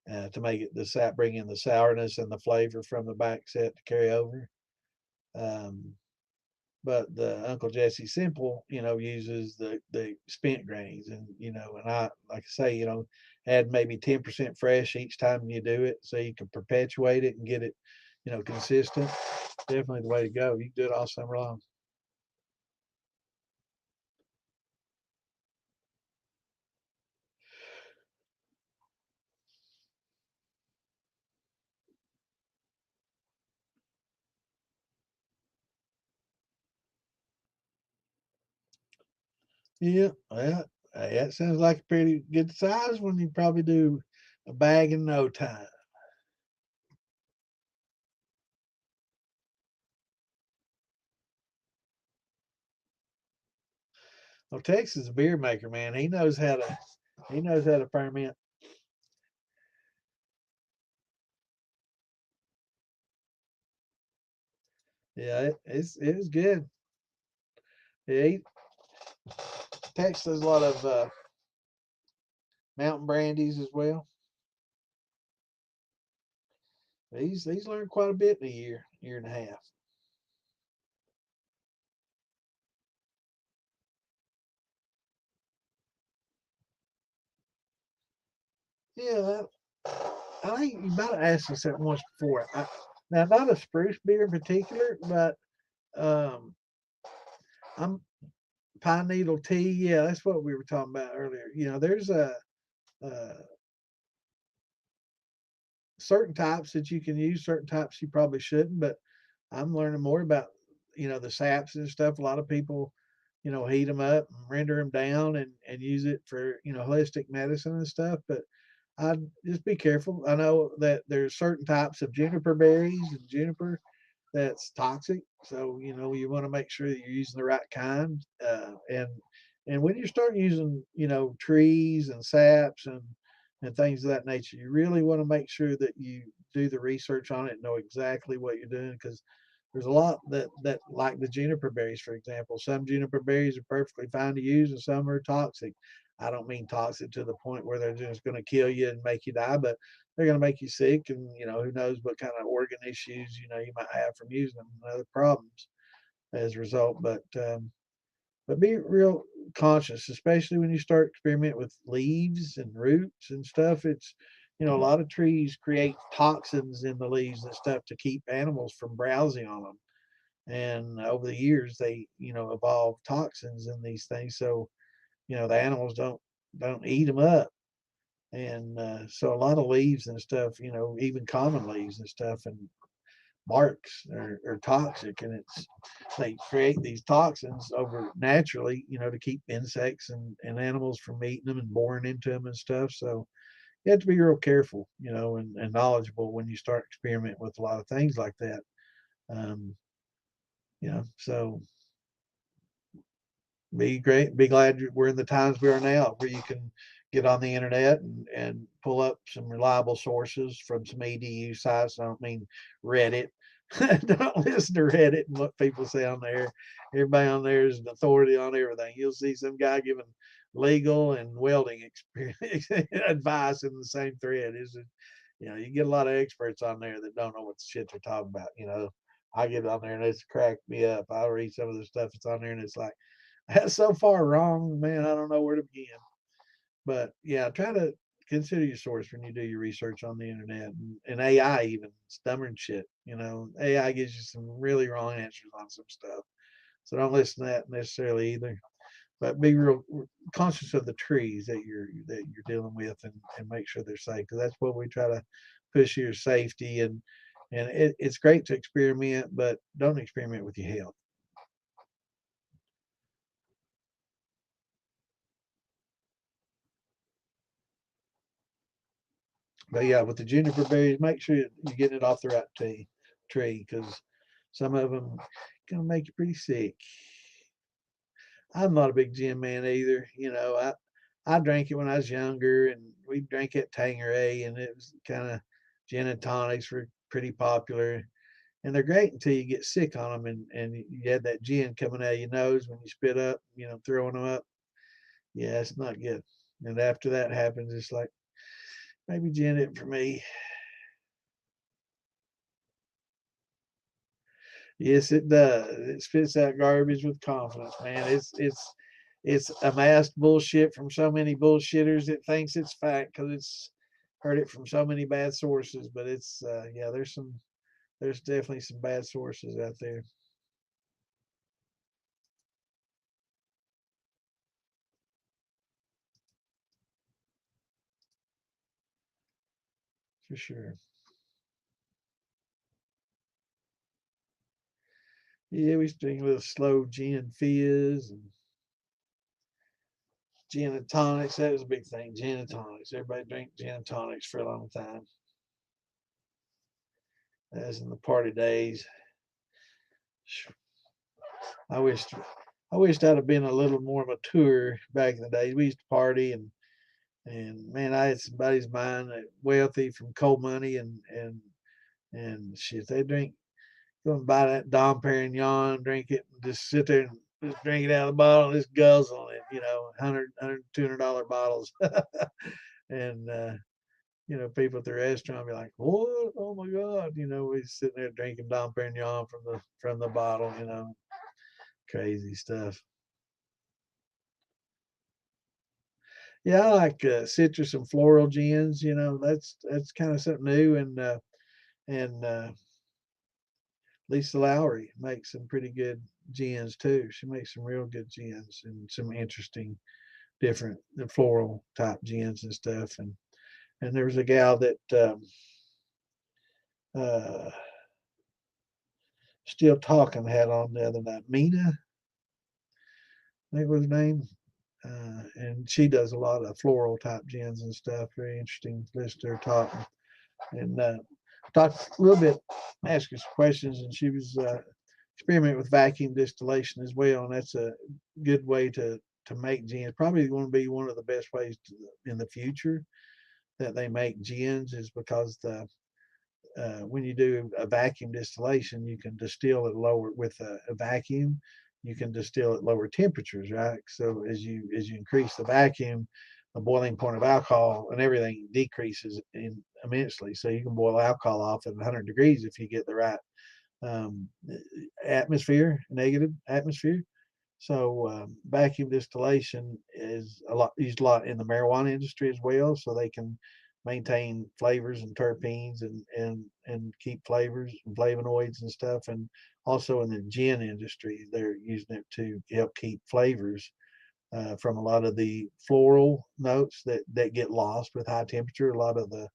to make it bring in the sourness and the flavor from the back set to carry over. Um, but the Uncle Jesse Simple, uses the spent grains, and I like I say, add maybe 10% fresh each time you do it, so you can perpetuate it and get it, consistent. Definitely the way to go. You can do it all summer long. Yeah, well, that sounds like a pretty good size one. You probably do a bag in no time. Well, Texas is a beer maker, man. He knows how to ferment. Yeah, it was good. Yeah, Texas does a lot of mountain brandies as well. He's learned quite a bit in a year and a half. Yeah, I think you might have asked us that once before. Now, not a spruce beer in particular, but um, I'm pine needle tea. Yeah, that's what we were talking about earlier. There's a certain types that you can use, certain types you probably shouldn't. But I'm learning more about the saps and stuff. A lot of people heat them up and render them down and use it for holistic medicine and stuff. But I'd just be careful. I know that there's certain types of juniper berries and juniper that's toxic. So you want to make sure that you're using the right kind. And when you start using trees and saps and things of that nature, you really want to make sure that you do the research on it and know exactly what you're doing, because there's a lot that like the juniper berries, for example. Some juniper berries are perfectly fine to use, and some are toxic. I don't mean toxic to the point where they're just going to kill you and make you die, but they're going to make you sick, and who knows what kind of organ issues you might have from using them and other problems as a result. But be real conscious, especially when you start experimenting with leaves and roots and stuff. It's a lot of trees create toxins in the leaves and stuff to keep animals from browsing on them. And over the years, they evolve toxins in these things, so the animals don't eat them up. And so a lot of leaves and stuff, even common leaves and stuff, and barks are toxic, and they create these toxins over naturally, to keep insects and animals from eating them and boring into them and stuff. So you have to be real careful, and knowledgeable when you start experimenting with a lot of things like that. Um, so be glad we're in the times we are now, where you can get on the internet and pull up some reliable sources from some edu sites. I don't mean Reddit. Don't listen to Reddit and what people say on there. Everybody on there is an authority on everything. You'll see some guy giving legal and welding experience advice in the same thread. Is you get a lot of experts on there that don't know what the shit they're talking about. I get on there and it's cracked me up. I read some of the stuff that's on there and it's like, that's so far wrong, man. I don't know where to begin. But yeah, try to consider your source when you do your research on the internet, and AI, even stubborn shit. AI gives you some really wrong answers on some stuff. So don't listen to that necessarily either. But be real conscious of the trees that you're dealing with, and make sure they're safe, because that's what we try to push your safety. And it's great to experiment, but don't experiment with your health. But yeah, with the juniper berries, make sure you're getting it off the right tree, because some of them gonna make you pretty sick. I'm not a big gin man either. I drank it when I was younger, and we drank it Tangeray, and it was kind of gin and tonics were pretty popular, and they're great until you get sick on them, and you had that gin coming out of your nose when you spit up, throwing them up. Yeah, it's not good. And after that happens, it's like maybe gin it for me. Yes, it does. It spits out garbage with confidence, man. It's amassed bullshit from so many bullshitters that thinks it's fact, because it's heard it from so many bad sources. But it's yeah, there's definitely some bad sources out there for sure. Yeah, we used to drink a little slow gin fizz and gin and tonics. That was a big thing. Gin and tonics. Everybody drank gin and tonics for a long time. As in the party days. I wished I wished I'd have been a little more mature back in the days. We used to party, and man, I had some buddies of mine that wealthy from coal money, and shit, they go and buy that Dom Perignon, drink it, and just sit there and just drink it out of the bottle and just guzzle it, 100, $200 bottles. And, people at the restaurant be like, what? Oh my God. We sitting there drinking Dom Perignon from the bottle, crazy stuff. Yeah, I like citrus and floral gins. That's kind of something new, and Lisa Lowry makes some pretty good gins too. She makes some real good gins and some interesting different the floral type gins and stuff. And there was a gal that uh, Still Talking had on the other night, Mina, I think was her name. And she does a lot of floral type gins and stuff. Very interesting. Listen to her talk and talked a little bit, asked her some questions, and she was experimenting with vacuum distillation as well, and that's a good way to make gins. Probably going to be one of the best ways in the future that they make gins is because the when you do a vacuum distillation, you can distill it lower with a vacuum. You can distill at lower temperatures, right? So as you increase the vacuum, the boiling point of alcohol and everything decreases immensely. So you can boil alcohol off at 100 degrees if you get the right um, atmosphere, negative atmosphere. So vacuum distillation is a lot used a lot in the marijuana industry as well, so they can maintain flavors and terpenes and keep flavors and flavonoids and stuff. And also in the gin industry, they're using it to help keep flavors from a lot of the floral notes that get lost with high temperature. A lot of the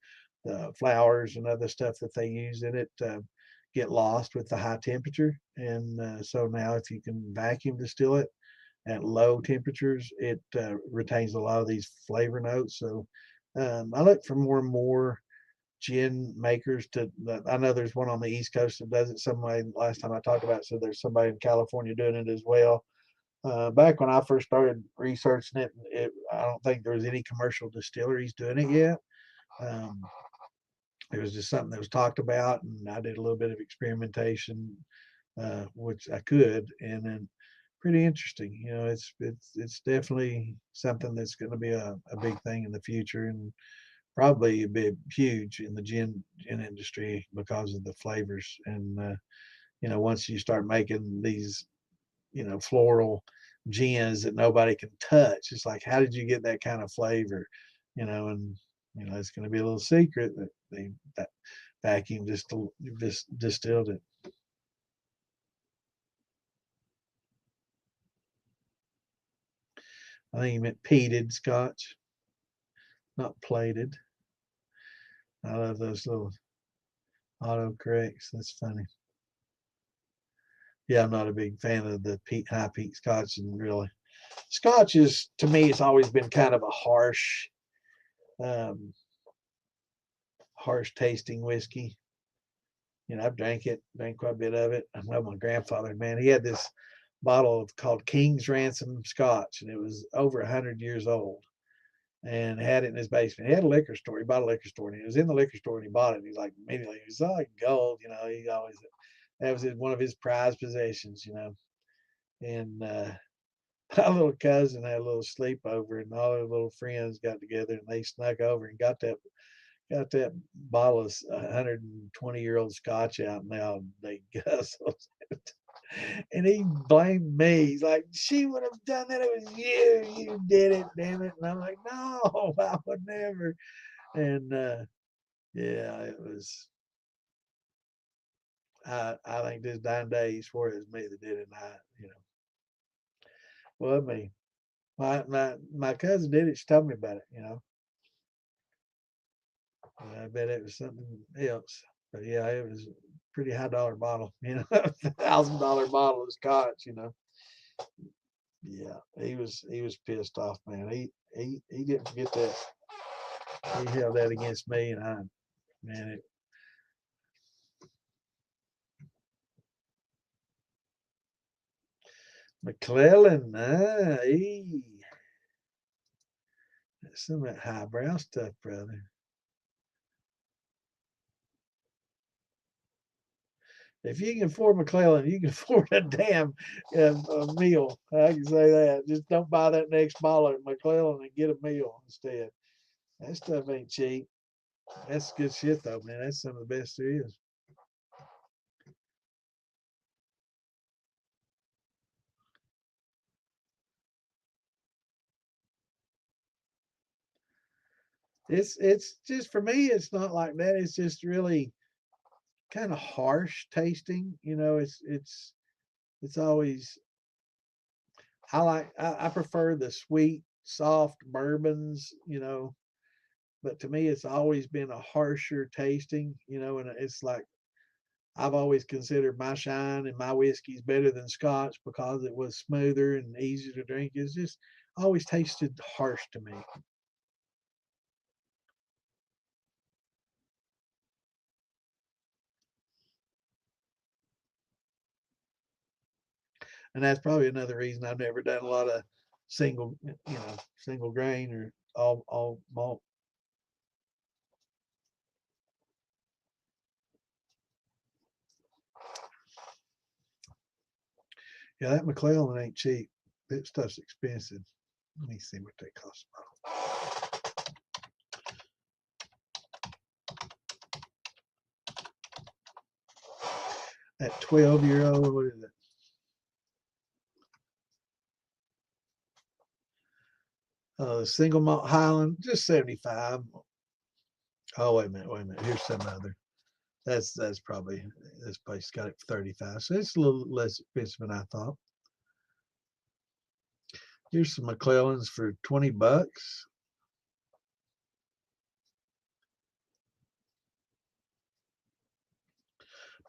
flowers and other stuff that they use in it get lost with the high temperature. And so now, if you can vacuum distill it at low temperatures, it retains a lot of these flavor notes. So I look for more and more gin makers to. I know there's one on the East Coast that does it. Somebody last time I talked about it, so there's somebody in California doing it as well. Back when I first started researching I don't think there was any commercial distilleries doing it yet. Um, it was just something that was talked about, and I did a little bit of experimentation, which I could, and then pretty interesting. You know, it's definitely something that's going to be a big thing in the future, and probably be huge in the gin industry because of the flavors. And once you start making these floral gins that nobody can touch. It's like, how did you get that kind of flavor? And it's going to be a little secret that they that vacuum distilled it. I think you meant peated scotch, not plated. I love those little auto corrects. That's funny. Yeah, I'm not a big fan of the high peat scotch, and really, scotch is to me, it's always been kind of a um, harsh tasting whiskey. I've drank quite a bit of it. I know my grandfather, man, he had this bottle called King's Ransom Scotch, and it was over 100 years old, and had it in his basement. He had a liquor store. He bought a liquor store, and he was in the liquor store, and he bought it. And he's like, immediately, he was like gold. He always that was one of his prized possessions. And my little cousin had a little sleepover, and all their little friends got together, and they snuck over and got that bottle of 120-year-old scotch out, and now they guzzled it. And he blamed me. He's like, she would have done that. It was you. You did it, damn it. And I'm like, no, I would never. And yeah, it was. I think this dying day he swore it was me that did it. And well, I mean, my cousin did it. She told me about it. I bet it was something else. But yeah, it was a pretty high dollar bottle, $1,000 bottle of scotch. Yeah, he was pissed off, man. He didn't forget that. He held that against me, and man, McClellan, that's some of that highbrow stuff, brother. If you can afford McClellan, you can afford a damn a meal. I can say that. Just don't buy that next bottle at McClellan and get a meal instead. That stuff ain't cheap. That's good shit though, man. That's some of the best there is. It's just for me. It's not like that. It's just really kind of harsh tasting. It's always I prefer the sweet, soft bourbons, but to me it's always been a harsher tasting, and it's like I've always considered my shine and my whiskeys better than Scotch because it was smoother and easier to drink. It's just always tasted harsh to me. And that's probably another reason I've never done a lot of single grain or all malt. Yeah, that McClellan ain't cheap. That stuff's expensive. Let me see what they cost. That 12-year-old, what is it? Single malt Highland, just 75. Oh, wait a minute. Here's some other. That's probably this place got it for 35. So it's a little less expensive than I thought. Here's some McClellans for $20.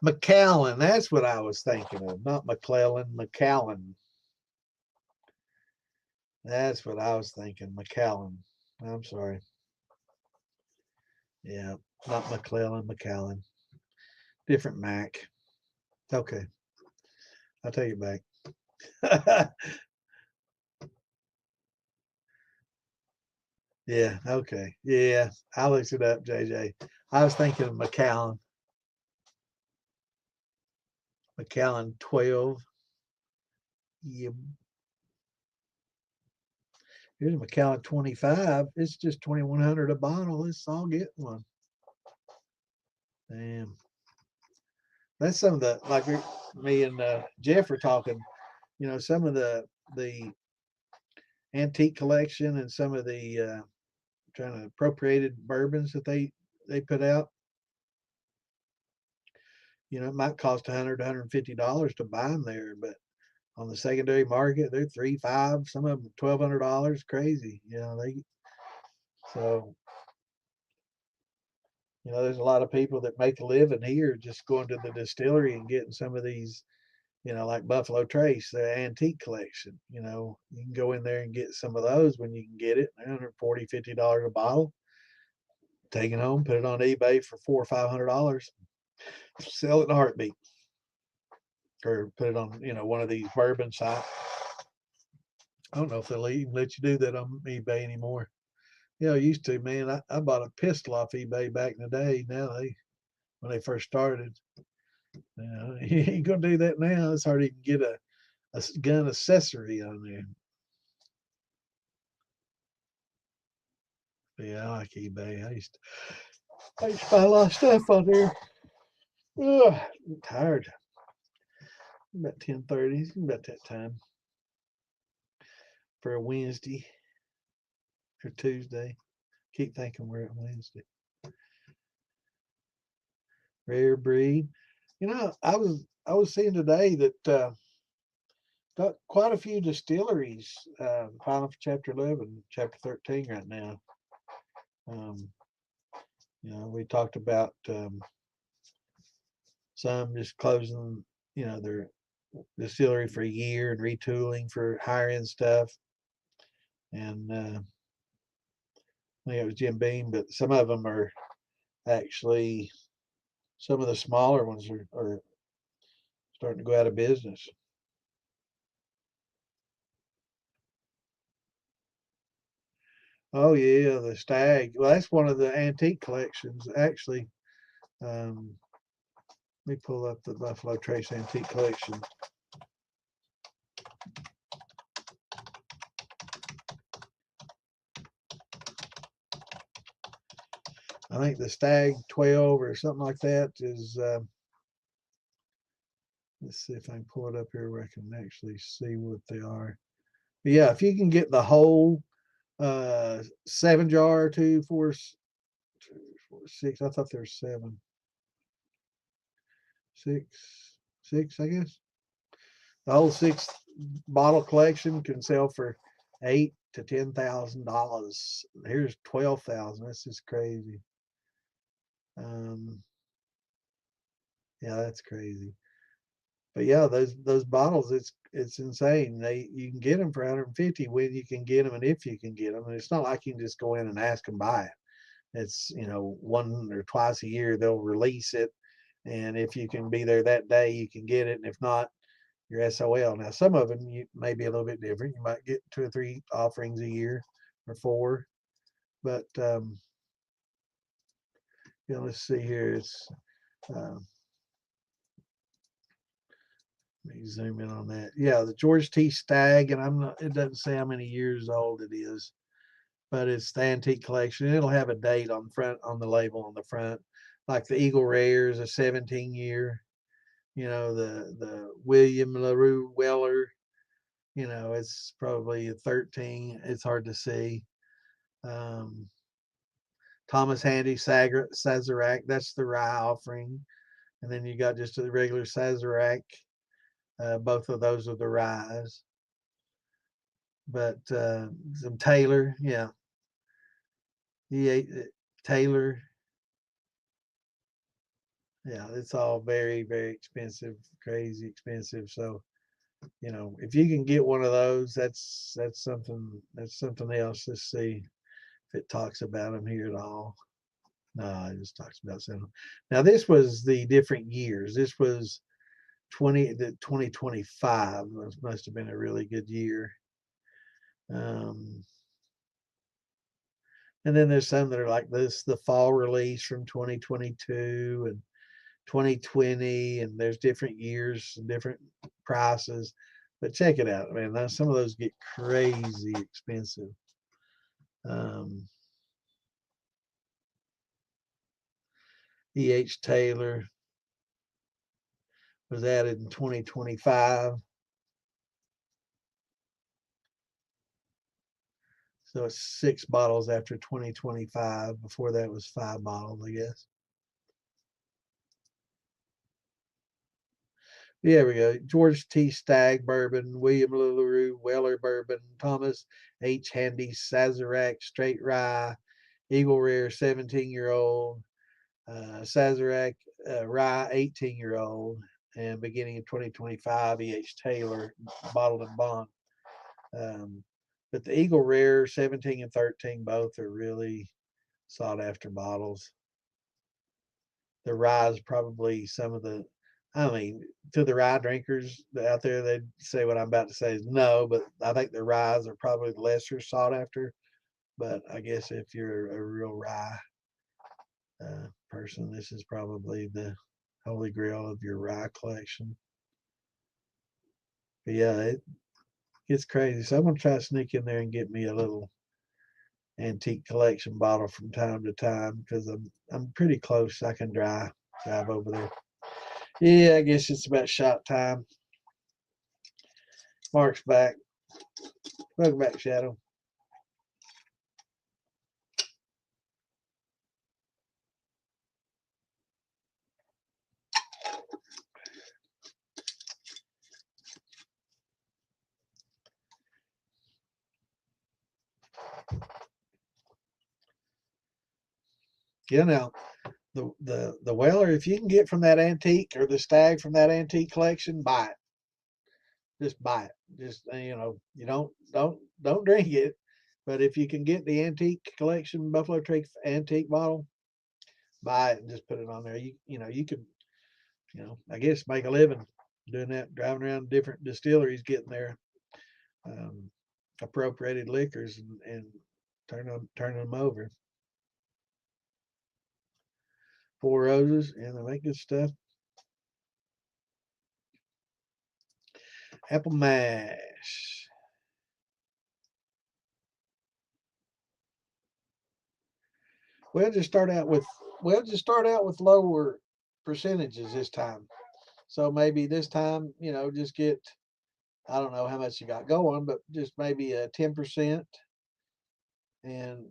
McAllen, that's what I was thinking of, not McClellan, McAllen. That's what I was thinking, McAllen. I'm sorry. Yeah, not McClellan, McAllen. Different Mac. Okay, I'll take it back. Yeah, okay. Yeah, I looked it up, JJ. I was thinking of McAllen. McAllen 12. Yeah. Here's a McAllen 25. It's just 2,100 a bottle. I'll get one. Damn. That's some of the like me and Jeff are talking. Some of the antique collection and some of the trying to appropriated bourbons that they put out. It might cost $100 to $150 to buy them there, but on the secondary market, they're 3, 5, some of them $1,200. Crazy, so there's a lot of people that make a living here just going to the distillery and getting some of these, like Buffalo Trace, the antique collection. You can go in there and get some of those when you can get it, $140, $50 a bottle. Take it home, put it on eBay for $400 or $500, sell it in a heartbeat, or put it on one of these bourbon sites. I don't know if they'll even let you do that on eBay anymore. I used to, man. I bought a pistol off eBay back in the day. Now when they first started, you ain't gonna do that now. It's hard to even get a gun accessory on there. But yeah, I like eBay. I used to buy a lot of stuff on there. Ugh, I'm tired. About 10:30. It's about that time for a Wednesday or Tuesday. Keep thinking we're at Wednesday. Rare breed. I was seeing today that got quite a few distilleries filing for Chapter 11, Chapter 13 right now. Um, we talked about some just closing, their distillery for a year and retooling for higher end stuff. And I think it was Jim Beam, but some of them are actually, some of the smaller ones are starting to go out of business. Oh yeah, the Stag. Well, that's one of the antique collections. Actually, let me pull up the Buffalo Trace Antique Collection. I think the Stag 12 or something like that is. Let's see if I can pull it up here where I can actually see what they are. But yeah, if you can get the whole 7 jar, 2, 4, 2, 4, 6. I thought there's 7. six, I guess. The whole six bottle collection can sell for $8,000 to $10,000. Here's 12,000. This is crazy. Um, yeah, that's crazy. But yeah, those bottles, it's insane. You can get them for 150 when you can get them and if you can get them. And it's not like you can just go in and ask and buy it. It's one or twice a year they'll release it, and if you can be there that day, you can get it. And if not, you're SOL. Now some of them may be a little bit different. You might get 2 or 3 offerings a year or 4, but let's see here. It's let me zoom in on that. Yeah, the George T. Stagg, and I'm not. It doesn't say how many years old it is, but it's the antique collection. It'll have a date on the label on the front, like the Eagle Rare is a 17-year. The William LaRue Weller. It's probably a 13. It's hard to see. Um, Thomas Handy Sazerac. That's the rye offering, and then you got just the regular Sazerac. Both of those are the ryes. But some Taylor, yeah, he ate Taylor. Yeah, it's all very, very expensive, crazy expensive. So, if you can get one of those, that's something else. Let's see if it talks about them here at all. No, it just talks about some. Now this was the different years. This was 2025 must have been a really good year. Um, and then there's some that are like this, the fall release from 2022 and 2020, and there's different years and different prices. But check it out, man. Some of those get crazy expensive. E.H. Taylor was added in 2025. So it's 6 bottles after 2025. Before that was 5 bottles, I guess. There we go. George T. Stagg bourbon, William LaRue Weller bourbon, Thomas H. Handy Sazerac straight rye, Eagle Rare 17-year-old, Sazerac rye 18-year-old, and beginning in 2025, E.H. Taylor bottled and bond. But the Eagle Rare 17 and 13 both are really sought after bottles. The rye is probably some of the, I mean, to the rye drinkers out there, they'd say what I'm about to say is no, but I think the ryes are probably lesser sought after. But I guess if you're a real rye person, this is probably the holy grail of your rye collection. But yeah, it gets crazy. So I'm gonna try to sneak in there and get me a little antique collection bottle from time to time because I'm pretty close. I can drive over there. Yeah, I guess it's about shot time. Mark's back. Welcome back, Shadow. Yeah, now the Weller, if you can get from that antique or the Stag from that antique collection, buy it. Just buy it. Just you don't drink it, but if you can get the antique collection Buffalo Trace antique bottle, buy it and just put it on there. You could I guess make a living doing that, driving around different distilleries, getting their appropriated liquors and turning them over. Four Roses, and they make good stuff. Apple mash. Just start out with lower percentages this time. So maybe this time, just get, I don't know how much you got going, but just maybe a 10% and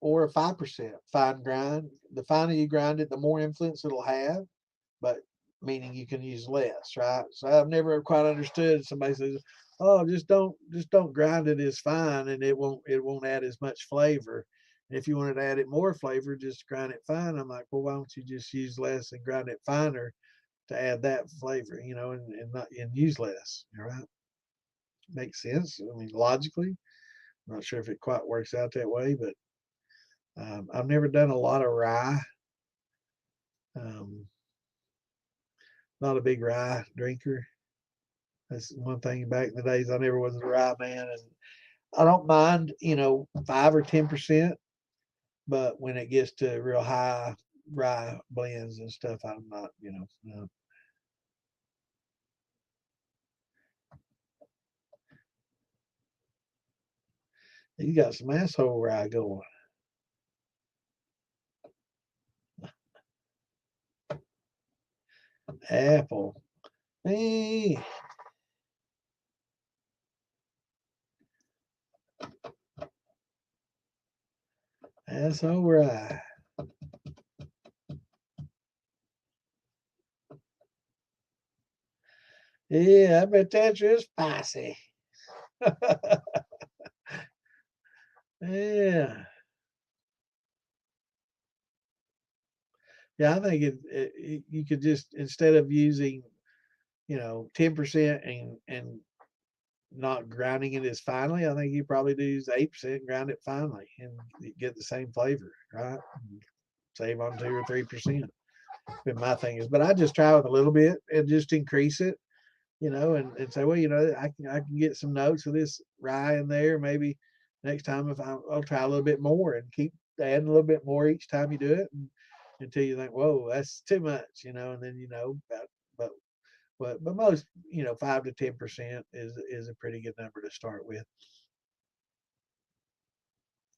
or a 5% fine grind. The finer you grind it, the more influence it'll have. but meaning you can use less, right? So I've never quite understood. Somebody says, "Oh, just don't grind it as fine, and it won't add as much flavor. And if you wanted to add it more flavor, just grind it fine." I'm like, well, why don't you just use less and grind it finer to add that flavor, and not and use less, right? Makes sense. I mean, logically, I'm not sure if it quite works out that way, but I've never done a lot of rye. Um, Not a big rye drinker. That's one thing back in the days. I never was a rye man, and I don't mind, 5 or 10%, but when it gets to real high rye blends and stuff, I'm not, no. You got some asshole rye going. Apple. Hey, asshole rye. Yeah, I bet that's real spicy. Yeah. Yeah, I think you could just, instead of using, 10% and not grinding it as finely, I think you probably do use 8%, grind it finely, and you get the same flavor, right? Save on 2 or 3%. But my thing is, but I just try with a little bit and just increase it, and say, well, I can get some notes of this rye in there. Maybe next time if I'll try a little bit more and keep adding a little bit more each time you do it, until you think, whoa, that's too much, and then but but most 5 to 10% is a pretty good number to start with.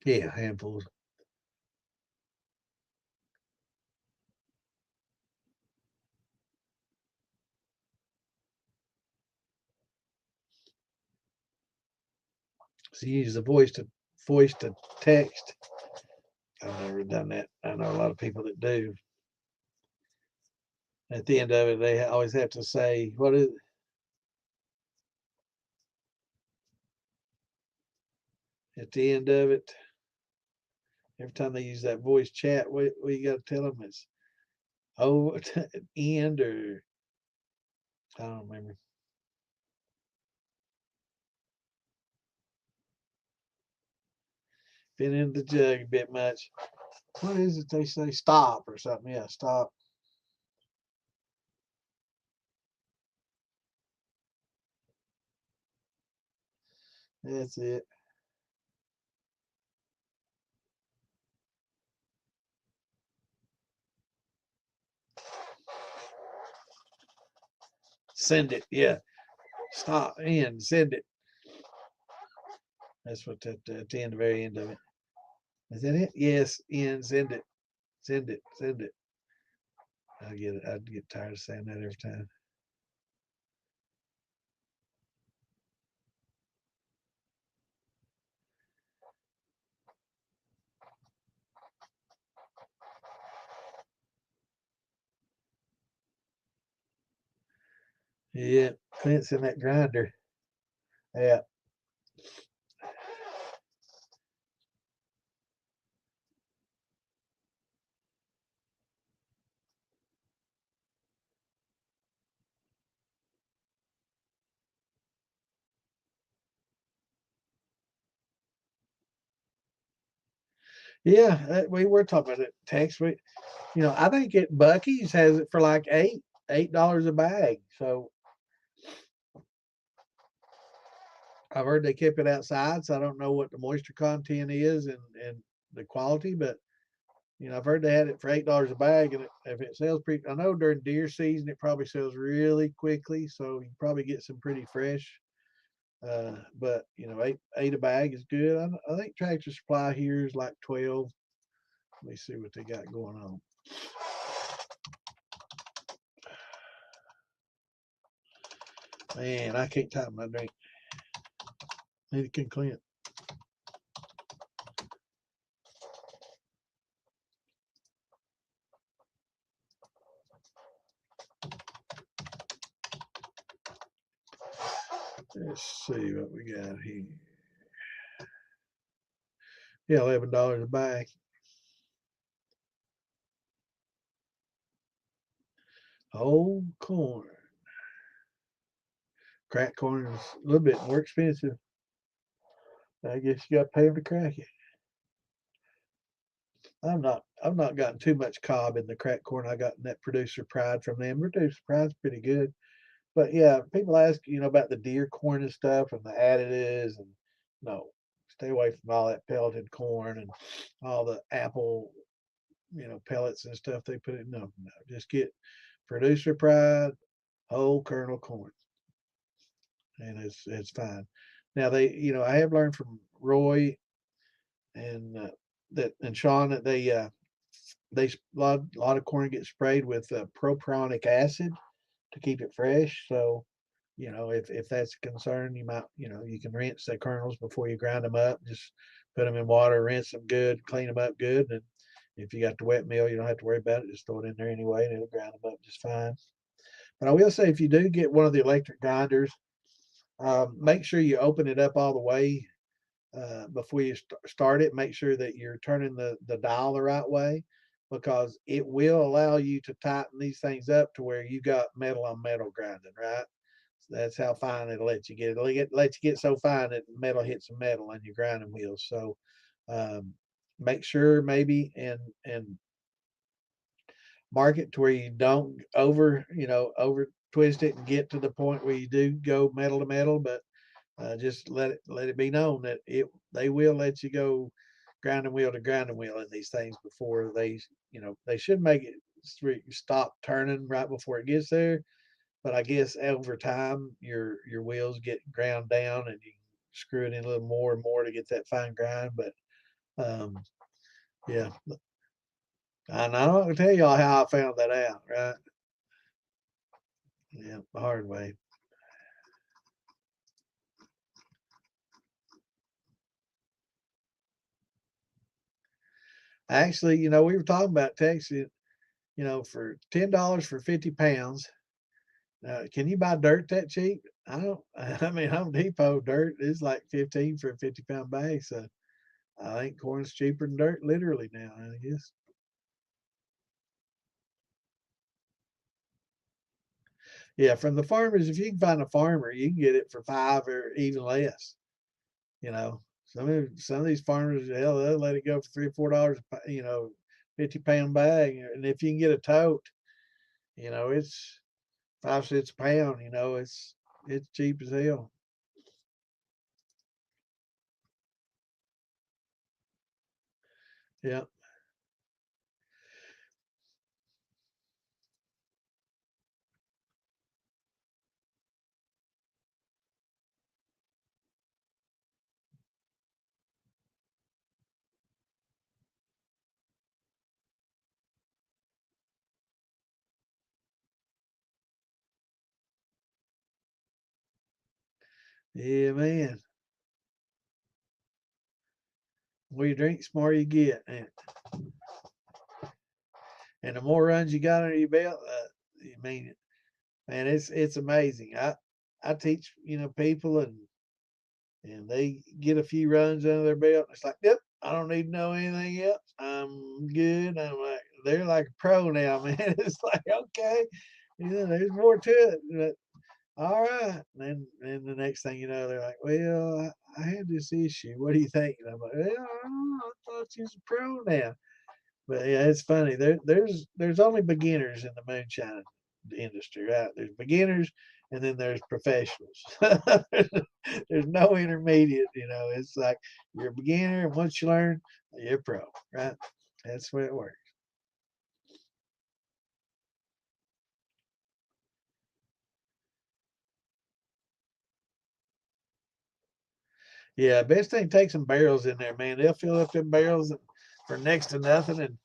Yeah, handfuls. So you use the voice to text. I've never done that. I know a lot of people that do. At the end of it, they always have to say, "What is?" At the end of it, every time they use that voice chat, what you got to tell them is, "Oh, end," or I don't remember. Been in the jug a bit much. What is it they say? Stop or something? Yeah, stop. That's it. Send it. Yeah, stop. End. Send it. That's what at the end, the very end of it. Is that it? Yes. End. Send it. Send it. Send it. I get it. I'd get tired of saying that every time. Yeah, Clint's in that grinder. Yeah, yeah. We were talking about it. Tex. I think at Bucky's has it for like $8 a bag. So I've heard they kept it outside, so I don't know what the moisture content is and the quality, but I've heard they had it for $8 a bag, and if it sells pretty, I know during deer season it probably sells really quickly, so you probably get some pretty fresh. But eight a bag is good. I think Tractor Supply here is like 12. Let me see what they got going on. Man, I can't time my drink. Neither can Clint. Let's see what we got here. Yeah, $11 a bag. Whole corn. Crack corn is a little bit more expensive. I guess you got to pay them to crack it. I've not gotten too much cob in the crack corn. I got that producer pride from them. Producer pride's pretty good. But yeah, people ask, about the deer corn and stuff and the additives and no, stay away from all that pelleted corn and all the apple, pellets and stuff they put in. No, no, just get producer pride, whole kernel corn, and it's fine. Now I have learned from Roy and and Sean that they a lot of corn gets sprayed with propionic acid to keep it fresh. So, if that's a concern, you might, you can rinse the kernels before you grind them up. Just put them in water, rinse them good, clean them up good. And if you got the wet mill, you don't have to worry about it. Just throw it in there anyway, and it'll grind them up just fine. But I will say, if you do get one of the electric grinders, make sure you open it up all the way before you start it. Make sure that you're turning the dial the right way because it will allow you to tighten these things up to where you got metal on metal grinding, right? So that's how fine it'll let you get. It'll let you get so fine that metal hits the metal on your grinding wheels. So make sure maybe and mark it to where you don't over twist it and get to the point where you do go metal to metal, but just let it be known that they will let you go grinding wheel to grinding wheel in these things before they should make it stop turning right before it gets there. But I guess over time your wheels get ground down and you screw it in a little more and more to get that fine grind. But um, yeah, and I'm not gonna tell y'all how I found that out, right? Yeah, the hard way. Actually, we were talking about Texas, for $10 for 50 pounds. Can you buy dirt that cheap? I don't. I mean, Home Depot dirt is like 15 for a 50-pound bag. So I think corn's cheaper than dirt, literally now. I guess. Yeah, from the farmers, if you can find a farmer, you can get it for 5 or even less. You know, some of these farmers, hell, they'll let it go for $3 or $4. 50-pound bag, and if you can get a tote, it's 5 cents a pound. It's cheap as hell. Yeah. Yeah, man. The more you drink, the smarter you get. And the more runs you got under your belt, I mean, man, it's amazing. I teach people and they get a few runs under their belt. It's like, yep, I don't need to know anything else. I'm good. I'm like they're like a pro now, man. It's like okay, there's more to it. But, all right, and the next thing you know, they're like, well, I had this issue. What do you think? And I'm like, well, I don't know. I thought you was a pro now. But yeah, it's funny. There's only beginners in the moonshine industry, right? There's beginners and then there's professionals. There's no intermediate, it's like you're a beginner and once you learn, you're a pro, right? That's the way it works. Yeah, best thing take some barrels in there, man. They'll fill up them barrels for next to nothing. And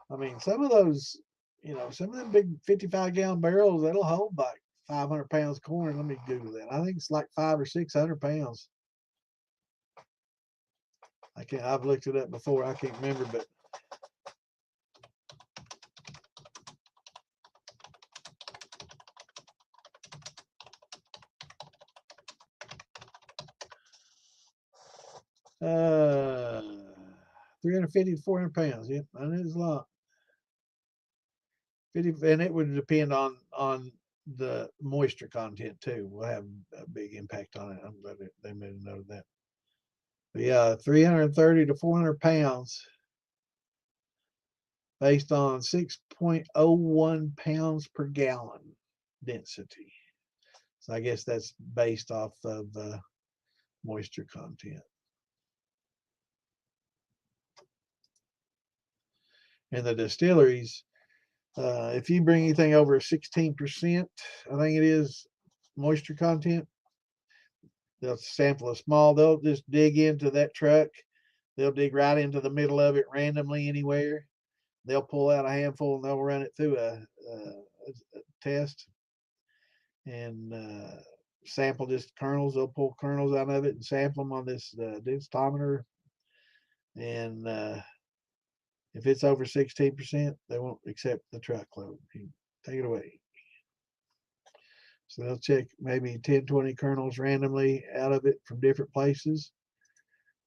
I mean, some of those, some of them big 55-gallon barrels, that'll hold like 500 pounds of corn. Let me Google that. I think it's like 500 or 600 pounds. I've looked it up before. I can't remember, but Uh, 350 to 400 pounds. Yep, that is a lot. 50, and it would depend on the moisture content too. Will have a big impact on it. I'm glad they made a note of that. But yeah, 330 to 400 pounds based on 6.01 pounds per gallon density. So I guess that's based off of moisture content. And the distilleries, if you bring anything over 16%, I think it is moisture content, they'll sample a small, they'll just dig into that truck. They'll dig right into the middle of it randomly anywhere. They'll pull out a handful and they'll run it through a test and sample just kernels. They'll pull kernels out of it and sample them on this densitometer. And if it's over 16%, they won't accept the truckload. Take it away. So they'll check maybe 10, 20 kernels randomly out of it from different places.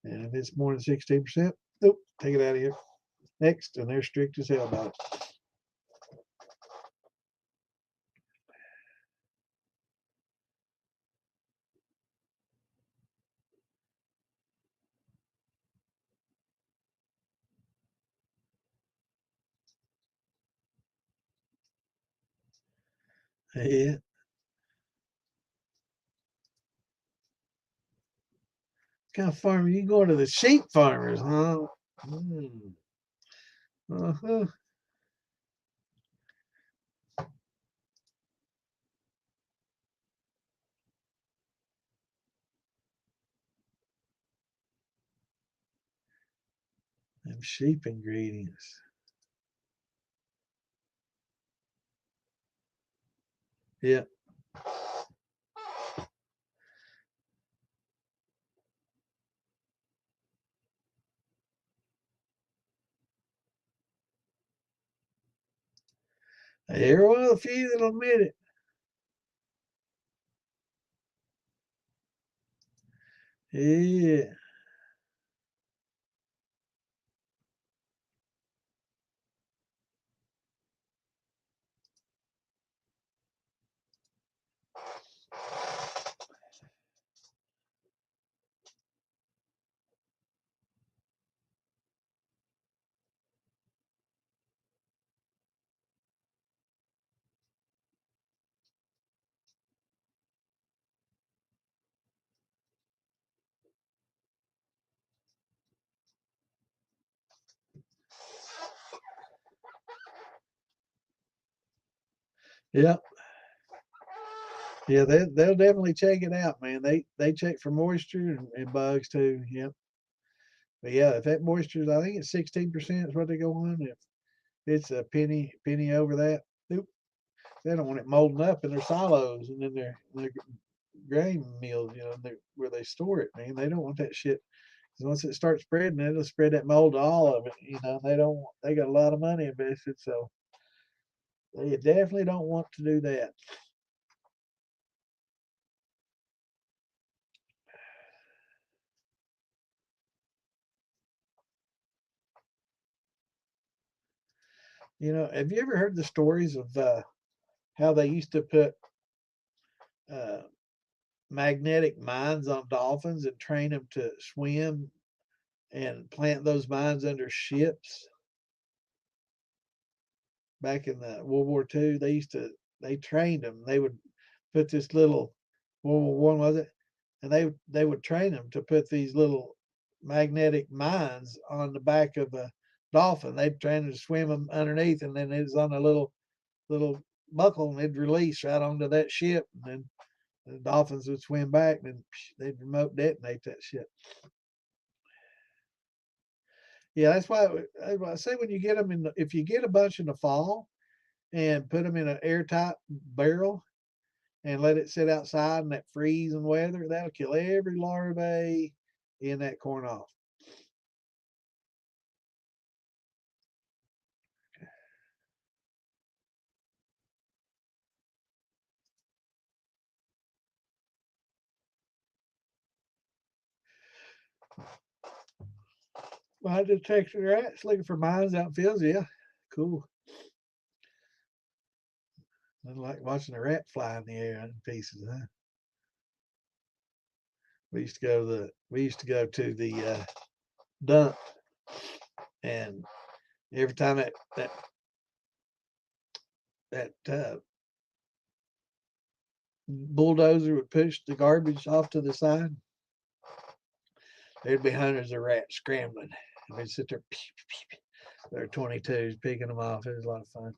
And if it's more than 16%, nope, take it out of here. Next, and they're strict as hell about it. Yeah. What kind of farmer you going to the sheep farmers, huh? Mm. Uh-huh. Them sheep ingredients. Yeah. There are a few that'll admit it. Yeah. Yeah. Yeah, they'll definitely check it out, man. They check for moisture and bugs too. Yep. But yeah, if that moisture is, I think it's 16% is what they go on. If it's a penny over that, nope, they don't want it molding up in their silos and in their grain mills, where they store it, man. They don't want that shit. 'Cause once it starts spreading, it'll spread that mold to all of it. They don't. They got a lot of money invested, so they definitely don't want to do that. Have you ever heard the stories of how they used to put uh, magnetic mines on dolphins and train them to swim and plant those mines under ships back in the World War II? They trained them. They would put this little World War One, was it? And they would train them to put these little magnetic mines on the back of a dolphin. They'd train them to swim them underneath, and then it was on a little buckle, and they'd release right onto that ship, and then the dolphins would swim back, and they'd remote detonate that shit. Yeah, that's why I say when you get them if you get a bunch in the fall and put them in an airtight barrel and let it sit outside in that freezing weather, that'll kill every larvae in that corn off. Lie detector rats looking for mines out in fields. Yeah, cool. I like watching a rat fly in the air in pieces. Huh? We used to go to the dump, and every time that bulldozer would push the garbage off to the side, there'd be hundreds of rats scrambling. And we'd sit there, they're 22s picking them off. It was a lot of fun.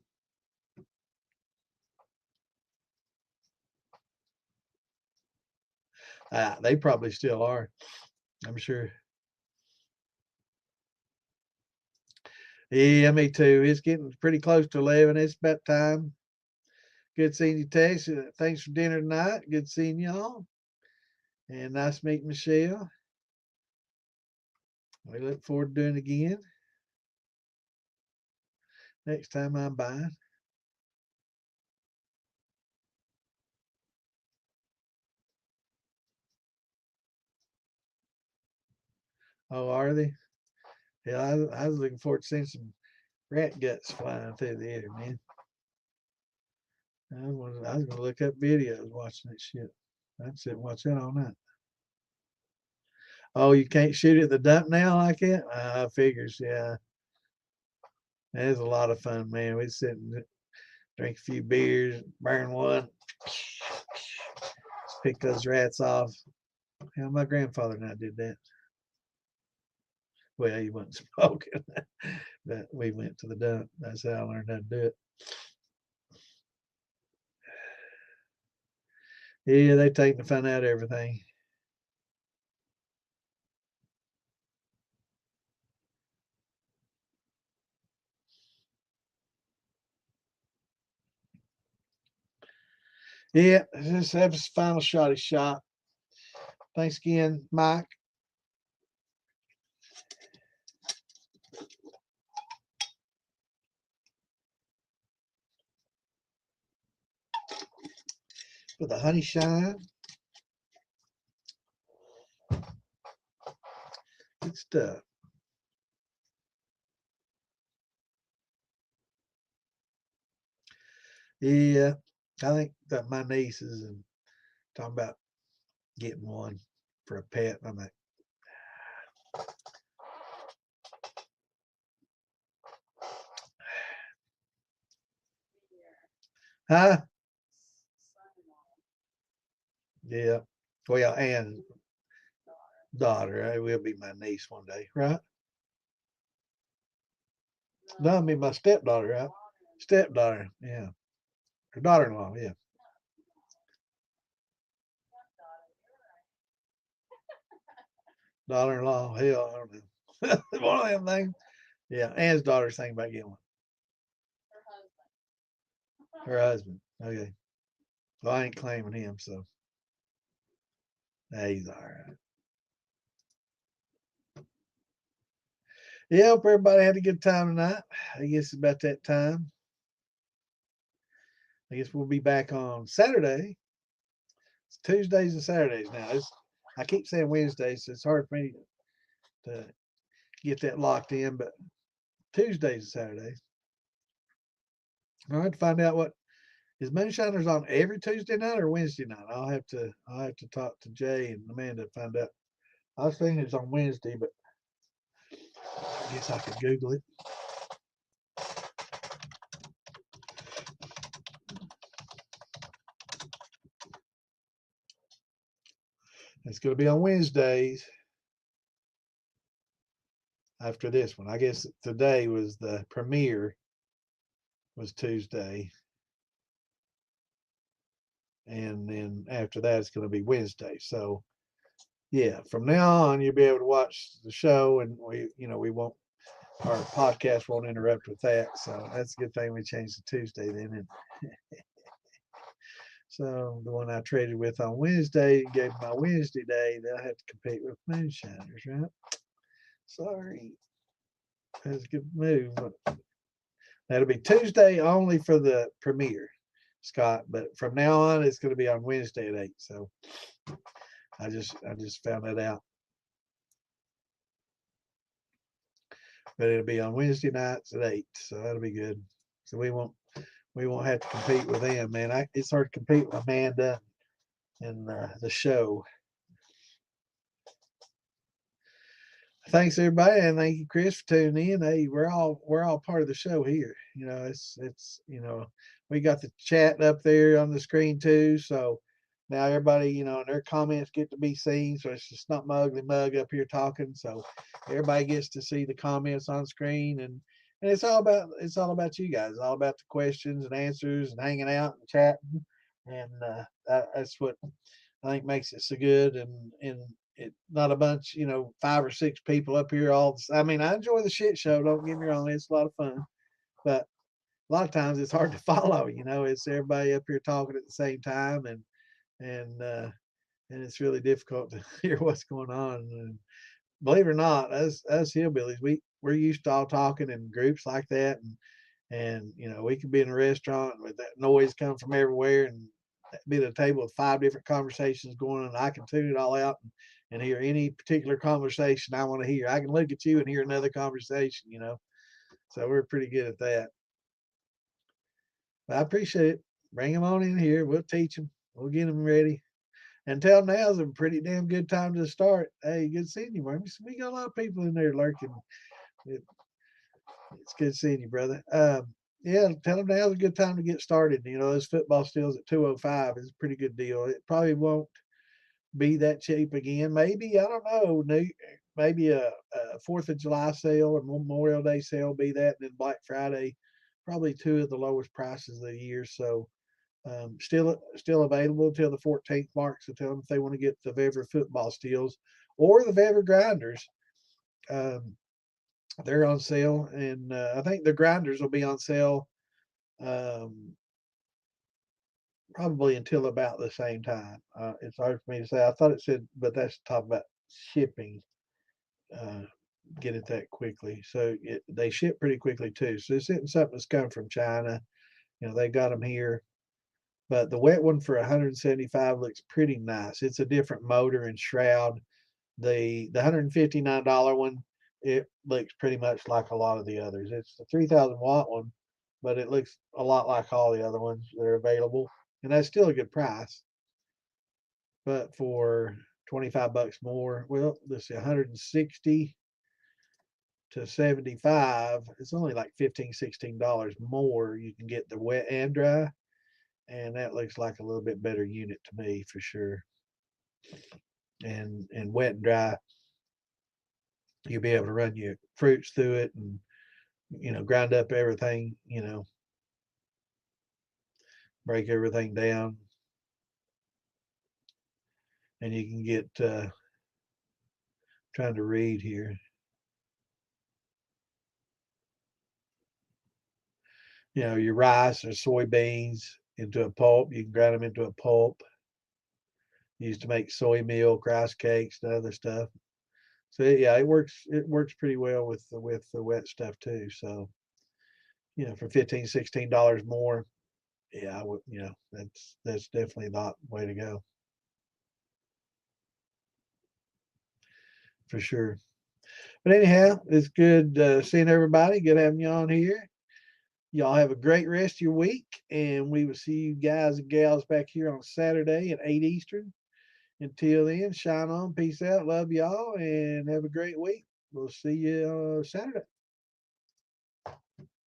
They probably still are, I'm sure. Yeah, me too. It's getting pretty close to 11. It's about time. Good seeing you, Tex. Thanks for dinner tonight. Good seeing y'all. And nice meeting Michelle. We look forward to doing it again next time I'm buying. Oh, are they? Yeah, I was looking forward to seeing some rat guts flying through the air, man. I was gonna look up videos watching that shit. I'd sit and watch that all night. Oh, you can't shoot at the dump now like that? Figures, yeah. That is a lot of fun, man. We'd sit and drink a few beers, burn one, pick those rats off. Yeah, my grandfather and I did that. Well, he wasn't smoking, but we went to the dump. That's how I learned how to do it. Yeah, they take the fun out of everything. Yeah, just have his final shot is shot. Thanks again, Mike. For the honey shine. Good stuff. Yeah, I think that my niece is talking about getting one for a pet. I'm like, huh? Yeah. Well, and daughter. It will be my niece one day, right? That'll be my stepdaughter, right? Stepdaughter, yeah. Her daughter-in-law, yeah. Daughter-in-law, hell, I don't know. One of them things. Yeah, Ann's daughter's thinking about getting one. Her husband. Okay. Well, I ain't claiming him, so he's all right. Yeah, hope everybody had a good time tonight. I guess it's about that time. I guess we'll be back on Saturday. It's Tuesdays and Saturdays now. I keep saying Wednesdays, so it's hard for me to get that locked in, but Tuesdays and Saturdays. All right, to find out what is Moonshiners on every Tuesday night or Wednesday night. I'll have to talk to Jay and Amanda to find out. I was thinking it's on Wednesday, but I guess I could Google it. It's going to be on Wednesdays after this one. I guess today was the premiere, was Tuesday. And then after that, it's going to be Wednesday. So, yeah, from now on, you'll be able to watch the show, and we won't, our podcast won't interrupt with that. So that's a good thing we changed to Tuesday then. And so the one I traded with on Wednesday gave my Wednesday day. They'll have to compete with Moonshiners, right? Sorry. That's a good move. But that'll be Tuesday only for the premiere, Scott. But from now on, it's going to be on Wednesday at 8. So I just found that out. but it'll be on Wednesday nights at 8, so that'll be good. So we won't have to compete with them, man. It's hard to compete with Amanda and the show. Thanks everybody, and thank you, Chris, for tuning in. Hey, we're all part of the show here. It's we got the chat up there on the screen too. So now everybody, and their comments get to be seen. So it's just not my ugly mug up here talking. So everybody gets to see the comments on screen, and it's all about you guys. It's all about the questions and answers and hanging out and chatting, and that's what I think makes it so good. And it not a bunch, 5 or 6 people up here I mean, I enjoy the shit show, don't get me wrong, it's a lot of fun. But a lot of times it's hard to follow, it's everybody up here talking at the same time, and and it's really difficult to hear what's going on. And believe it or not, as hillbillies, we're used to all talking in groups like that, and we could be in a restaurant with that noise coming from everywhere, and be at a table with 5 different conversations going on, and I can tune it all out and hear any particular conversation I want to hear. I can look at you and hear another conversation. So we're pretty good at that. But I appreciate it. Bring them on in here. We'll teach them. We'll get them ready. Until now is a pretty damn good time to start. Hey, good seeing you, man. We got a lot of people in there lurking. It's good seeing you, brother. Yeah, tell them now's a good time to get started. Those football stills at 205 is a pretty good deal. It probably won't be that cheap again. Maybe, I don't know. Maybe a 4th of July sale or Memorial Day sale be that, and then Black Friday, probably 2 of the lowest prices of the year. So still available till the 14th mark. So tell them if they want to get the Vever football steels or the Vever grinders. They're on sale, and I think the grinders will be on sale probably until about the same time. It's hard for me to say. I thought it said, but that's talk about shipping. Get it that quickly. So they ship pretty quickly too. So it's something that's coming from China. They got them here. But the wet one for 175 looks pretty nice. It's a different motor and shroud. The $159 one, it looks pretty much like a lot of the others. It's the 3,000-watt one, but it looks a lot like all the other ones that are available, and that's still a good price. But for $25 more, well, let's see, 160 to 75, it's only like $15-16 more. You can get the wet and dry, and that looks like a little bit better unit to me for sure. And wet and dry, you'll be able to run your fruits through it and grind up everything, break everything down, and you can get trying to read here. Your rice or soybeans into a pulp. You can grind them into a pulp used to make soy milk, rice cakes, and other stuff. So yeah, it works pretty well with the wet stuff too. So for $15-16 more, yeah, I would, that's definitely the way to go for sure. But anyhow, it's good seeing everybody. Good having you on here. Y'all have a great rest of your week, and we will see you guys and gals back here on Saturday at 8 Eastern. Until then, shine on, peace out, love y'all, and have a great week. We'll see you Saturday.